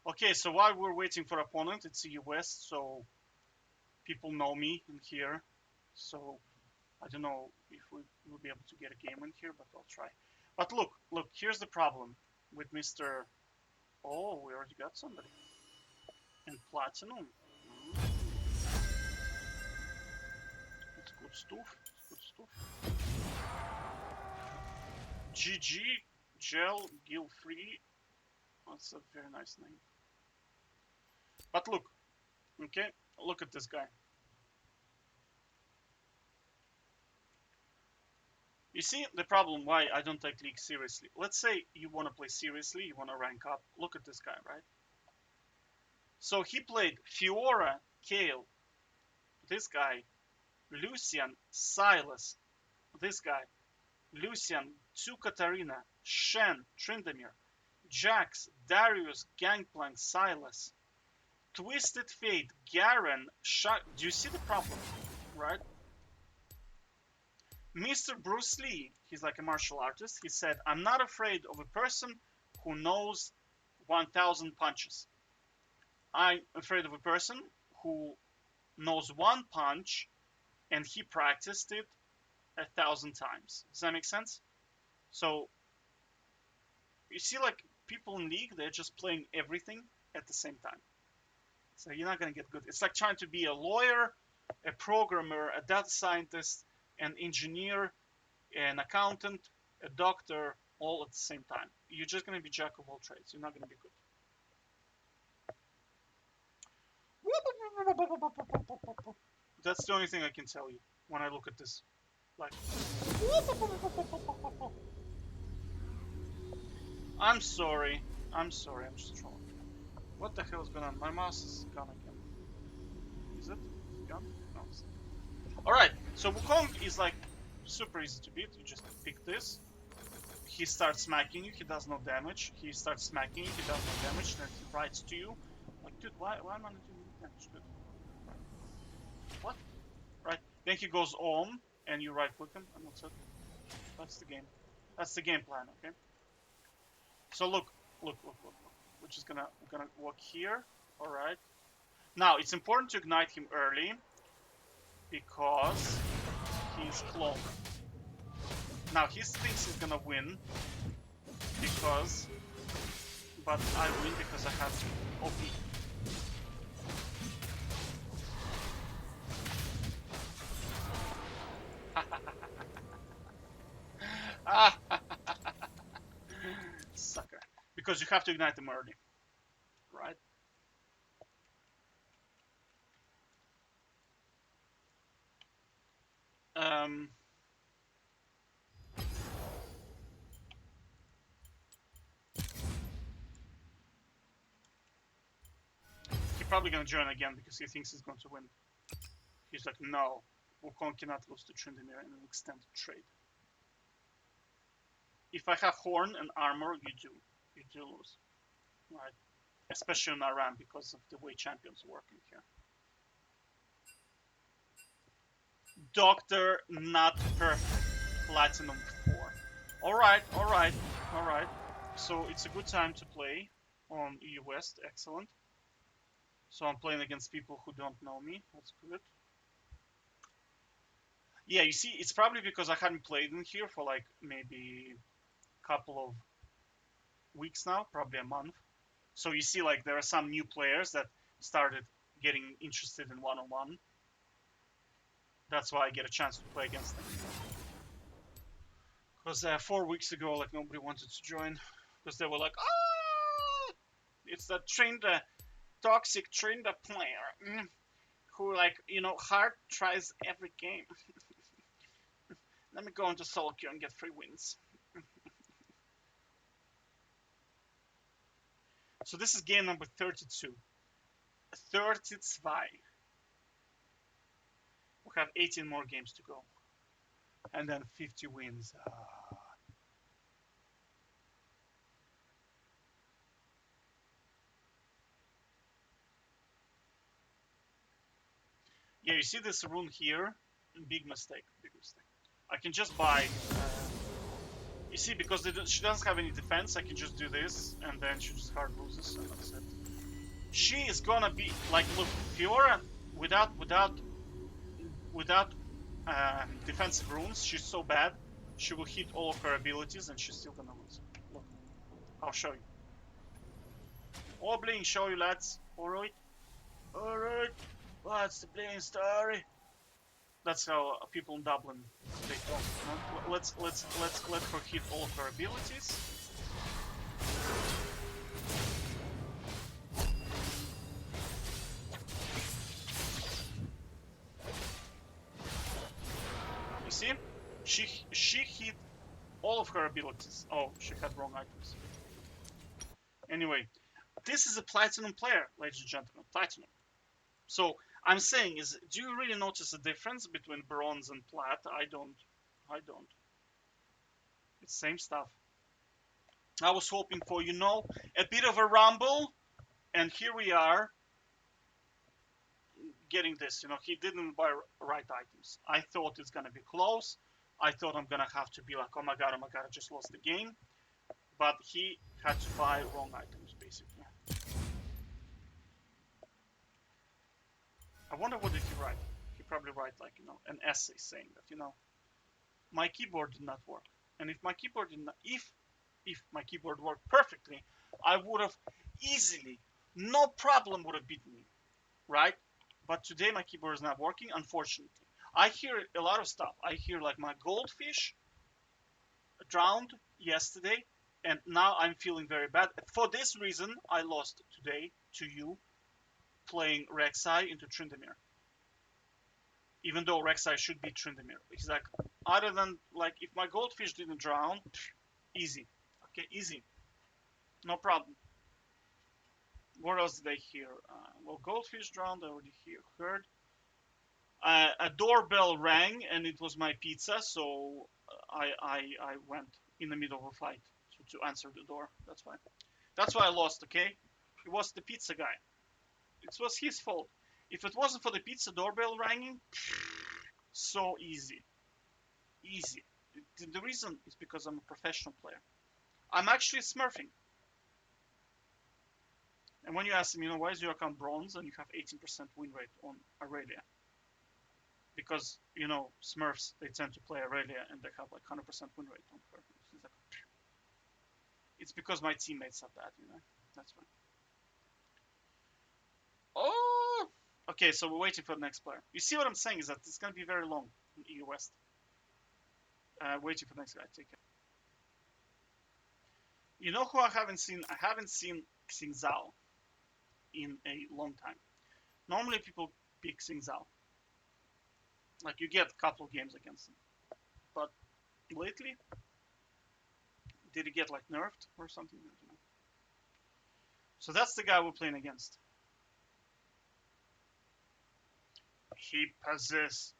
Okay, so while we're waiting for opponent, it's EU West, so people know me in here. So I don't know if we will be able to get a game in here, but I'll try. But look, here's the problem with Mr. Oh, we already got somebody. And Platinum. It's good stuff. It's good stuff. GG, Gel, Gil Free. That's a very nice name. But look, okay, look at this guy. You see the problem why I don't take League seriously. Let's say you want to play seriously, you want to rank up. Look at this guy, right? So he played Fiora, Kayle, this guy, Lucian, Sylas, this guy, Lucian, 2 Katarina, Shen, Tryndamere, Jax, Darius, GangPlank, Sylas, Twisted Fate, Garen, do you see the problem, right? Mr. Bruce Lee, he's like a martial artist, he said, I'm not afraid of a person who knows 1,000 punches. I'm afraid of a person who knows 1 punch and he practiced it 1,000 times. Does that make sense? So, you see like people in League, they're just playing everything at the same time. So you're not going to get good. It's like trying to be a lawyer, a programmer, a data scientist, an engineer, an accountant, a doctor, all at the same time. You're just going to be jack of all trades. You're not going to be good. That's the only thing I can tell you when I look at this. Like, I'm sorry. I'm just trolling. What the hell is going on? My mouse is gone again. Is it gone? No, it's not. Alright, so Wukong is like super easy to beat. You just pick this. He starts smacking you, he does no damage. He starts smacking you, he does no damage. Then he writes to you. Like, dude, why am I not doing damage? Dude. What? Right? Then he goes on, and you right click him, and that's it. That's the game. That's the game plan, okay? So look. We're just gonna walk here. Alright. Now, it's important to ignite him early, because he's clone. Now, he thinks he's gonna win, but I win because I have OP. Sucker. Because you have to ignite them early. Right? He's probably gonna join again because he thinks he's going to win. He's like, no, Wukong cannot lose to Tryndamere in an extended trade. If I have Horn and Armor, you do lose, right? Especially on Aram because of the way champions are working here. Doctor, not perfect. Platinum 4. Alright. So it's a good time to play on EU West. Excellent. So I'm playing against people who don't know me. That's good. Yeah, you see, it's probably because I hadn't played in here for like maybe a couple of weeks now, probably a month. So you see, like, there are some new players that started getting interested in one-on-one. That's why I get a chance to play against them. Because 4 weeks ago, like, nobody wanted to join. Because they were like, oh, it's that toxic Trinda player. Who, like, hard tries every game. Let me go into solo queue and get 3 wins. So this is game number 32. 32. We have 18 more games to go. And then 50 wins. Yeah, you see this rune here? Big mistake. I can just buy... you see, because she doesn't have any defense, I can just do this, and then she just hard loses, and that's it. She is gonna be... Like, look, Fiora, without defensive runes, she's so bad, she will hit all of her abilities, and she's still gonna lose. Look, I'll show you. Oh, bling, show you, lads. Alright. What's the bling story? That's how people in Dublin they talk. Let's let her hit all of her abilities. You see? She hit all of her abilities. Oh, she had wrong items. Anyway, this is a platinum player, ladies and gentlemen. Platinum. So I'm saying is, do you really notice a difference between bronze and plat? I don't. It's same stuff. I was hoping for, a bit of a rumble, and here we are getting this. He didn't buy right items. I thought it's gonna be close. I thought I'm gonna have to be like, oh my god, I just lost the game. But he had to buy wrong items, basically. I wonder what did he write. He probably write like, an essay saying that, my keyboard did not work. And if my keyboard did not, if my keyboard worked perfectly, I would have easily, no problem, would have beaten me, right? But today my keyboard is not working, unfortunately. I hear a lot of stuff. I hear like my goldfish drowned yesterday, and now I'm feeling very bad. For this reason, I lost today to you playing Rek'Sai into Tryndamere. Even though Rek'Sai should be Tryndamere. He's like, other than, like, if my goldfish didn't drown, easy. Okay, easy. No problem. What else did I hear? Well, goldfish drowned, I already heard. A doorbell rang, and it was my pizza, so I went in the middle of a fight to answer the door. That's why I lost, okay? It was the pizza guy. It was his fault. If it wasn't for the pizza doorbell ringing, so easy. The reason is because I'm a professional player. I'm actually smurfing. And when you ask them, why is your account bronze and you have 18% win rate on Irelia? Because, smurfs, they tend to play Irelia and they have like 100% win rate on her. It's because my teammates are bad, That's why. Oh! Okay, so we're waiting for the next player. You see what I'm saying is that it's going to be very long in EU West. Waiting for the next guy. Take it. You know who I haven't seen? I haven't seen Xing Zhao in a long time. Normally people pick Xing Zhao. Like, you get a couple of games against him. But lately, did he get like nerfed or something? I don't know. So that's the guy we're playing against. He possesses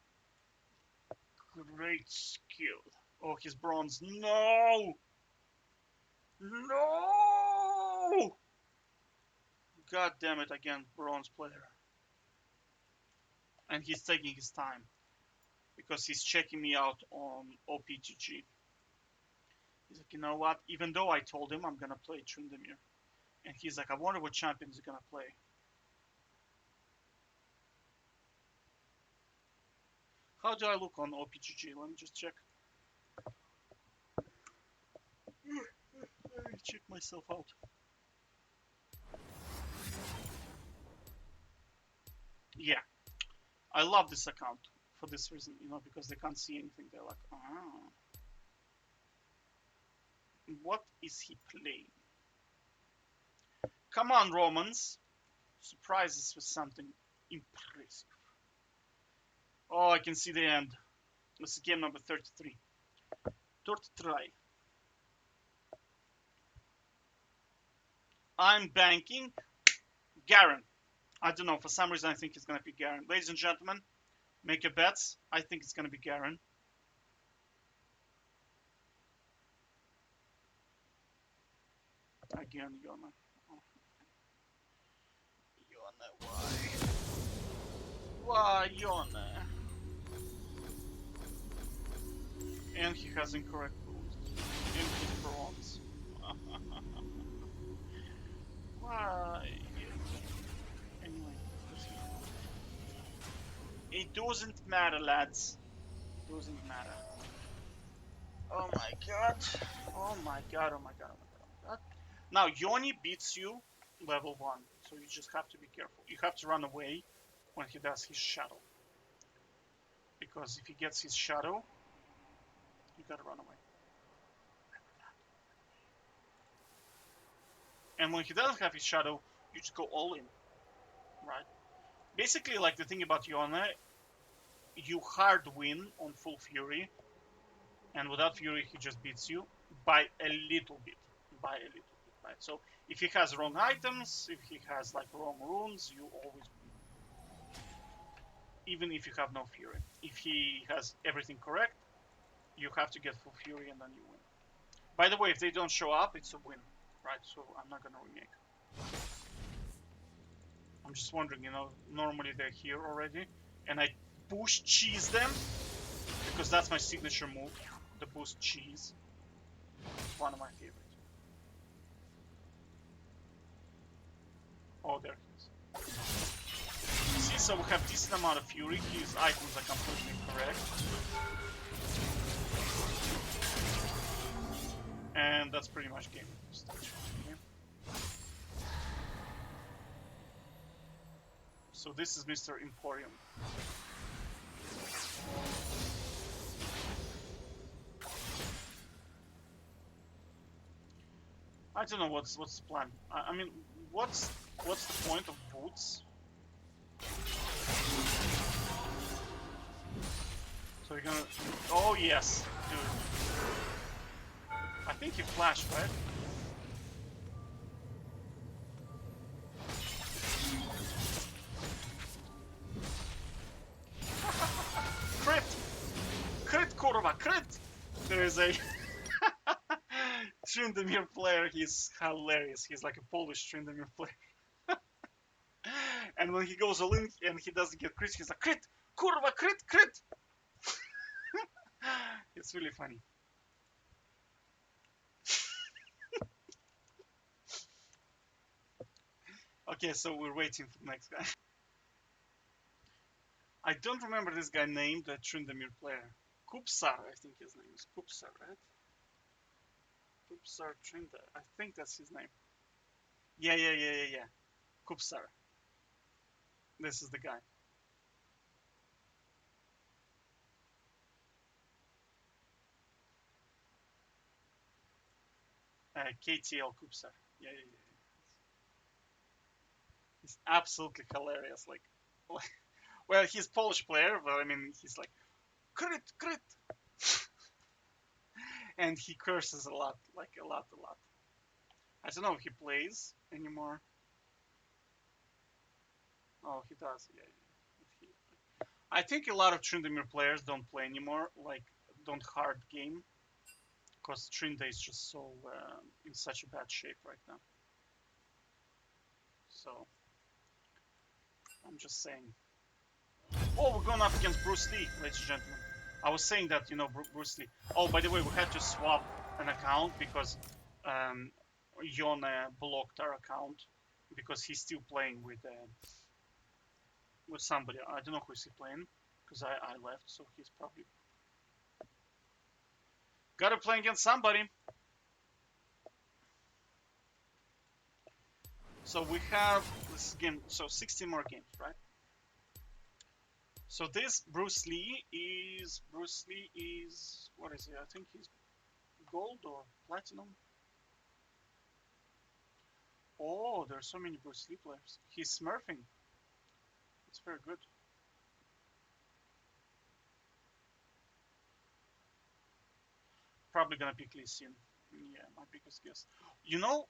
great skill. Oh, his bronze. No! No! God damn it again, bronze player. And he's taking his time because he's checking me out on OPGG. He's like, you know what? Even though I told him I'm gonna play Tryndamere, and he's like, I wonder what champion he's gonna play. How do I look on OPGG? Let me just check. Let me check myself out. Yeah, I love this account for this reason, you know, because they can't see anything. They're like, ah, what is he playing? Come on, Romans, surprise us with something impressive. Oh, I can see the end. This is game number 33. 33. I'm banking Garen. I don't know, for some reason I think it's gonna be Garen. Ladies and gentlemen, make your bets. I think it's gonna be Garen. Again, Yona. Oh. Yona, why? Why, Yona? And he has incorrect rules. And he's bronze. Why? Anyway, it doesn't matter, lads. Doesn't matter. Oh my god. Oh my god, oh my god, oh my god, oh my god. Now, Yone beats you level 1, so you just have to be careful. You have to run away when he does his shadow. Because if he gets his shadow, you gotta run away. And when he doesn't have his shadow, you just go all in, right? Basically, like the thing about Yone, you hard win on full fury, and without fury, he just beats you by a little bit. By a little bit, right? So if he has wrong items, if he has like wrong runes, you always win. Even if you have no fury. If he has everything correct, you have to get full fury and then you win. By the way, if they don't show up, it's a win, right? So I'm not gonna remake. I'm just wondering, you know, normally they're here already, and I push cheese them because that's my signature move, the boost cheese. It's one of my favorites. Oh, there he is. See, so we have decent amount of fury. His items are completely incorrect. And that's pretty much game. So this is Mr. Emporium. I don't know what's the plan. I mean, what's the point of boots? So you're gonna... Oh yes, dude. I think he flashed, right? Crit! Crit, kurwa, crit! There is a Tryndamere player, he's hilarious. He's like a Polish Tryndamere player. And when he goes all in and he doesn't get crit, he's like, crit! Kurwa, crit, crit! It's really funny. Okay, so we're waiting for the next guy. I don't remember this guy named the Tryndamere player. Kupsar, I think his name is Kupsar, right? Kupsar Trinda. I think that's his name. Yeah. Kupsar. This is the guy. KTL Kupsar. Yeah. He's absolutely hilarious. Like, well, he's Polish player, but I mean, he's like, crit, crit. And he curses a lot, like a lot. I don't know if he plays anymore. Oh, he does, yeah. I think a lot of Tryndamere players don't play anymore, like don't hard game, because Trinda is just so in such a bad shape right now. So I'm just saying. Oh, we're going up against Bruce Lee, ladies and gentlemen. I was saying that, you know, Bruce Lee. Oh, by the way, we had to swap an account because Yone blocked our account because he's still playing with somebody. I don't know who he's playing because I left, so he's probably gotta play against somebody. So we have this game. So 16 more games, right? So this Bruce Lee is what is he? I think he's gold or platinum. Oh, there's so many Bruce Lee players. He's smurfing. It's very good. Probably gonna pick Lee Sin. Yeah, my biggest guess. You know,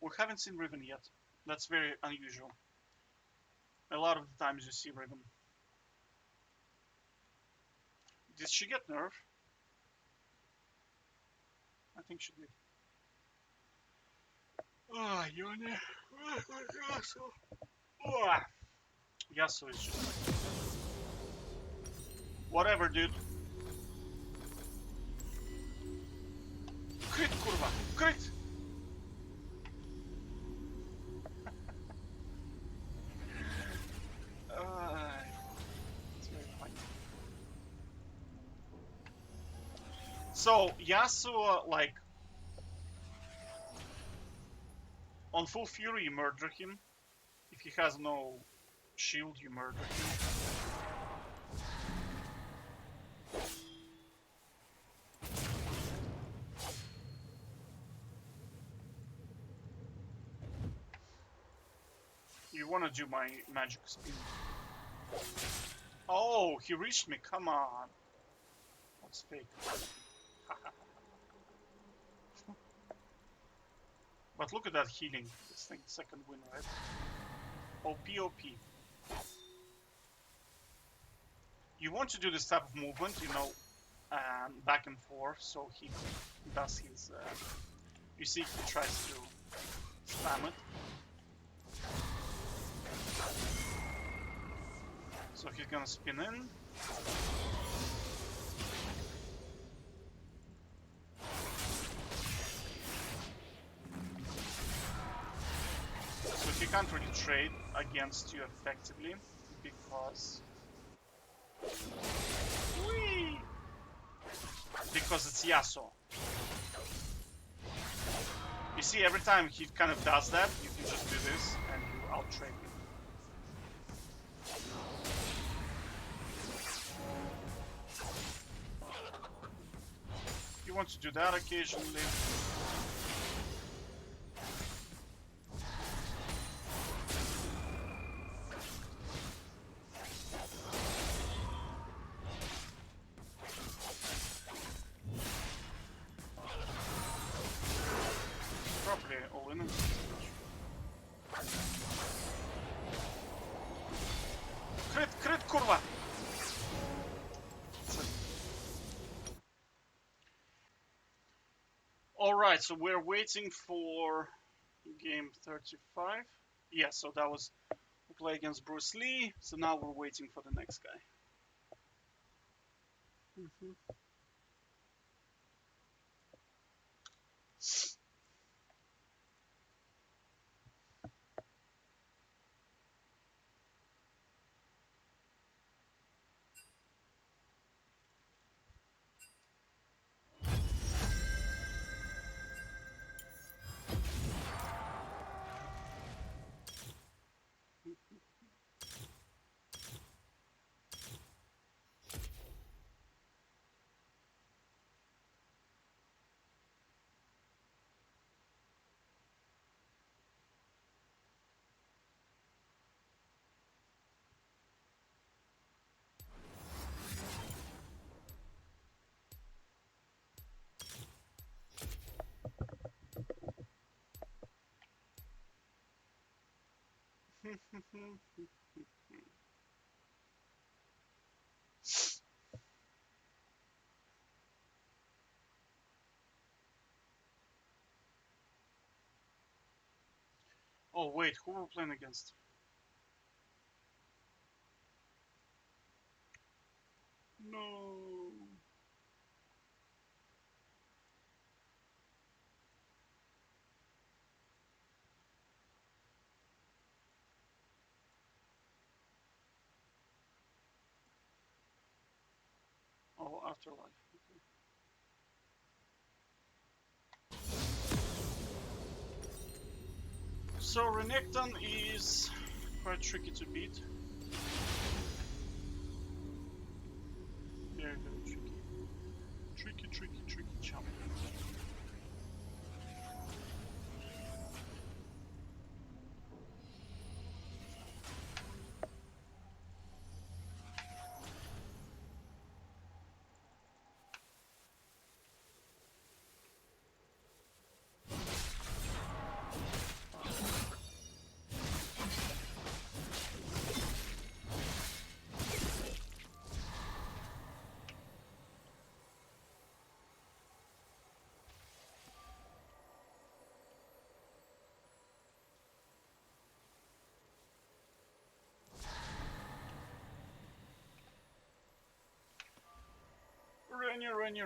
we haven't seen Riven yet. That's very unusual. A lot of the times you see Riven. Did she get nerfed? I think she did. Ah, Yone. Yasuo. Oh, Yasuo is just like... Whatever, dude. Crit, kurwa! Crit! It's very funny. So, Yasuo, like... On full fury, you murder him. If he has no shield, you murder him. You wanna do my magic spin. Oh, he reached me, come on. That's fake. But look at that healing. This thing, second win, right? OP. You want to do this type of movement, you know, back and forth, so he does his... you see, he tries to spam it. So he's gonna spin in. So he can't really trade against you effectively because... Whee! Because it's Yasuo. You see, every time he kind of does that, you can just do this and you out-trade him. You want to do that occasionally. Probably all in. Crit, kurwa! Alright, so we're waiting for game 35. Yeah, so that was we play against Bruce Lee, so now we're waiting for the next guy. Oh wait, who we're playing against? No. Oh, Afterlife. Okay. So Renekton is quite tricky to beat. Very, very tricky. Tricky chump.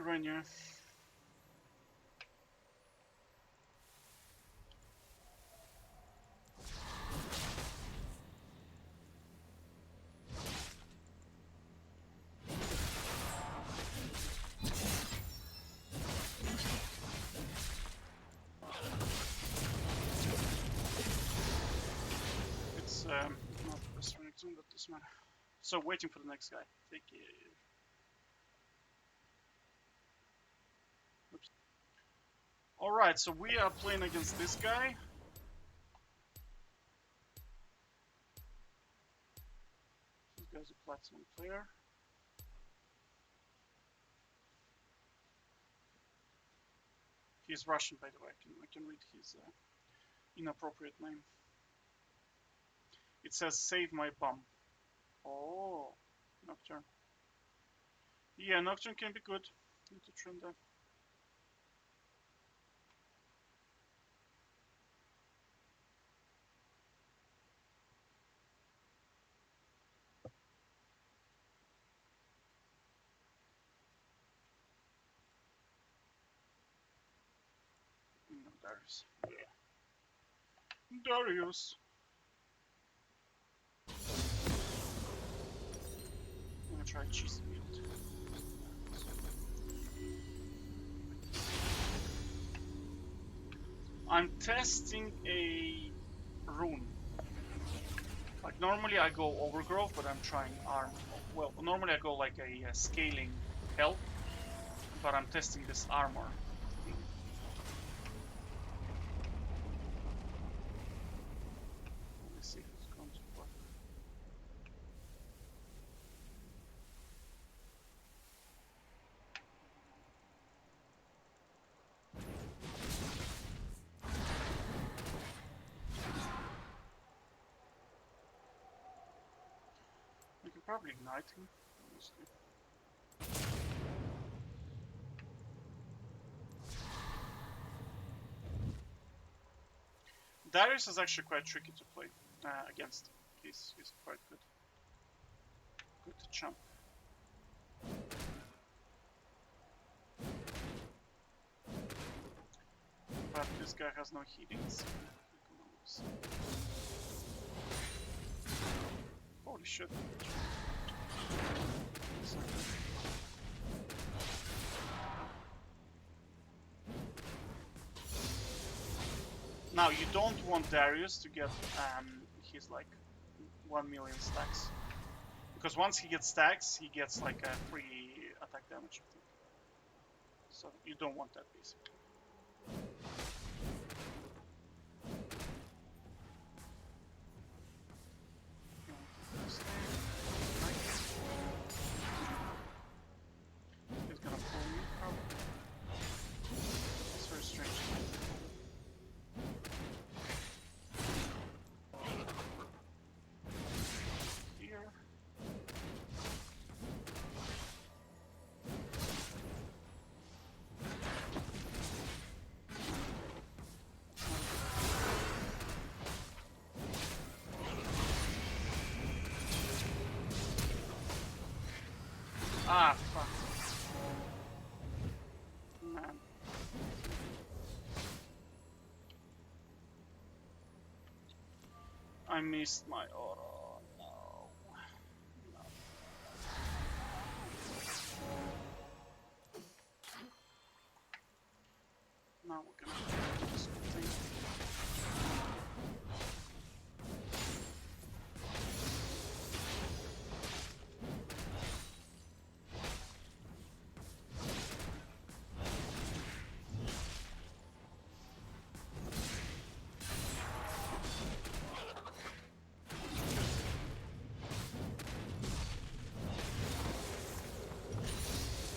Renya. It's not the best Renekton, but doesn't matter. So waiting for the next guy. Take it. Oops. Alright, so we are playing against this guy. This guy's a platinum player. He's Russian, by the way. I can read his inappropriate name. It says "Save my bum." Oh, Nocturne. Yeah, Nocturne can be good. Need to trim that. No, Darius. Yeah. Darius. I'm gonna try cheese field. I'm testing a rune. Like normally I go overgrowth, but I'm trying arm. Well, normally I go like a scaling health, but I'm testing this armor. Let me see if it's going to work. I can probably ignite him, honestly. Darius is actually quite tricky to play against. He's quite good. Good to jump. But this guy has no healings. Holy shit. Now you don't want Darius to get his like 1 million stacks. Because once he gets stacks, he gets like a free attack damage, I think. So you don't want that basically. He's gonna pull me probably. It's very strange. Here. Ah, fuck. Man. I missed my auto. No. No. Now we're gonna do this thing.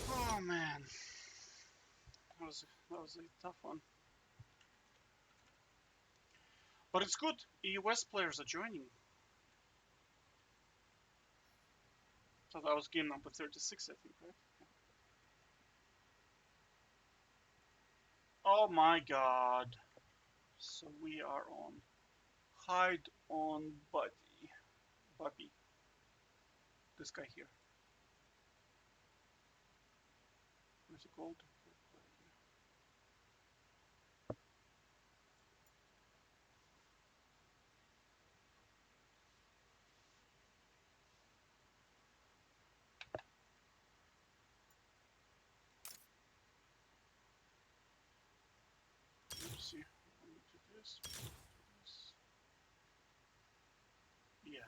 Oh man, that was a tough one. But it's good. US players are joining. So that was game number 36, I think, right? Oh my god. So we are on hide on Bubby. This guy here. Where's the gold? Let's see. Do this. Yeah.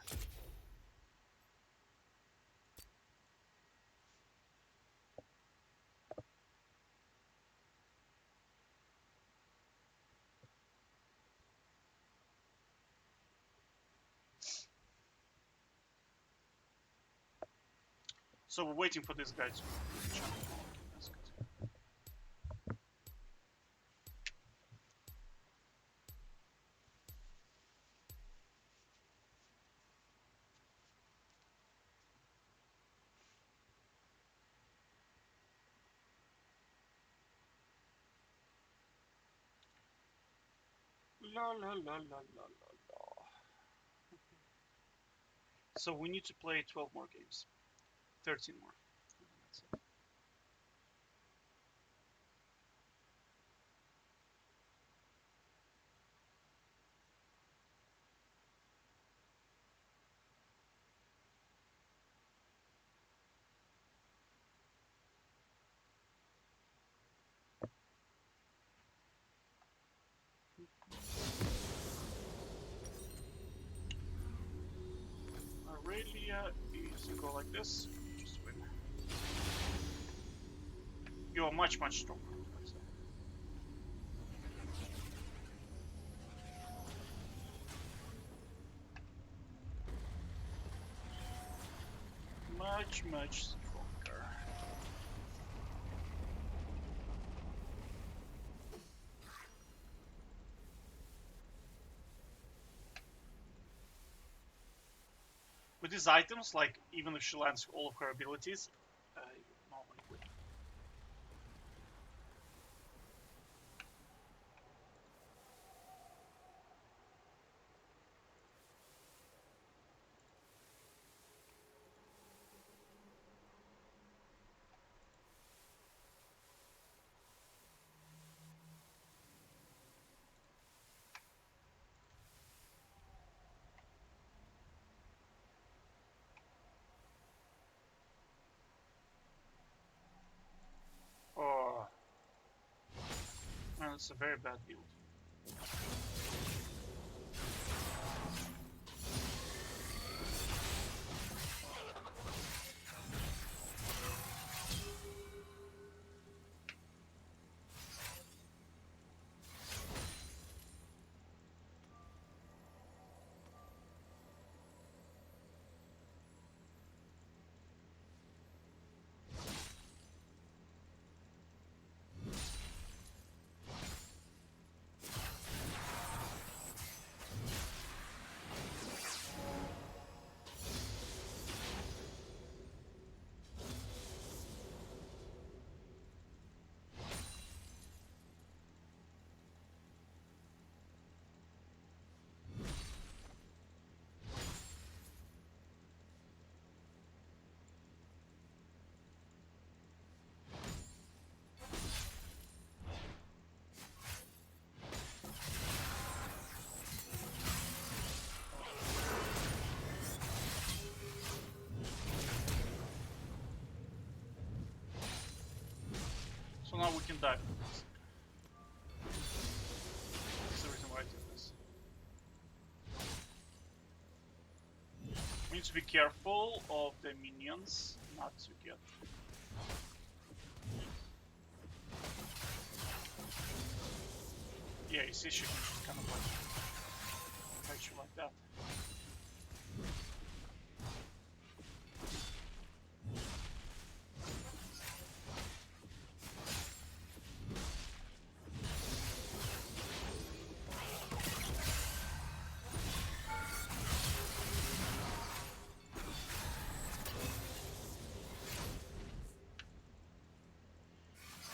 So we're waiting for this guy to jump. Okay, that's good. La la la la la la la. So we need to play 12 more games. 13 more. That's it. Irelia is to go like this. Just win. You are much, much stronger. Much, much stronger. With these items, like, even if she lands all of her abilities, you normally win. Oh, man, it's a very bad build. now we can die. That's the reason why I did this. We need to be careful of the minions, not to get... Yeah, you see, she can just kind of like fight you like that.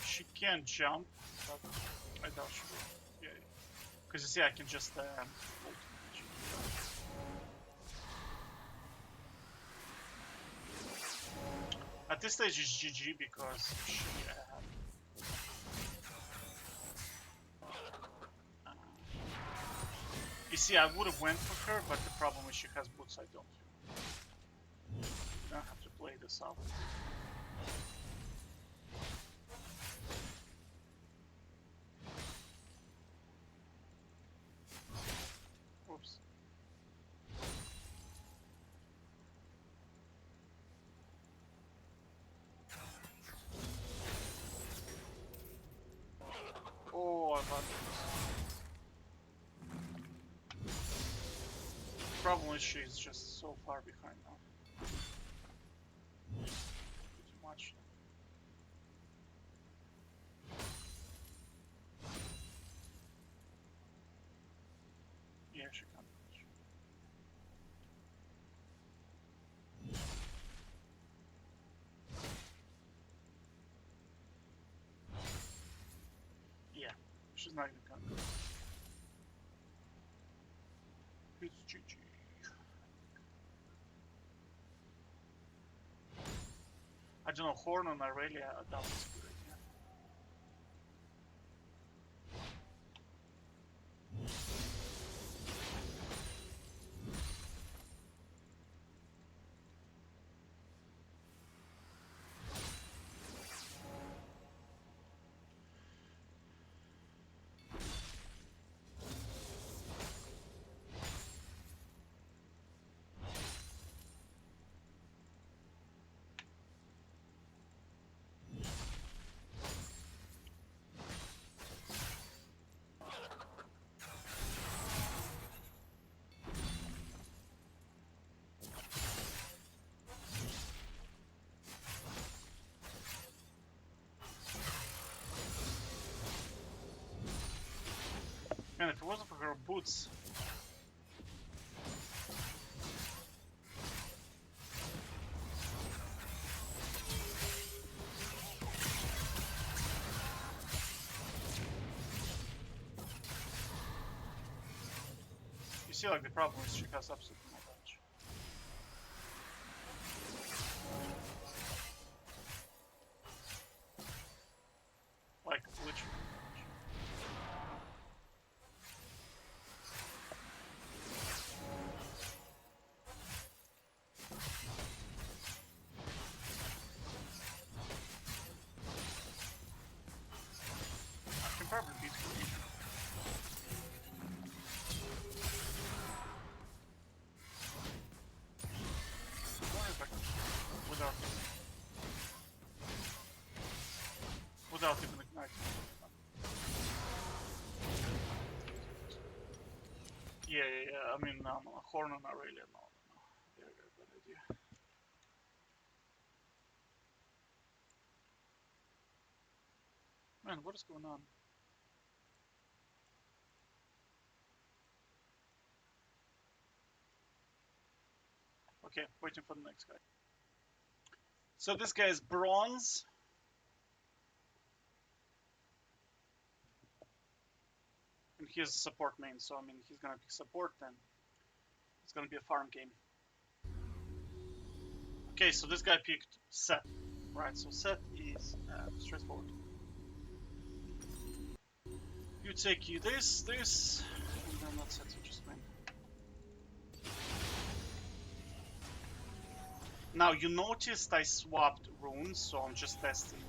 She can jump, but I doubt she will. Yeah, because you see, I can just ult. At this stage, it's GG because she you see, I would have went for her, but the problem is she has boots. I don't. You don't have to play this out. Oops. Oh, I thought the problem is she's just so far behind now. Too much. Yeah, she can't reach. Yeah, she's not even coming. It's GG. I don't know, Horn on Irelia, that was a good idea. Man, if it wasn't for her boots. You see, like, the problem is she has absolutely no damage. Like, literally. Probably beat her. Without even igniting. Yeah. I mean, no. Horn on Irelia, no. Very bad idea. Man, what is going on? Okay, waiting for the next guy. So this guy is bronze. And he's a support main, so I mean, he's gonna pick support, then it's gonna be a farm game. Okay, so this guy picked Sett. Right, so Sett is straightforward. You take you this, and then that's it, you just win. Now, you noticed I swapped runes, so I'm just testing.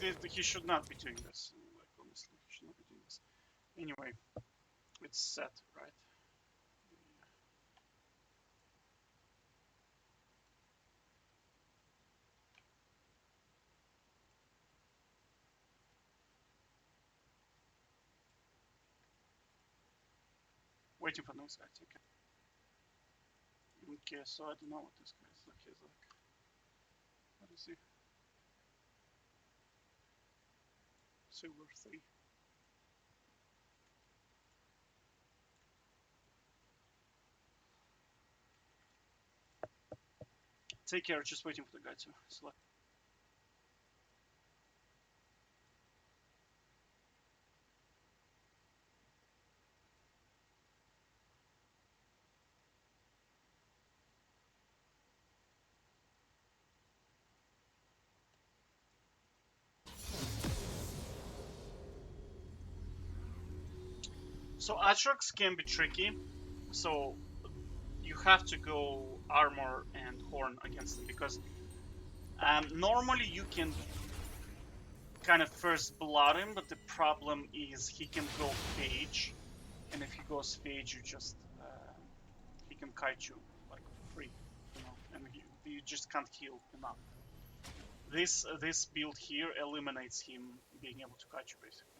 like he should not be doing this. Like honestly, he should not be doing this. Anyway, it's set, right? Waiting for next guy. Okay. Okay, so I don't know what this guy is like. He's like, what is he? Silver 3. Take care, just waiting for the guy to select. So Aatrox can be tricky, so you have to go armor and horn against him because normally you can kind of first blood him, but the problem is he can go phage, and if he goes phage, you just he can kite you like free, you know, and you just can't heal enough. This build here eliminates him being able to kite you basically.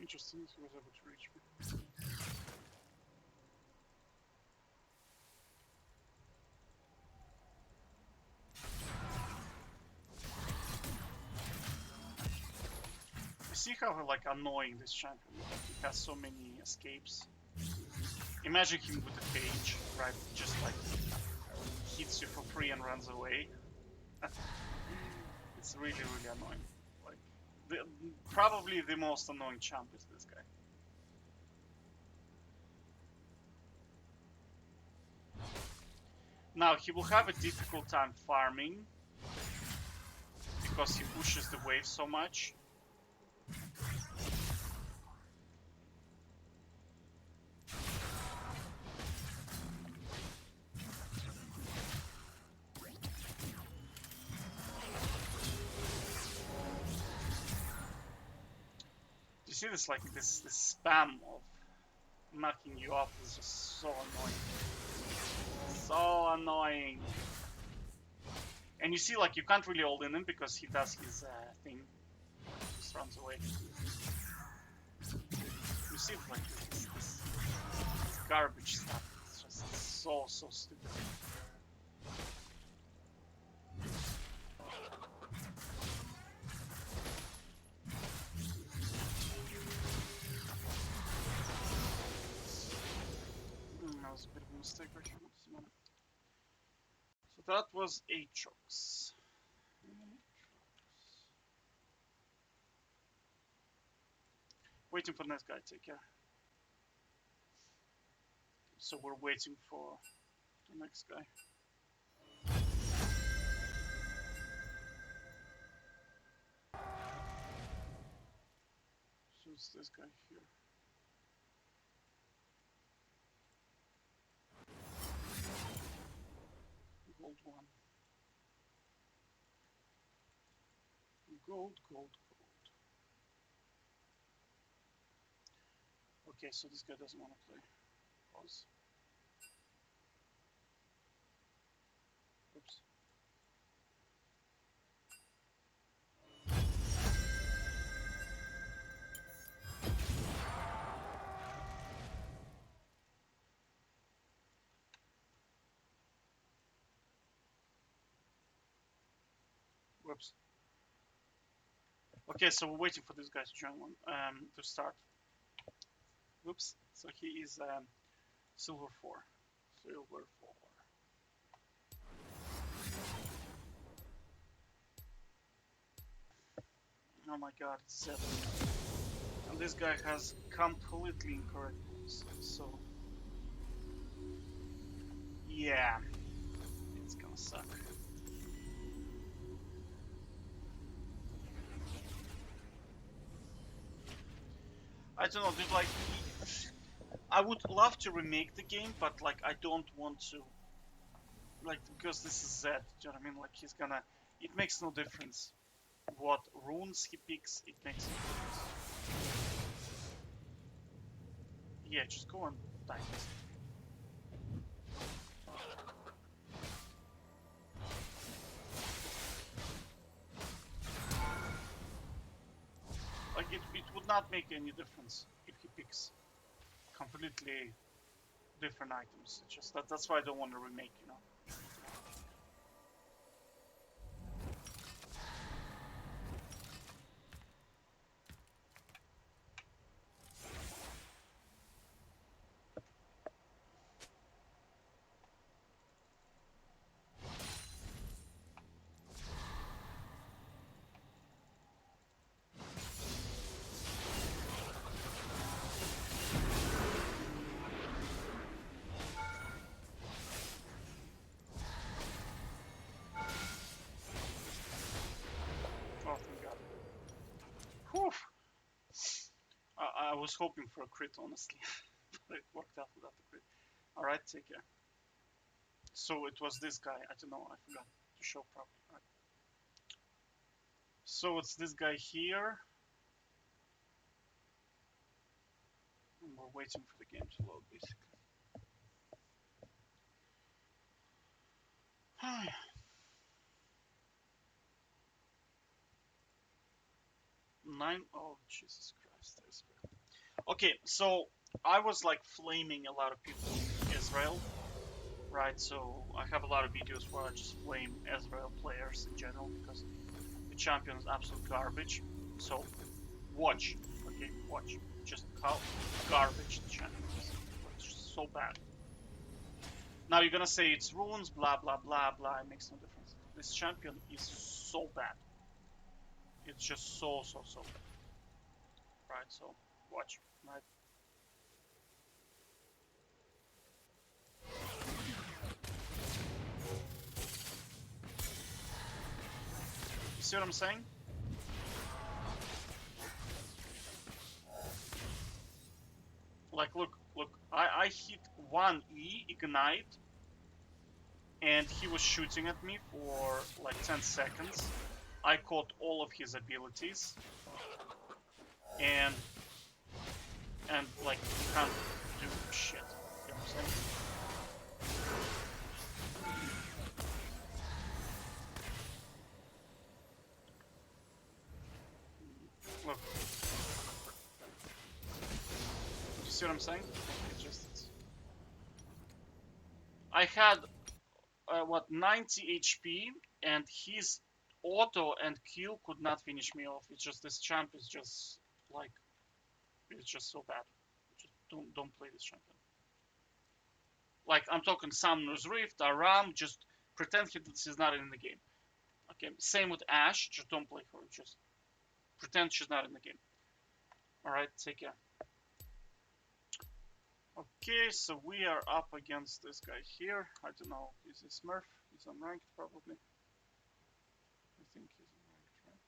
Interesting, he was able to reach me. You see how like annoying this champion is? Like, he has so many escapes. Imagine him with a phage, right? Just like hits you for free and runs away. It's really, really annoying. Like, probably the most annoying champ is this guy. Now, he will have a difficult time farming because he pushes the wave so much. You see this, like, this spam of knocking you off is just so annoying. So annoying. And you see, like, you can't really hold in him because he does his thing. Just runs away. You see, like, this garbage stuff. It's just so stupid. That was a bit of a mistake right here. So that was Aatrox. Waiting for the next guy, take care. So we're waiting for the next guy. So it's this guy here. Gold one. Gold. Okay, so this guy doesn't want to play. Pause. Oops. Whoops. Okay, so we're waiting for this guy to join one to start. Whoops. So he is silver 4. Silver 4. Oh my god, it's 7. And this guy has completely incorrect moves, so Yeah, it's gonna suck. I don't know, dude, like, I would love to remake the game, but like, I don't want to, like, because this is Zed, do you know what I mean? Like, he's gonna, it makes no difference what runes he picks, it makes no difference. Yeah, just go and die. Like, it would not make any difference if he picks completely different items. It's just that's why I don't want to remake, you know. Oh, thank God. Whew. I was hoping for a crit, honestly, but it worked out without the crit. All right, take care. So it was this guy. I don't know. I forgot to show properly. Right. So it's this guy here. And we're waiting for the game to load, basically. 9. Oh, Jesus Christ. Ezrael. Okay, so I was like flaming a lot of people in Ezrael, right? So I have a lot of videos where I just flame Ezrael players in general because the champion is absolute garbage. So watch, okay, watch. Just how garbage the champion is. It's just so bad. Now you're gonna say it's runes, blah blah blah blah. It makes no difference. This champion is so bad. It's just so bad. Right? So watch. Right? You see what I'm saying? Like, look. I hit 1E ignite, and he was shooting at me for like 10 seconds. I caught all of his abilities, and like he can't do shit. You know what I'm saying? Look, you see what I'm saying? It's just I had what 90 HP, and his auto and Q could not finish me off. It's just this champ is just like it's just so bad. Just don't play this champion. Like I'm talking Summoner's Rift, Aram, just pretend she's not in the game. Okay, same with Ashe, just don't play her. Just pretend she's not in the game. Alright, take care. Okay, so we are up against this guy here. I don't know, is he Smurf? He's unranked probably. I think he's unranked, right?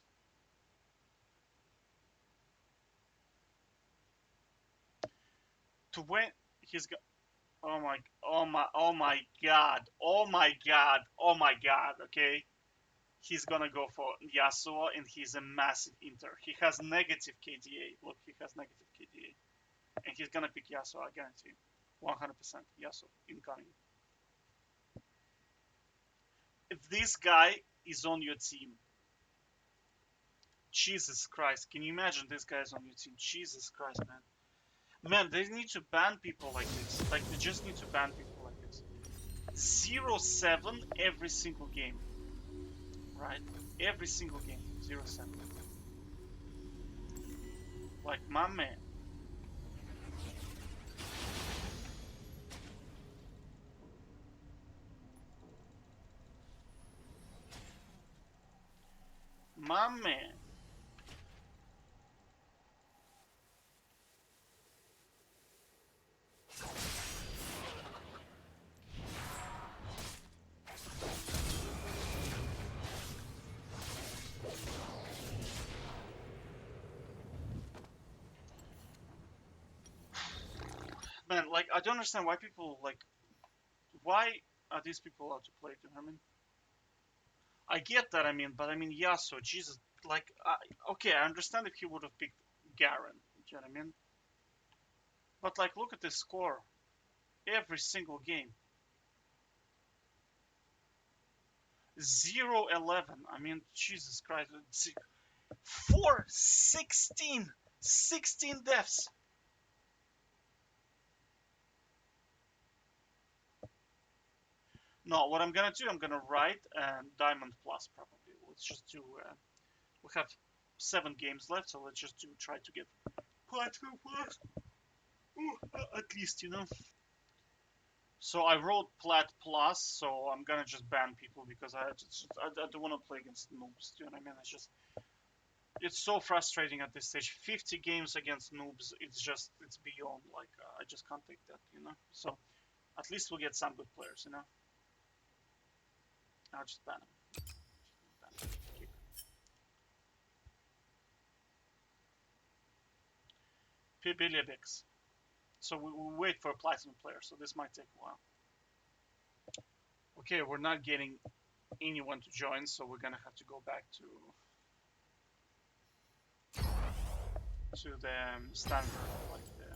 To win, he's got. Oh my god, oh my god, okay? He's gonna go for Yasuo, and he's a massive inter. He has negative KDA. Look, he has negative KDA. And he's gonna pick Yasuo, I guarantee. 100% Yasuo, incoming. If this guy is on your team, Jesus Christ, can you imagine this guy is on your team? Jesus Christ, man. Man, they need to ban people like this. Like, they just need to ban people like this. 0-7 every single game. Right? Every single game. 0-7. Like, my man. My man. like, I don't understand why people, like, why are these people allowed to play, do you know what I mean? I get that, I mean, but I mean, Yasuo, Jesus, like, okay, I understand if he would have picked Garen, do you know what I mean? But, like, look at this score. Every single game. 0-11. I mean, Jesus Christ. 4-16. 16 deaths. No, what I'm gonna do, I'm gonna write Diamond Plus probably. Let's just do. We have 7 games left, so let's just try to get Platinum Plus. At least, you know. So I wrote Plat Plus, so I'm gonna just ban people because I don't want to play against noobs. Do you know what I mean? It's so frustrating at this stage. 50 games against noobs, it's beyond, like, I just can't take that, you know? So, at least we'll get some good players, you know? I'll just ban him. Pibiliabix. So we will wait for a Platinum player, so this might take a while. Okay, we're not getting anyone to join, so we're gonna have to go back to the standard, like the...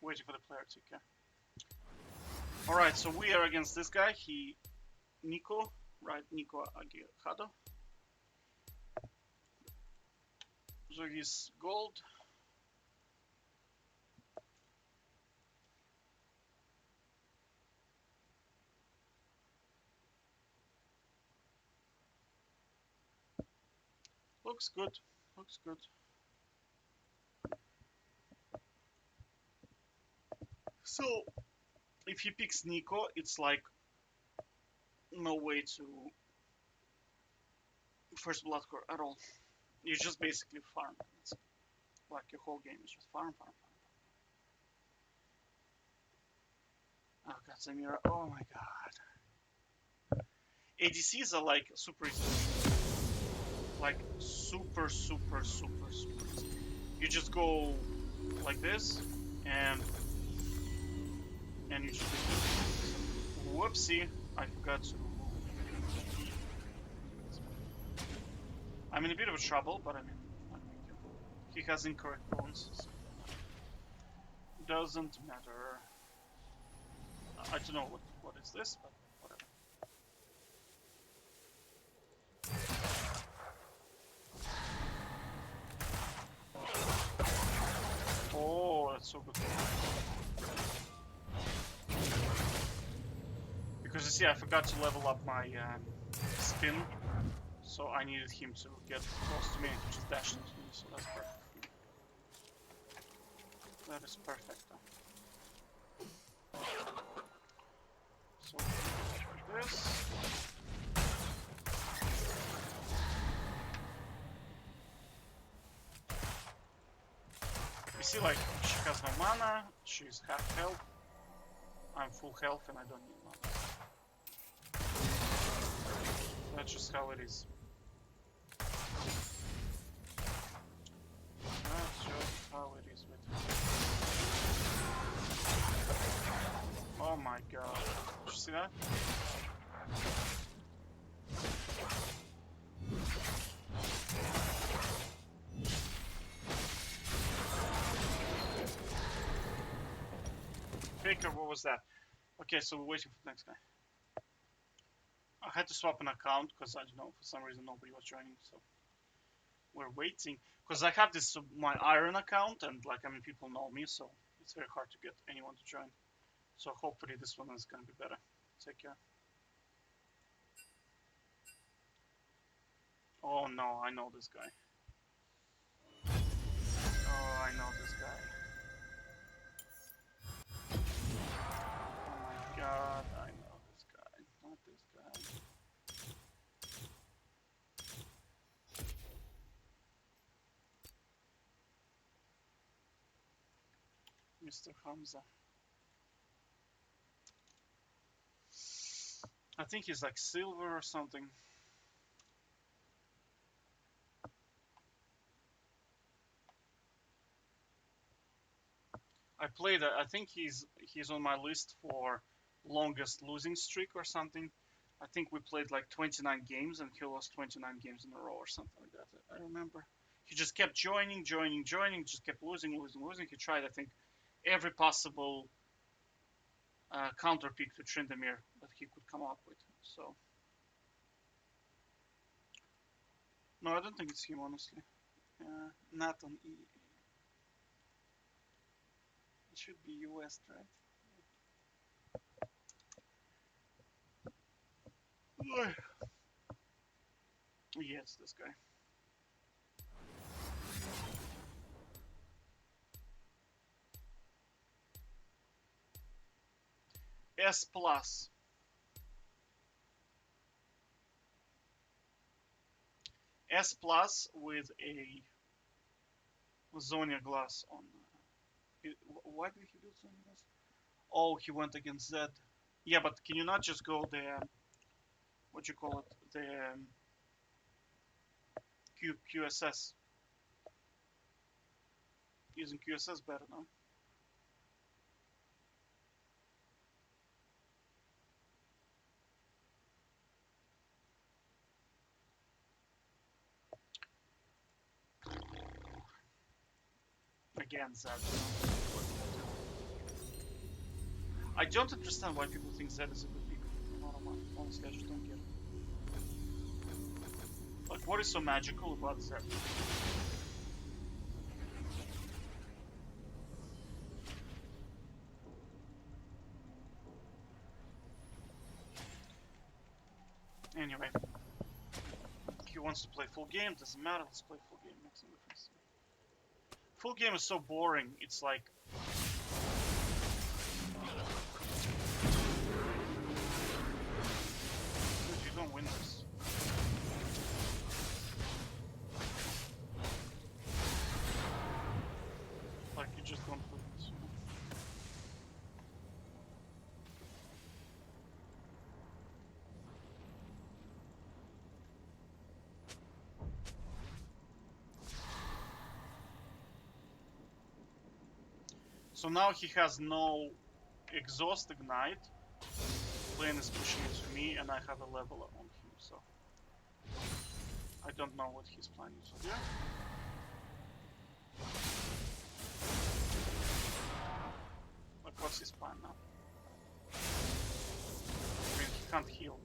Waiting for the player to okay. Alright, so we are against this guy, Nico, right? Nico Agirado. So he's gold. Looks good. Looks good. So, if he picks Nico, it's like no way to first blood core at all. You just basically farm. It's like your whole game is just farm. Oh god, Samira. Oh my god. ADCs are like super easy. Like super easy. You just go like this, and you just whoopsie, I forgot to. I'm in a bit of trouble, but I mean, he has incorrect bones, so doesn't matter. I don't know what is this, but whatever. Oh, that's so good. Because you see, I forgot to level up my spin, so I needed him to get close to me and just dash into me, so that's perfect. That is perfect. So, like this. You see, like, she has no mana, she's half health, I'm full health and I don't need mana. That's just how it is. That's just how it is with me. Oh my god. Did you see that? Faker, what was that? Okay, so we're waiting for the next guy. I had to swap an account because I don't know, for some reason nobody was joining, so we're waiting. Because I have this my Iron account, and like, I mean, people know me, so it's very hard to get anyone to join. So hopefully this one is gonna be better. Take care. Oh no, I know this guy. Oh, I know this guy. Oh my god, I know this guy. Not this guy. Mr. Hamza. I think he's like silver or something. I played. I think he's on my list for longest losing streak or something. I think we played like 29 games and he lost 29 games in a row or something like that. I remember. He just kept joining, just kept losing. He tried, I think, every possible counter pick to Tryndamere that he could come up with. So no, I don't think it's him, honestly. Not on E. It should be US, right? Yes, this guy. S plus. S plus with a Zonia glass on. Why did he do Zonia glass? Oh, he went against Zed. Yeah, but can you not just go the what you call it, the QSS? Using QSS better now. Again, Zed. I don't understand why people think Zed is a good pick. Honestly, I just don't get it. Like, what is so magical about Zed? Anyway, he wants to play full game. Doesn't matter. Let's play full game. Makes no difference. Full game is so boring. It's like dude, you don't win this. Like you just don't win this. You know? So now he has no exhaust ignite. Lane is pushing it to me, and I have a level on him, so I don't know what he's planning to do. Like, what's his plan now? I mean, he can't heal.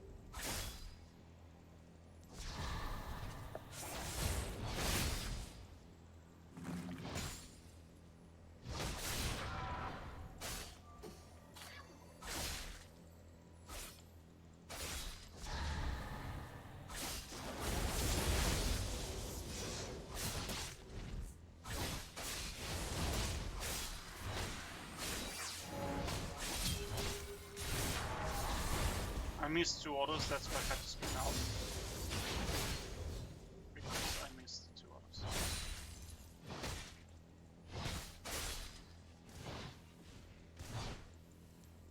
I missed 2 autos, that's why I had to spin out. Because I missed 2 autos.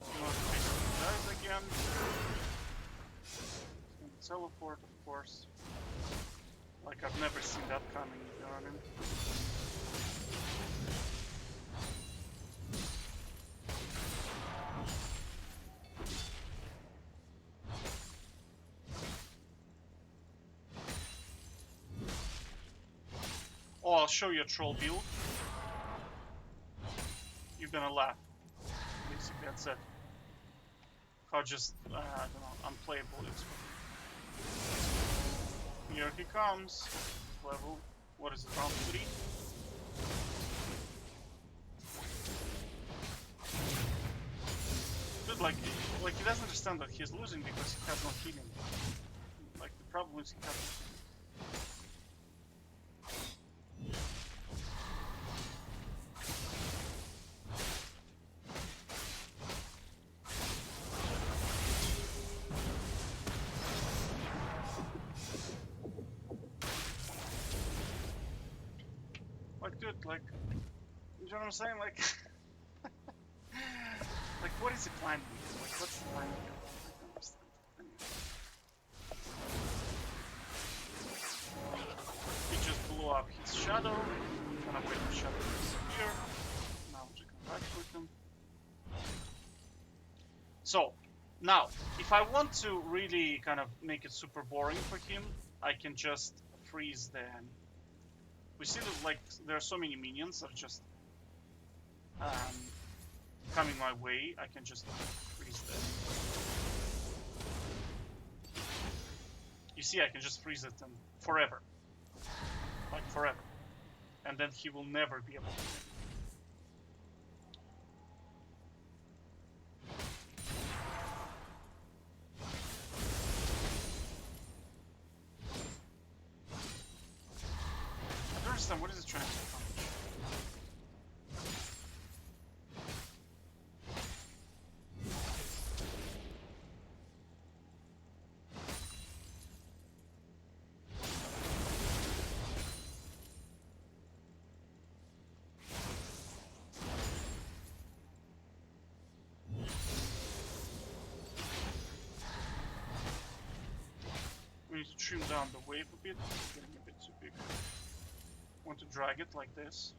You want to face the guys again. And teleport, of course. Like, I've never seen that coming, you know what I mean? Oh, I'll show you a troll build. You're gonna laugh. Basically, that's it. How just, I don't know, unplayable it is. Here he comes. Level, what is it, round 3? Dude, like he doesn't understand that he's losing because he has no healing. Like, the problem is he has no healing. Dude, like, you know what I'm saying? Like, like, what is he planning? Like, what's the plan here? I don't understand. Anyway. He just blew up his shadow. I'm gonna wait for shadow to disappear. Now we can right click. So, now, if I want to really kind of make it super boring for him, I can just freeze the... We see that, like, there are so many minions that are just coming my way. I can just freeze them. You see, I can just freeze it and forever. Like, forever. And then he will never be able to win. I don't understand, what is it trying to accomplish? We need to trim down the wave a bit. It's getting a bit too big. Want to drag it like this.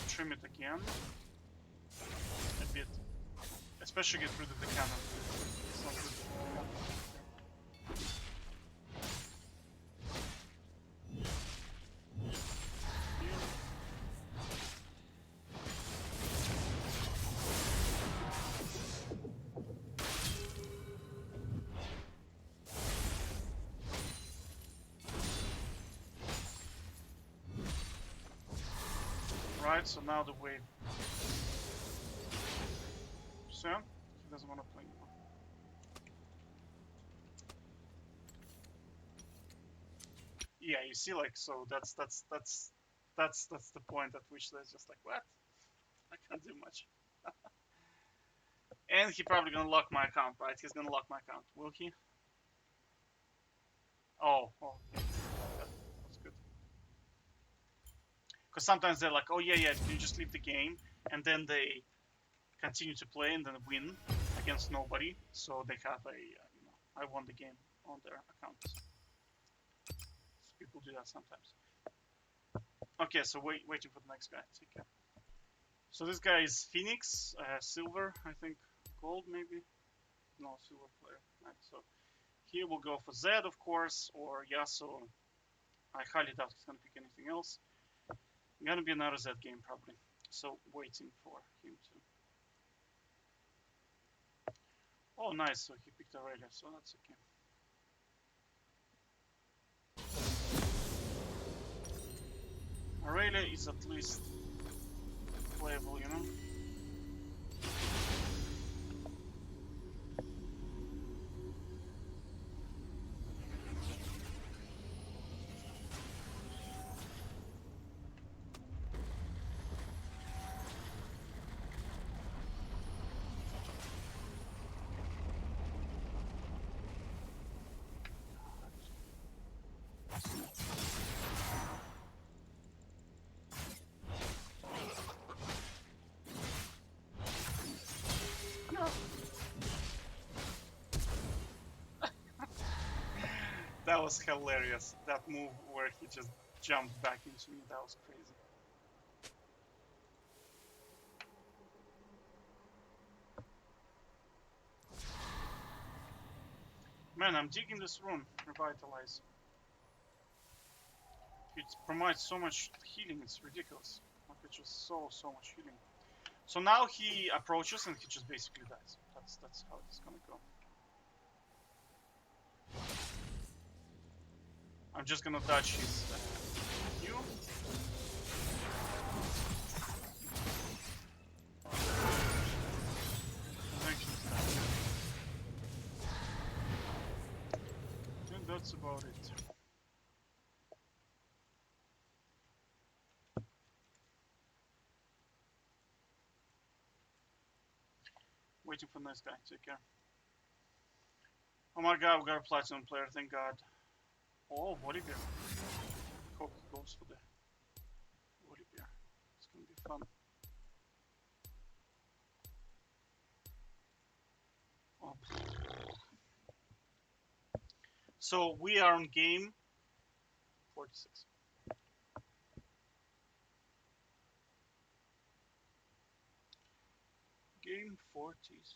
Trim it again. A bit. Especially get rid of the cannon. It's not good. Right, so now the wave. So, he doesn't want to play anymore. Yeah, you see, like, so that's the point at which there's just like, what? I can't do much. And he probably gonna lock my account, right? He's gonna lock my account, will he? Oh, okay. That's good. Because sometimes they're like, oh yeah, you just leave the game, and then they continue to play and then win against nobody, so they have a, I won the game on their account. So people do that sometimes. Okay, so waiting for the next guy. Take care. So this guy is Phoenix, silver, I think, gold maybe. No, silver player. Right, so here we'll go for Zed, of course, or Yasuo. I highly doubt he's gonna pick anything else. Gonna be another Zed game probably. So waiting for him to. Oh, nice. So he picked Irelia, so that's okay. Irelia is at least playable, you know. That was hilarious. That move where he just jumped back into me, that was crazy. Man, I'm digging this rune, Revitalize. It provides so much healing, it's ridiculous. Like, it's just so much healing. So now he approaches and he just basically dies. That's how it's gonna go. I'm just gonna dodge his Q. And that's about it. Waiting for the next guy. Take care. Oh my god, we got a platinum player, thank god. Oh, Volibear. Hope he goes for the Volibear. It's gonna be fun. Oh. So we are on game 46. 146.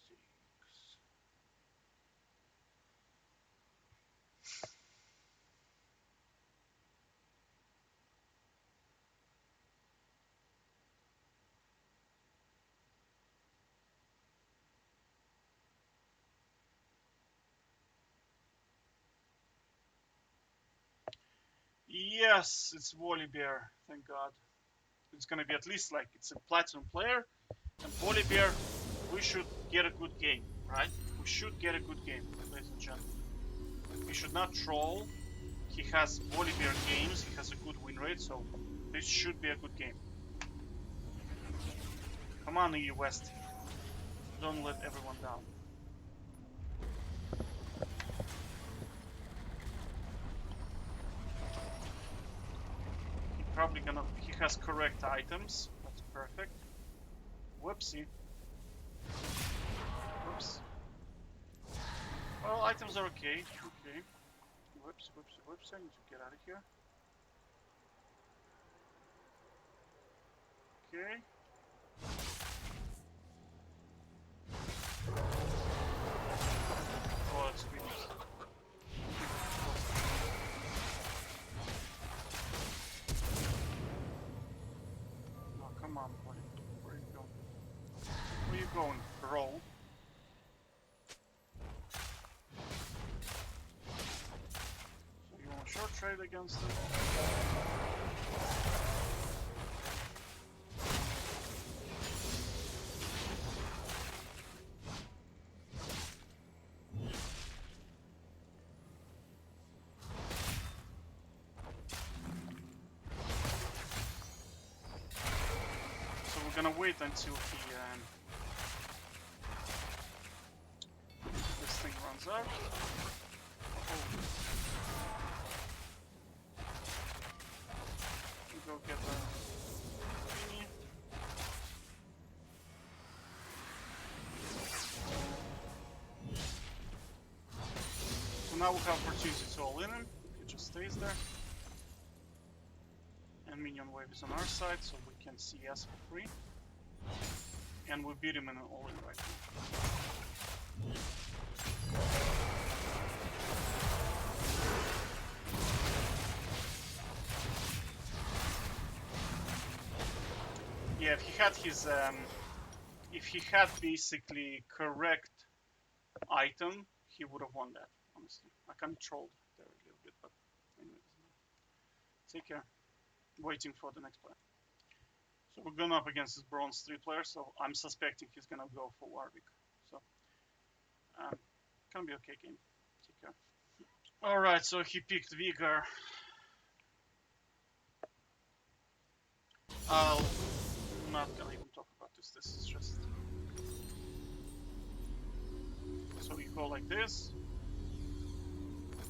Yes, it's Volibear, thank God. It's gonna be at least like it's a platinum player, and Volibear, we should get a good game, right? We should get a good game, ladies and gentlemen. He should not troll. He has Volibear games, he has a good win rate, so this should be a good game. Come on, EU West. Don't let everyone down. Probably gonna. He has correct items. That's perfect. Whoopsie. Whoops. Well, items are okay. Okay. Whoops, whoops, whoops. I need to get out of here. Okay. Oh, that's good. Come on, buddy. Where are you going? Where are you going, bro? So you want short trade against him? Gonna wait until this thing runs out. Go get the thingy. So now we have opportunity to all in him. He just stays there. And minion wave is on our side, so we can CS for free. And we beat him in an all-in right now. Yeah, if he had basically correct item, he would have won that, honestly. I kind of trolled there a little bit, but anyway, take care. Waiting for the next player. So we're going up against this bronze 3 player, so I'm suspecting he's gonna go for Warwick. So gonna be okay game. Take care. Alright, so he picked Viegar. I'm not gonna even talk about this. This is just. So you go like this.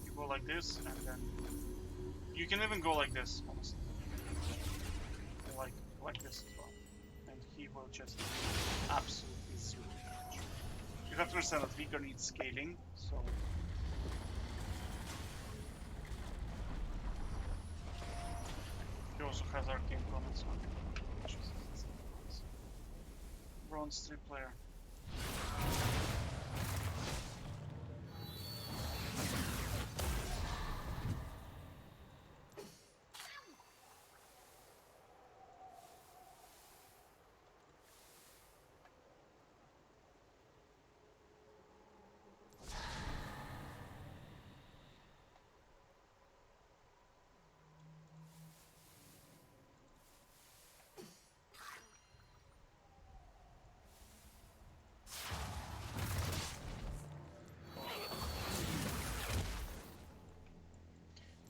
You go like this, and then you can even go like this, honestly. Like this as well, and he will just absolutely zero damage. You have to understand that Viegar needs scaling, so he also has arcane comments on it, which is bronze 3 player.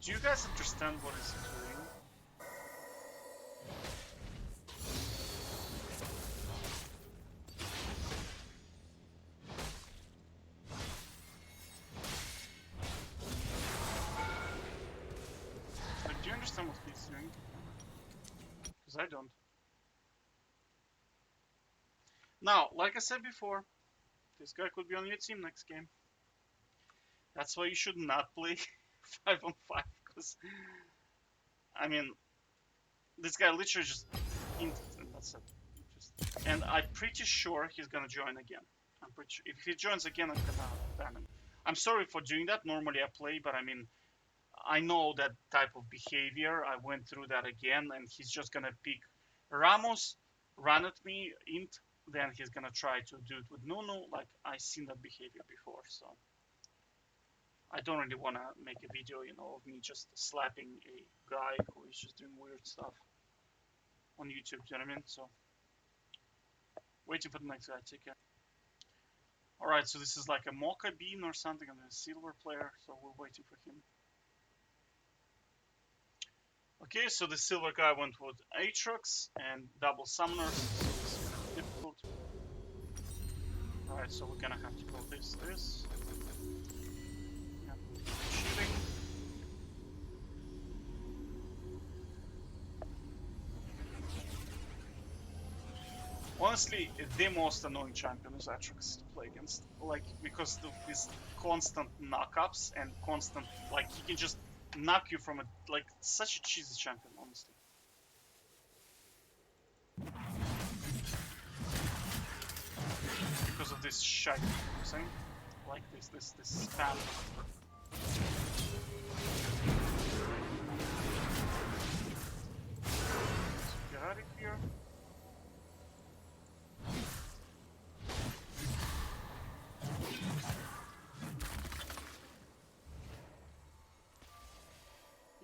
Do you guys understand what he's doing? Like, do you understand what he's doing? Because I don't. Now, like I said before, this guy could be on your team next game. That's why you should not play 5-on-5, because I mean, this guy literally just hinted, and that's it. Just And I'm pretty sure he's gonna join again. I'm pretty sure. If he joins again, I'm gonna ban him. I'm sorry for doing that. Normally I play, but I mean, I know that type of behavior. I went through that again, and he's just gonna pick Ramos, run at me, int, then he's gonna try to do it with Nunu. Like, I seen that behavior before, so I don't really wanna make a video, you know, of me just slapping a guy who is just doing weird stuff on YouTube, do you know what I mean? So, waiting for the next guy, take care. Alright, so this is like a Mocha Bean or something, and a silver player, so we're waiting for him. Okay, so the silver guy went with Aatrox and double summoners, so this is gonna be difficult. Alright, so we're gonna have to go this. Yeah, shooting. Honestly, the most annoying champion is Aatrox to play against. Like, because of his constant knock-ups and constant, like, he can just knock you from a, like, such a cheesy champion, honestly. Because of this shite, you know what I'm saying? Like this spam. So get out of here.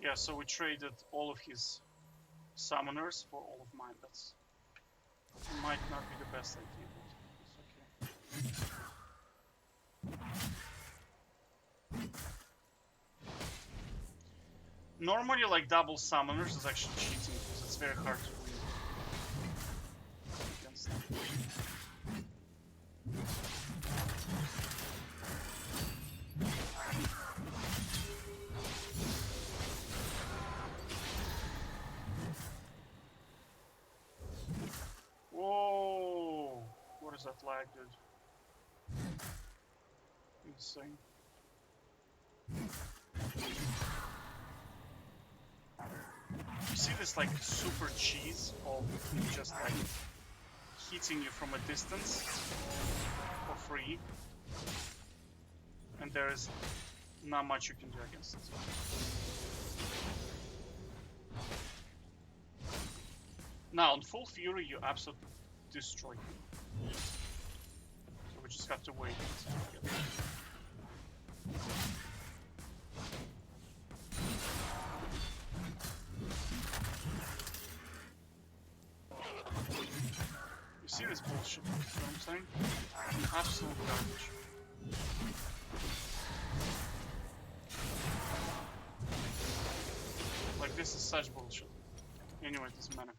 Yeah, so we traded all of his summoners for all of mine. That might not be the best idea, but it's okay. Normally, like, double summoners is actually cheating because it's very hard to win against them. Whoa! What is that lag, dude? Insane. You see this, like, super cheese of just, like, hitting you from a distance for free, and there is not much you can do against it. Now, on full fury, you absolutely destroy him. So we just have to wait until we get there. You see this bullshit, you know what I'm saying? Absolute garbage. Like, this is such bullshit. Anyway, it doesn't matter.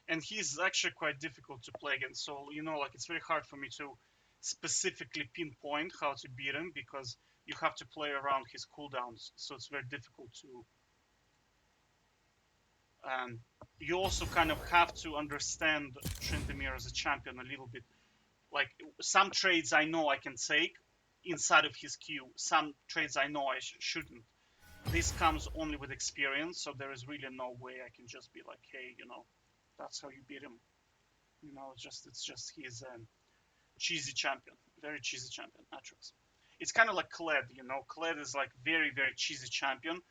And he's actually quite difficult to play against, so, you know, like, it's very hard for me to specifically pinpoint how to beat him, because you have to play around his cooldowns, so it's very difficult to... you also kind of have to understand Tryndamere as a champion a little bit. Like, some trades I know I can take inside of his queue, some trades I know I shouldn't. This comes only with experience, so there is really no way I can just be like, hey, you know, that's how you beat him. You know, it's just he's a cheesy champion, very cheesy champion, Aatrox. It's kind of like Kled, you know. Kled is like very, very cheesy champion.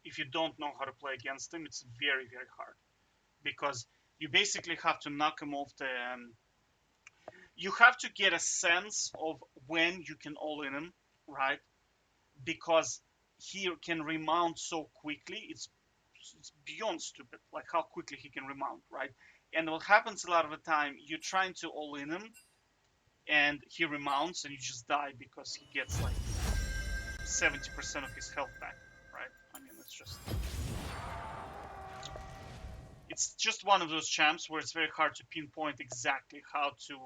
If you don't know how to play against him, it's very, very hard, because you basically have to knock him off the... you have to get a sense of when you can all-in him, right? Because he can remount so quickly, it's beyond stupid, like how quickly he can remount, right? And what happens a lot of the time, you're trying to all-in him, and he remounts, and you just die because he gets like 70% of his health back, right? I mean, it's just one of those champs where it's very hard to pinpoint exactly how to...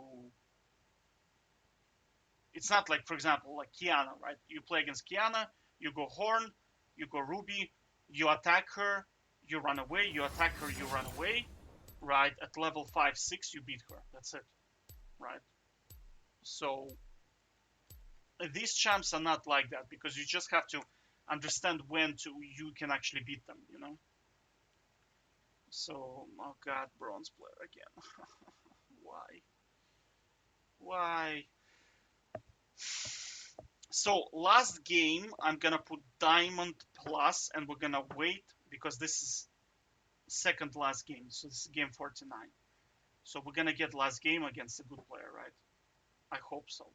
It's not like, for example, like Kiana, right? You play against Kiana, you go Horn, you go Ruby, you attack her, you run away, you attack her, you run away, right? At level 5, 6, you beat her. That's it, right? So these champs are not like that, because you just have to understand when you can actually beat them, you know? So, oh god, bronze player again. Why? Why? So last game, I'm gonna put diamond plus, and we're gonna wait because this is second last game. So this is game 49. So we're gonna get last game against a good player, right? I hope so.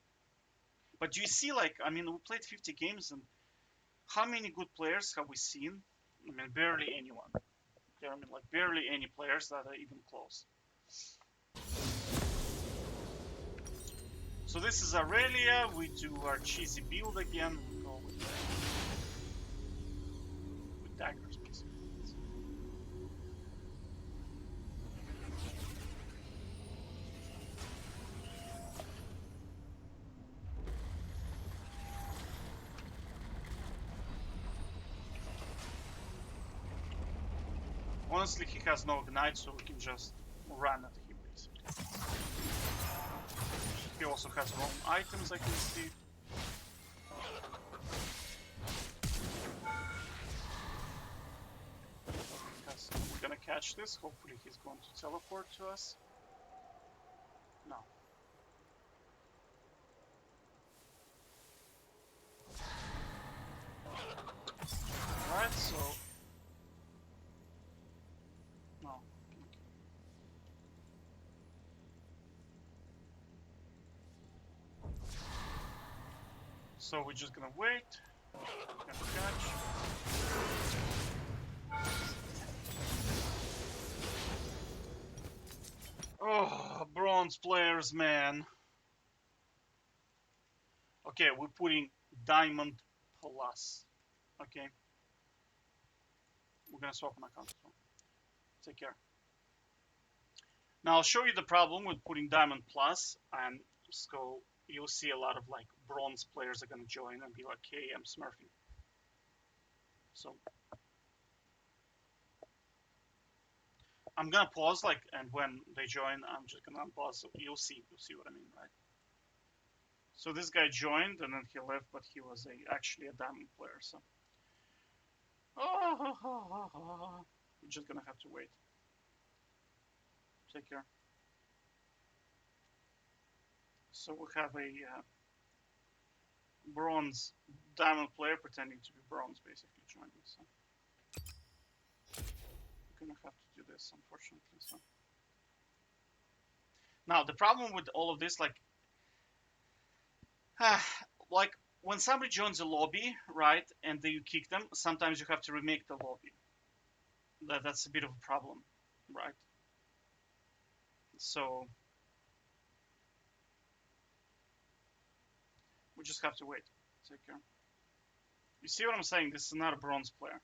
But do you see, like, I mean, we played 50 games, and how many good players have we seen? I mean, barely anyone. Okay, I mean, like, barely any players that are even close. So this is Irelia. We do our cheesy build again. We go with daggers, basically. Honestly, he has no ignite, so we can just run at him, basically. He also has wrong items, I can see. We're gonna catch this. Hopefully he's going to teleport to us. No. Alright, so... No. So we're just gonna wait. Gonna catch. Oh, bronze players, man. Okay, we're putting diamond plus. Okay. We're gonna swap an account as well. Take care. Now I'll show you the problem with putting diamond plus, and so you'll see a lot of like bronze players are gonna join and be like, "Hey, I'm smurfing." So I'm gonna pause, like, and when they join, I'm just gonna unpause. So you'll see what I mean, right? So this guy joined and then he left, but he was actually a diamond player. So we're just gonna have to wait. Take care. So we have a bronze diamond player pretending to be bronze, basically joining. So we're gonna have to do this, unfortunately. So now the problem with all of this, like, like when somebody joins a lobby, right, and then you kick them, sometimes you have to remake the lobby. That's a bit of a problem, right? So we just have to wait. Take care. You see what I'm saying? This is not a bronze player.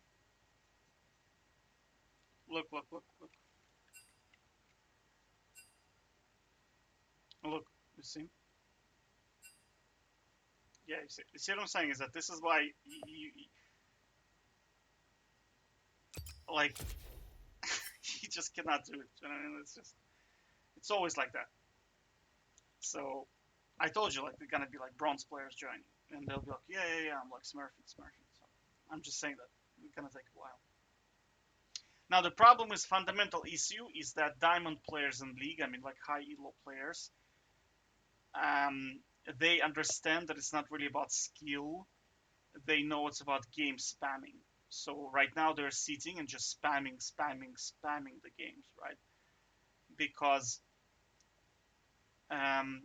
Look, look, look, look. Look, you see? Yeah, you see what I'm saying? Is that this is why like, you just cannot do it. You know, it's just, it's always like that. So I told you, like, they're gonna be like bronze players joining, and they'll be like, yeah, yeah, yeah. I'm like smurfing, smurfing. So I'm just saying that it's gonna take a while. Now the problem is fundamental issue is that diamond players in league, I mean like high elo players, um, they understand that it's not really about skill. They know it's about game spamming. So right now they're sitting and just spamming, spamming, spamming the games, right? Because um,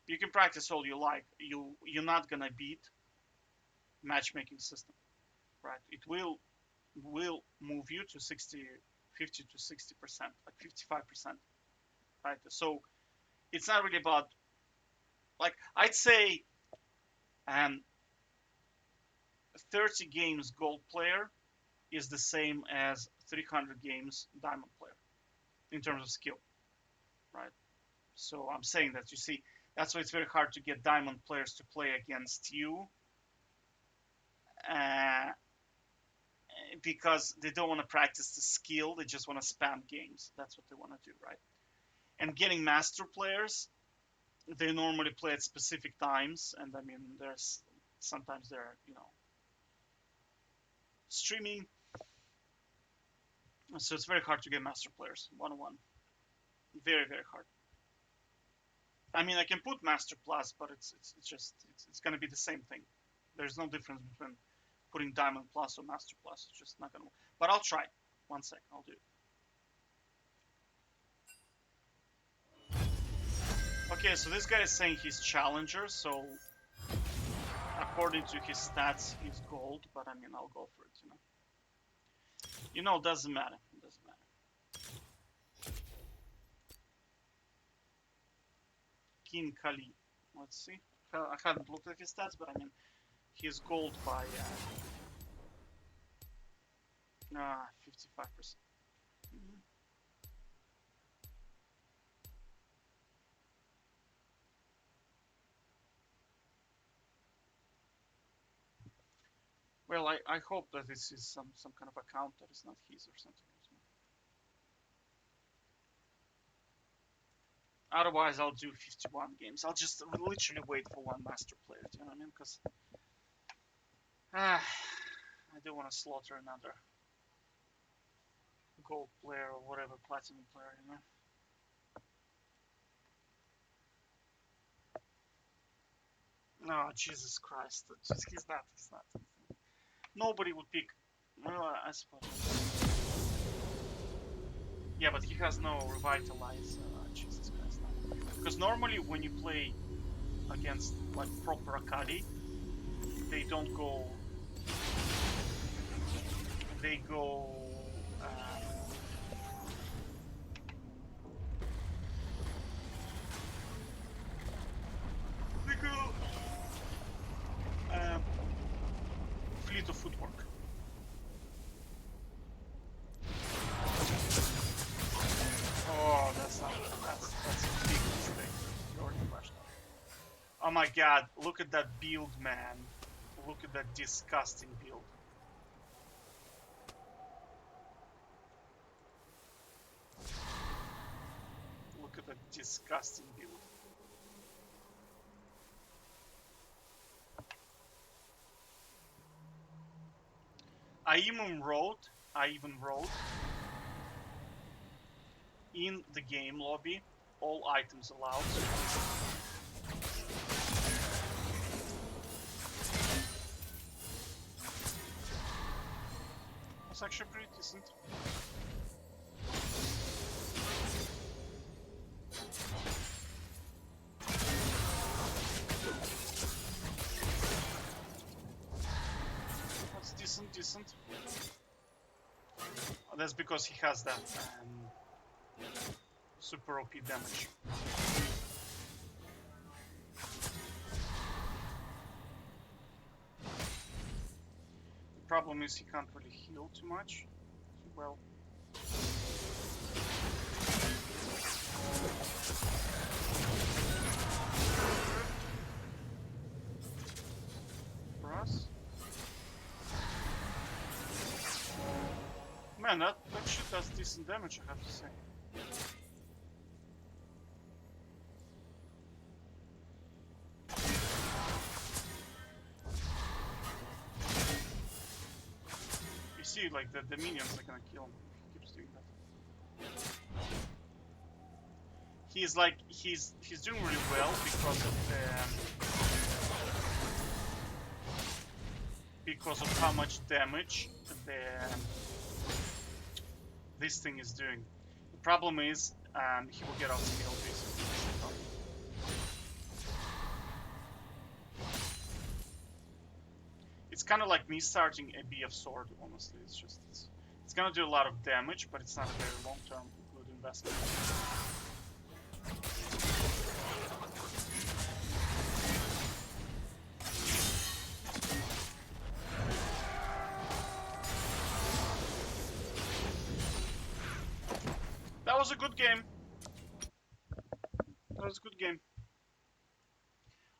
you can practice all you like, you're not gonna beat matchmaking system, right? It will move you to 60, 50 to 60%, like 55%, right? So it's not really about, like, I'd say, um, 30 games gold player is the same as 300 games diamond player in terms of skill, right? So I'm saying that, you see, that's why it's very hard to get diamond players to play against you, uh, because they don't want to practice the skill. They just want to spam games. That's what they want to do, right? And getting master players, they normally play at specific times, and I mean, there's sometimes they're streaming. So it's very hard to get master players 1-on-1. Very, very hard. I mean, I can put master plus, but it's gonna be the same thing. There's no difference between putting diamond plus or master plus. It's just not gonna work. But I'll try. 1 second, I'll do it. Okay, so this guy is saying he's challenger, so according to his stats, he's gold. But I mean, I'll go for it. It doesn't matter. It doesn't matter. King Kali. Let's see. I haven't looked at his stats, but I mean, he's gold by 55%. Well, I hope that this is some kind of account that is not his or something. Otherwise, I'll do 51 games. I'll just literally wait for one master player. Do you know what I mean? Because I don't want to slaughter another gold player or whatever platinum player. No, Jesus Christ. He's not. Nobody would pick. Well, I suppose. Yeah, but he has no revitalize. Jesus Christ. Because normally when you play against like proper Akali, they don't go. They go. Fleet of footwork. Oh, that's a big mistake. You already flashed out. Oh my god, look at that build, man. Look at that disgusting build. Look at that disgusting build. I even wrote in the game lobby, all items allowed. That's actually pretty decent. That's decent. Oh, that's because he has that super OP damage. The problem is he can't really heal too much. Well. For us. Man, that shit does decent damage, I have to say. You see, like, the minions are gonna kill him if he keeps doing that. He's doing really well because of how much damage this thing is doing. The problem is he will get outscaled basically. It's kind of like me starting a BF sword, honestly. It's gonna do a lot of damage, but it's not a very long-term good investment. That was a good game.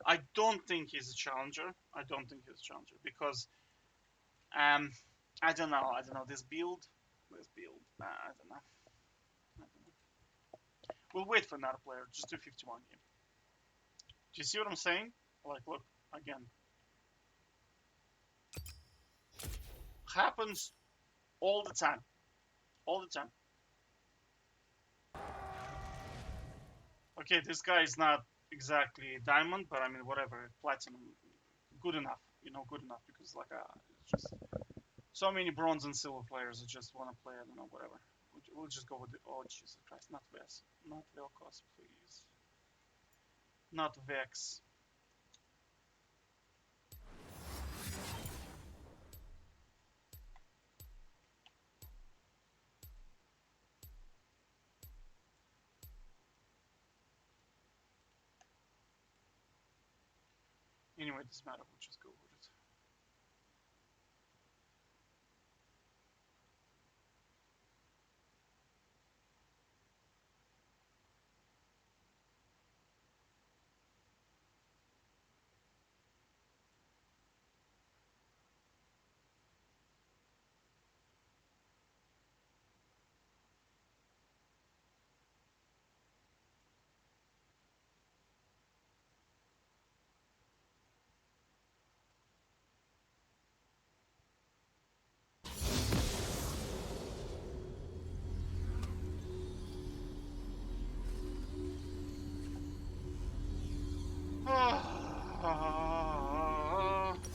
I don't think he's a challenger. Because I don't know. This build. I don't know. We'll wait for another player. Just do 51 game. Do you see what I'm saying? Like, look again. Happens all the time. all the time. Okay, this guy is not exactly diamond, but I mean whatever, platinum, good enough. You know, good enough because like it's just so many bronze and silver players that just want to play. I don't know, whatever. We'll just go with the. Oh Jesus Christ, not Vex, not Vel'Koz, please, not Vex. Anyway, it doesn't matter. We'll just go with it.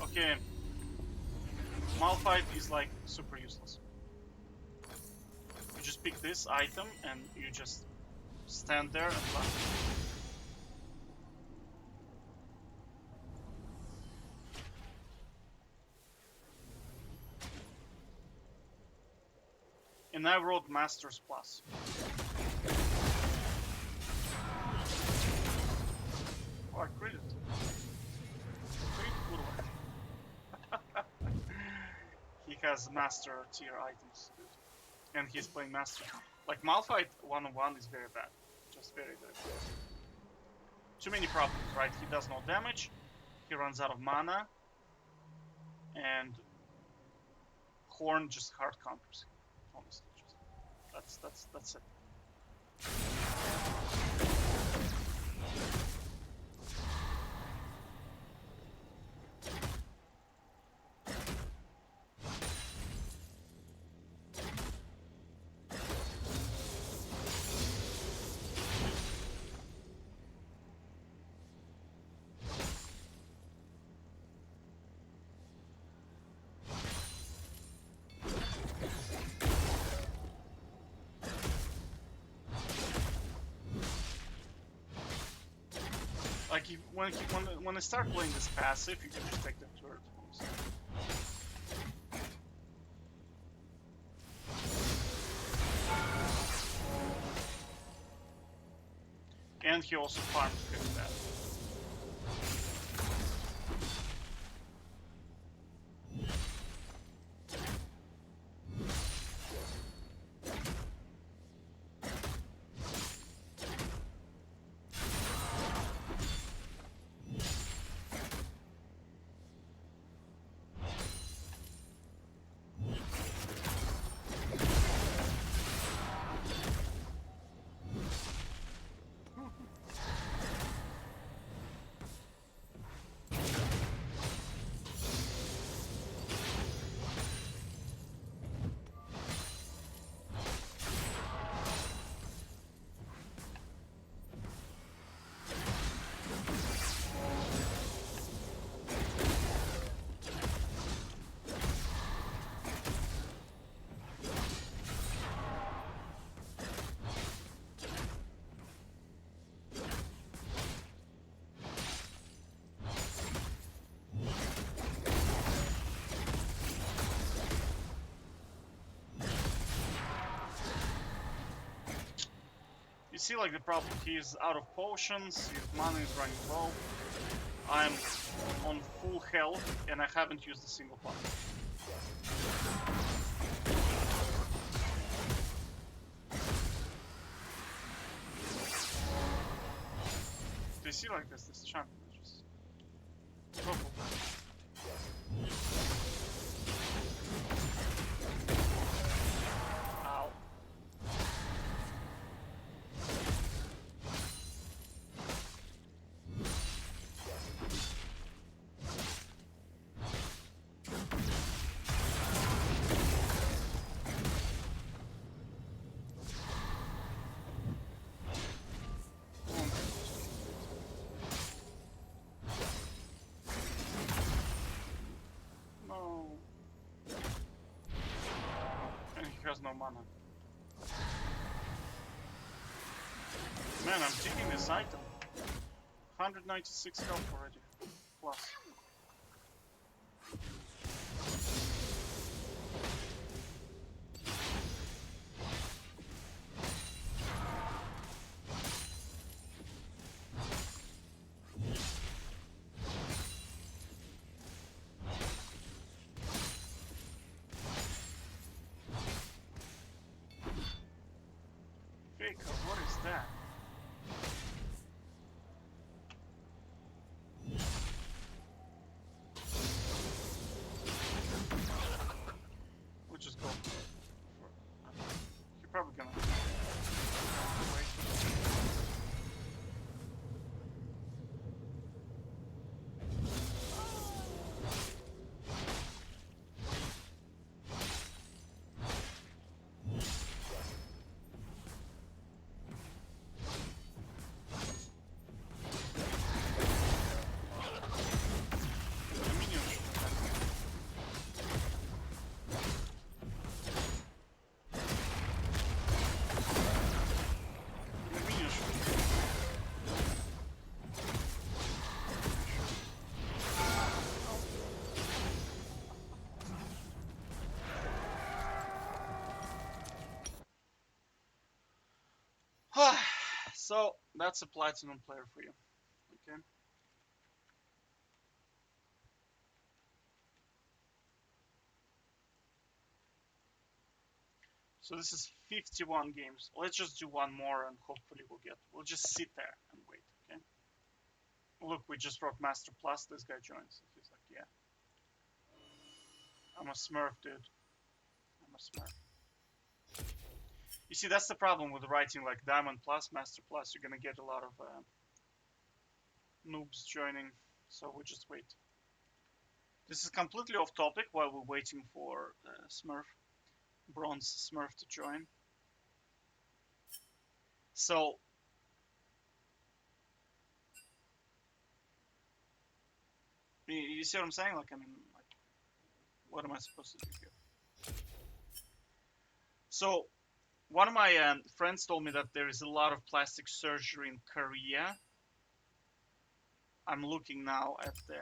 Okay. Malphite is like super useless. You just pick this item and you just stand there and laugh. And I wrote Masters Plus. Oh, I crit it. Crit good one. He has master tier items, dude. And he's playing master. Like Malphite 1-on-1 is very bad. Just very, very bad. Too many problems, right? He does no damage, he runs out of mana, and Horn just hard counters. Honestly, just that's it. Like when I start playing this passive, you can just take the turret. And he also farms pretty bad. You see, like, the problem, he is out of potions, his mana is running low, I'm on full health, and I haven't used a single pump. Do you see, like, this champion is just purple. mana. Man, I'm taking this item. 196 health already. Plus. Viegar, what is that? We'll just go for you're probably gonna wait. So that's a platinum player for you. Okay. So this is 51 games. Let's just do one more and hopefully we'll just sit there and wait, okay? Look, we just wrote Master Plus, this guy joins. He's like, yeah. I'm a smurf, dude. I'm a smurf. You see, that's the problem with writing like Diamond Plus, Master Plus. You're gonna get a lot of noobs joining, so we'll just wait. This is completely off topic while we're waiting for Smurf, Bronze Smurf to join. So, you see what I'm saying? Like, I mean, like, what am I supposed to do here? So, one of my friends told me that there is a lot of plastic surgery in Korea. I'm looking now at the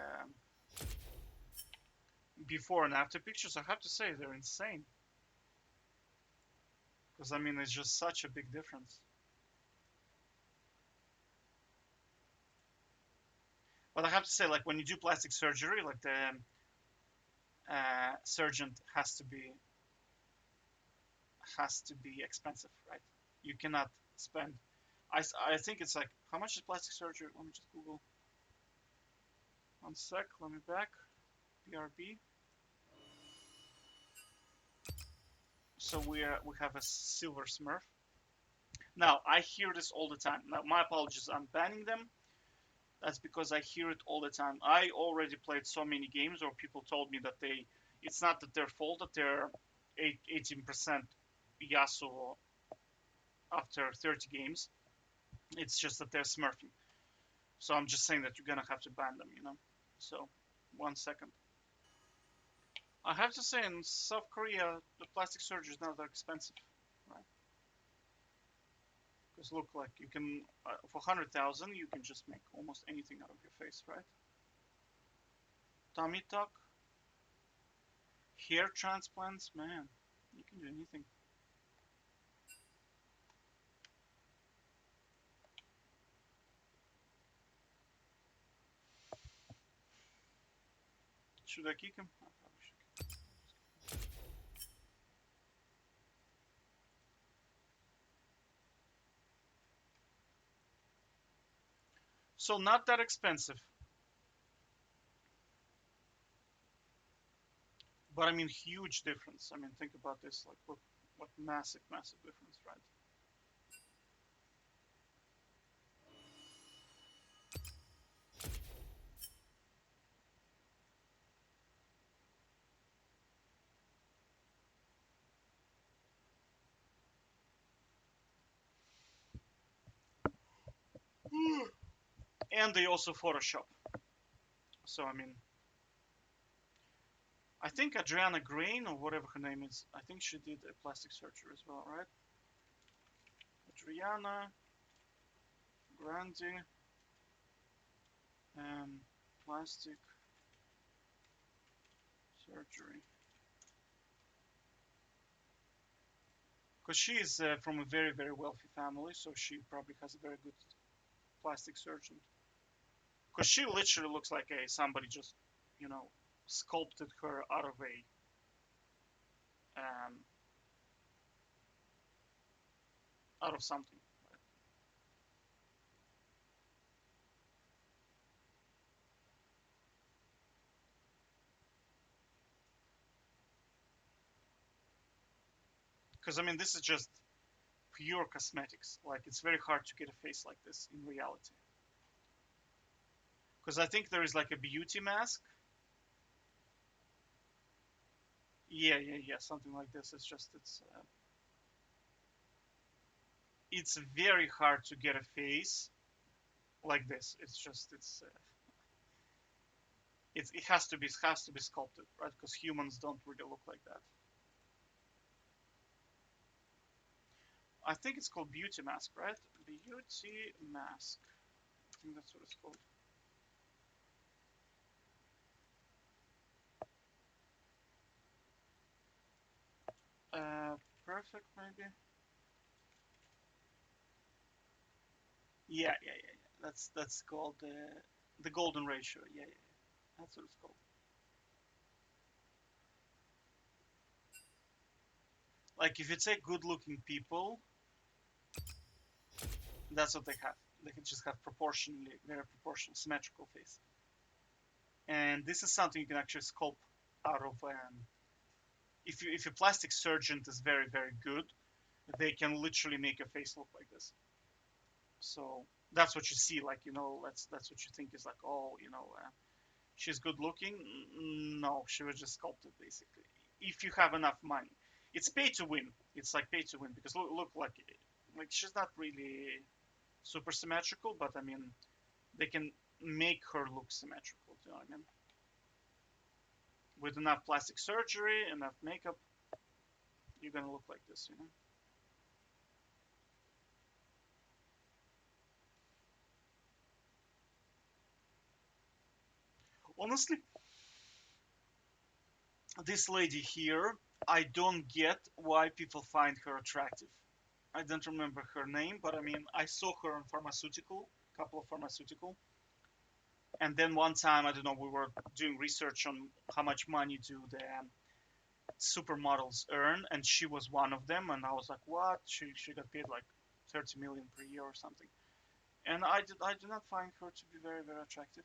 before and after pictures. I have to say they're insane. Because I mean, it's just such a big difference. But I have to say, like when you do plastic surgery, like the surgeon has to be expensive, right? You cannot spend. I think it's like, how much is plastic surgery? Let me just Google. One sec. Let me back. BRB. So we have a silver Smurf. Now I hear this all the time. Now my apologies. I'm banning them. That's because I hear it all the time. I already played so many games where people told me that it's not that their fault that they're 18% Yasuo after 30 games. It's just that they're smurfing. So I'm just saying that you're gonna have to ban them, you know? So, 1 second. I have to say, in South Korea, the plastic surgery is not that expensive, right? Because look, like you can, for 100,000, you can just make almost anything out of your face, right? Tummy tuck, hair transplants, man, you can do anything. Should I kick him? I probably should. So not that expensive. But I mean, huge difference. I mean, think about this. Like, what massive, massive difference, right? And they also Photoshop. So I mean, I think Adriana Grain or whatever her name is. I think she did a plastic surgery as well, right? Adriana Grande and plastic surgery. Because she is from a very, very wealthy family, so she probably has a very good plastic surgeon. Because she literally looks like a somebody just, you know, sculpted her um, out of something. Because I mean, this is just pure cosmetics. Like it's very hard to get a face like this in reality. Because I think there is like a beauty mask. Yeah, yeah, yeah, something like this. It's just it's very hard to get a face like this. It's just it has to be sculpted, right? Because humans don't really look like that. I think it's called beauty mask, right? Beauty mask. I think that's what it's called. Uh, perfect maybe. Yeah, yeah, yeah, yeah. That's called the golden ratio. Yeah, yeah, yeah. That's what it's called. Like if you take good-looking people, that's what they have. They can just have proportionally, very proportional, symmetrical face. And this is something you can actually sculpt out of. If your plastic surgeon is very, very good, they can literally make a face look like this. So that's what you see. Like that's what you think is like, oh, she's good looking. No, she was just sculpted basically. If you have enough money, it's pay to win. It's like pay to win because look like she's not really super symmetrical, but I mean they can make her look symmetrical. Do you know what I mean? With enough plastic surgery, enough makeup, you're gonna look like this. Honestly, this lady here, I don't get why people find her attractive. I don't remember her name, but I mean, I saw her on pharmaceutical, couple of pharmaceutical, and then one time, I don't know, we were doing research on how much money do the supermodels earn, and she was one of them, and I was like, what? She got paid like 30 million per year or something, and I do not find her to be very very attractive.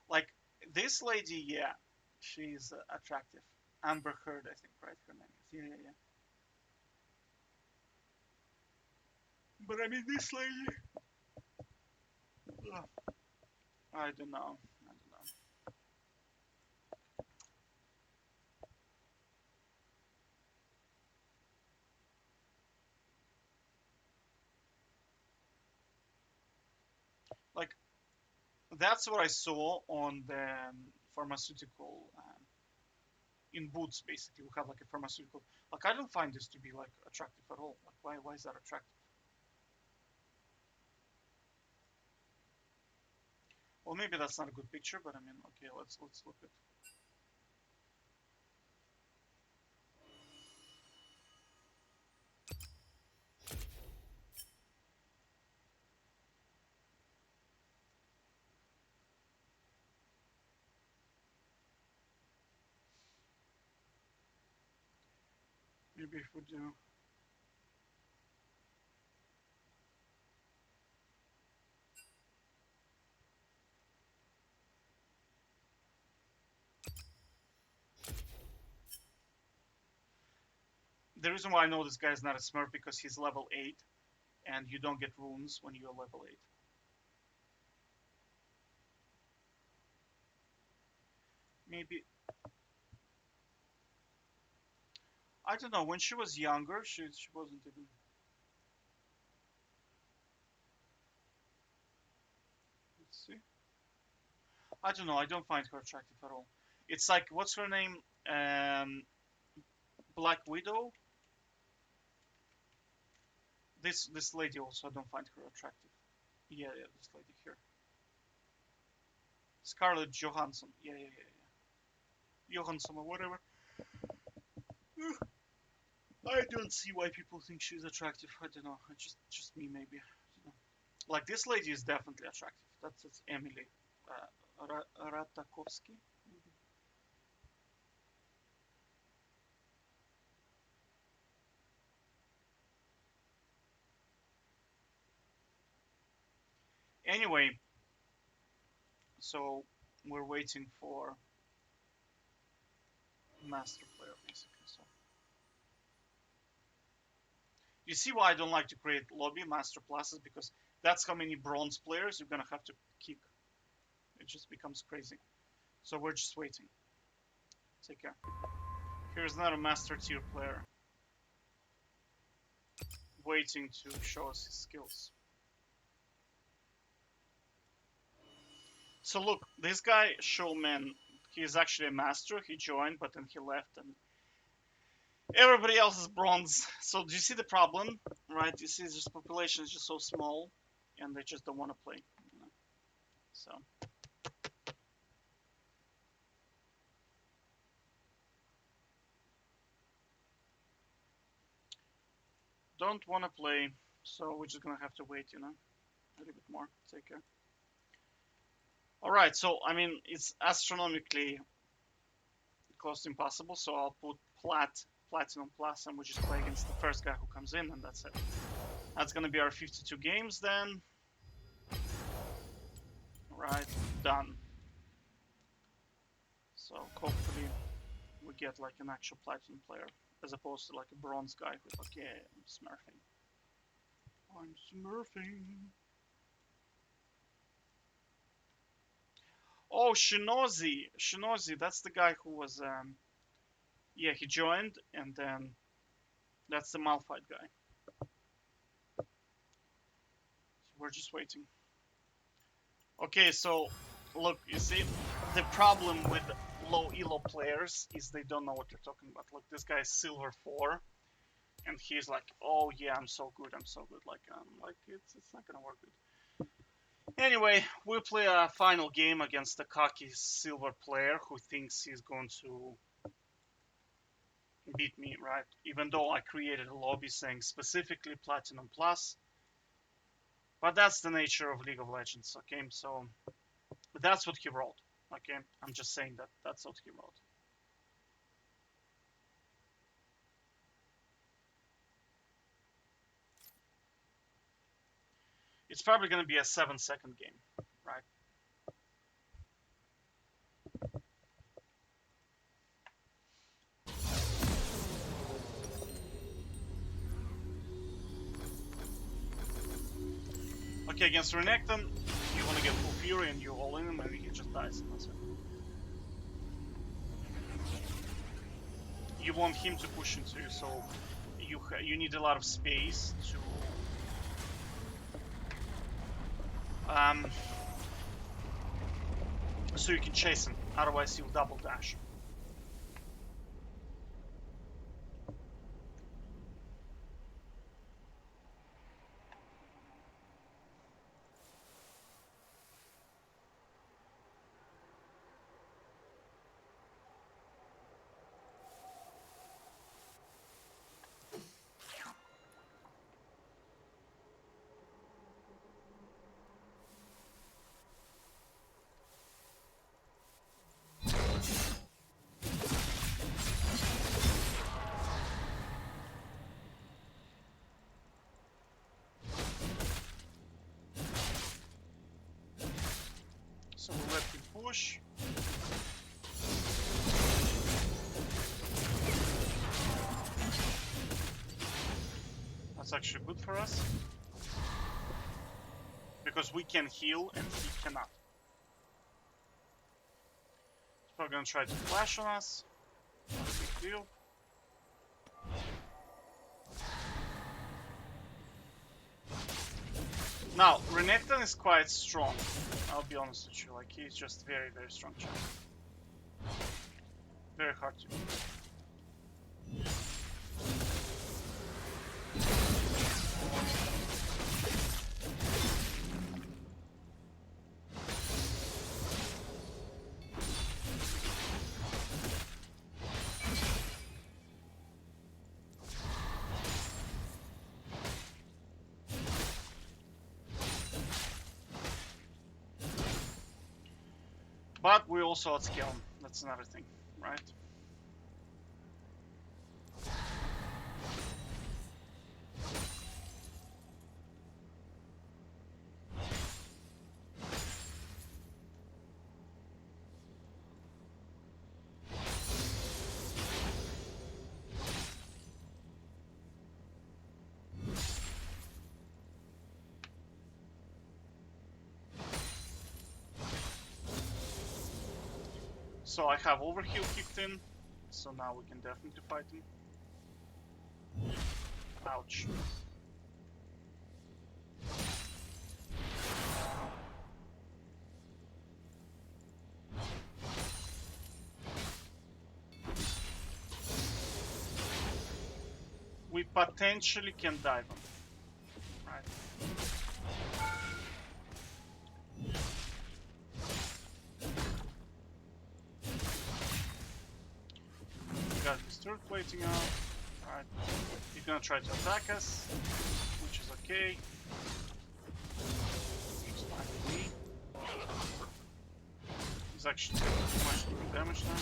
Like this lady, yeah, she's attractive. Amber Heard, I think, right? Her name is. Yeah, yeah, yeah. But I mean, this lady, ugh, I don't know. I don't know. Like that's what I saw on the pharmaceutical in Boots. Basically, we have like a pharmaceutical. Like I don't find this to be like attractive at all. Like why is that attractive? Well, maybe that's not a good picture, but I mean, okay, let's look at. Maybe if we do. The reason why I know this guy is not a smurf because he's level 8, and you don't get runes when you're level 8. Maybe I don't know. When she was younger, she wasn't even. Let's see. I don't know. I don't find her attractive at all. It's like, what's her name? Black Widow. This lady also, I don't find her attractive. Yeah, this lady here. Scarlett Johansson. Yeah. Johansson or whatever. I don't see why people think she's attractive. I don't know. Just me maybe. Like this lady is definitely attractive. That's Emily Ratakovsky. Anyway, so we're waiting for master player basically. So you see why I don't like to create lobby master classes, because that's how many bronze players you're gonna have to kick. It just becomes crazy. So we're just waiting. Take care. Here's another master tier player waiting to show us his skills. So look, this guy, Showman, he is actually a master. He joined, but then he left, and everybody else is bronze. So do you see the problem, right? You see this population is just so small, and they just don't want to play. You know? So don't want to play. So we're just gonna have to wait, you know, a little bit more. Take care. All right. So I mean, it's astronomically close to impossible. So I'll put platinum plus, and we'll just play against the first guy who comes in, and that's it. That's gonna be our 52 games then. Right, done. So hopefully we get like an actual platinum player, as opposed to like a bronze guy who's like, yeah, I'm smurfing. I'm smurfing. Oh, Shinozi, that's the guy who was, yeah, he joined, and then that's the Malphite guy. So we're just waiting. Okay, so look, you see, the problem with low elo players is they don't know what they're talking about. Look, this guy is silver 4, and he's like, oh yeah, I'm so good. Like it's not gonna work good. Anyway, we'll play a final game against a cocky silver player who thinks he's going to beat me, right? Even though I created a lobby saying specifically Platinum Plus. But that's the nature of League of Legends, okay? So that's what he wrote, okay? I'm just saying that that's what he wrote. It's probably going to be a 7-second game, right? Okay, against Renekton, you want to get full Fury and you all in him and he just dies. That's it. You want him to push into you, so you need a lot of space to so you can chase him. Otherwise, he'll double dash. So we'll let him push. That's actually good for us, because we can heal and he cannot. He's probably gonna try to flash on us. Not a big deal. Now, Renekton is quite strong. I'll be honest with you, like he's just very, very strong champion. Very hard to. But we also outscale him. That's another thing, right? So I have overheal kicked in, so now we can definitely fight him. Ouch. We potentially can dive him, right? We got his turret plating out. Alright. He's gonna try to attack us, which is okay. He's fine with me. He's actually taking too much damage now.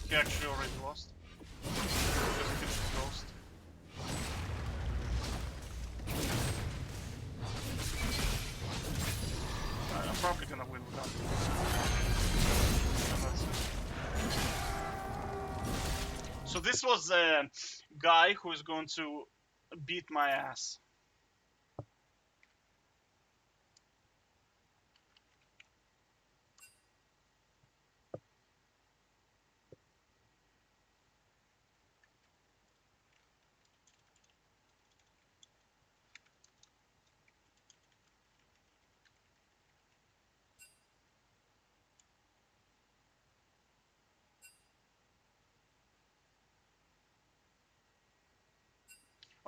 He actually already lost. Because he can just ghost. I'm probably gonna win without him. And that's it. So this was a guy who is going to beat my ass.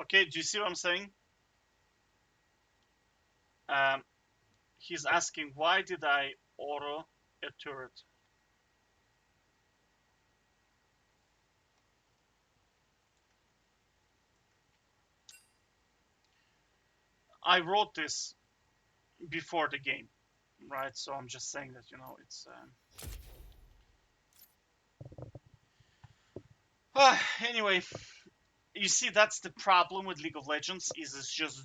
Okay, do you see what I'm saying? He's asking, why did I auto a turret? I wrote this before the game, right? So I'm just saying that, you know, it's... anyway, you see, that's the problem with League of Legends, is it's just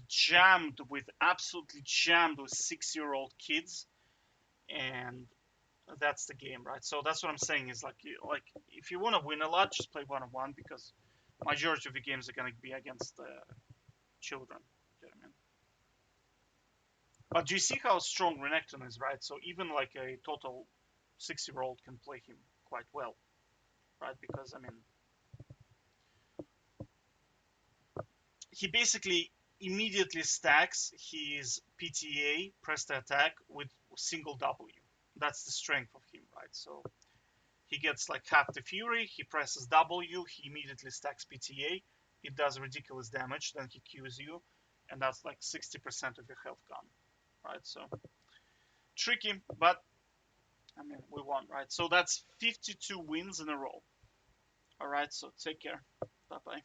absolutely jammed with 6-year-old kids, and that's the game, right? So that's what I'm saying is like if you want to win a lot, just play 1-on-1, because majority of the games are going to be against children. You know what I mean? But do you see how strong Renekton is, right? So even like a total 6-year-old can play him quite well, right? Because I mean, he basically immediately stacks his PTA, press to attack, with single W. That's the strength of him, right? So he gets like half the fury, he presses W, he immediately stacks PTA, it does ridiculous damage, then he Qs you, and that's like 60% of your health gone, right? So tricky, but I mean, we won, right? So that's 52 wins in a row. All right, so take care. Bye-bye.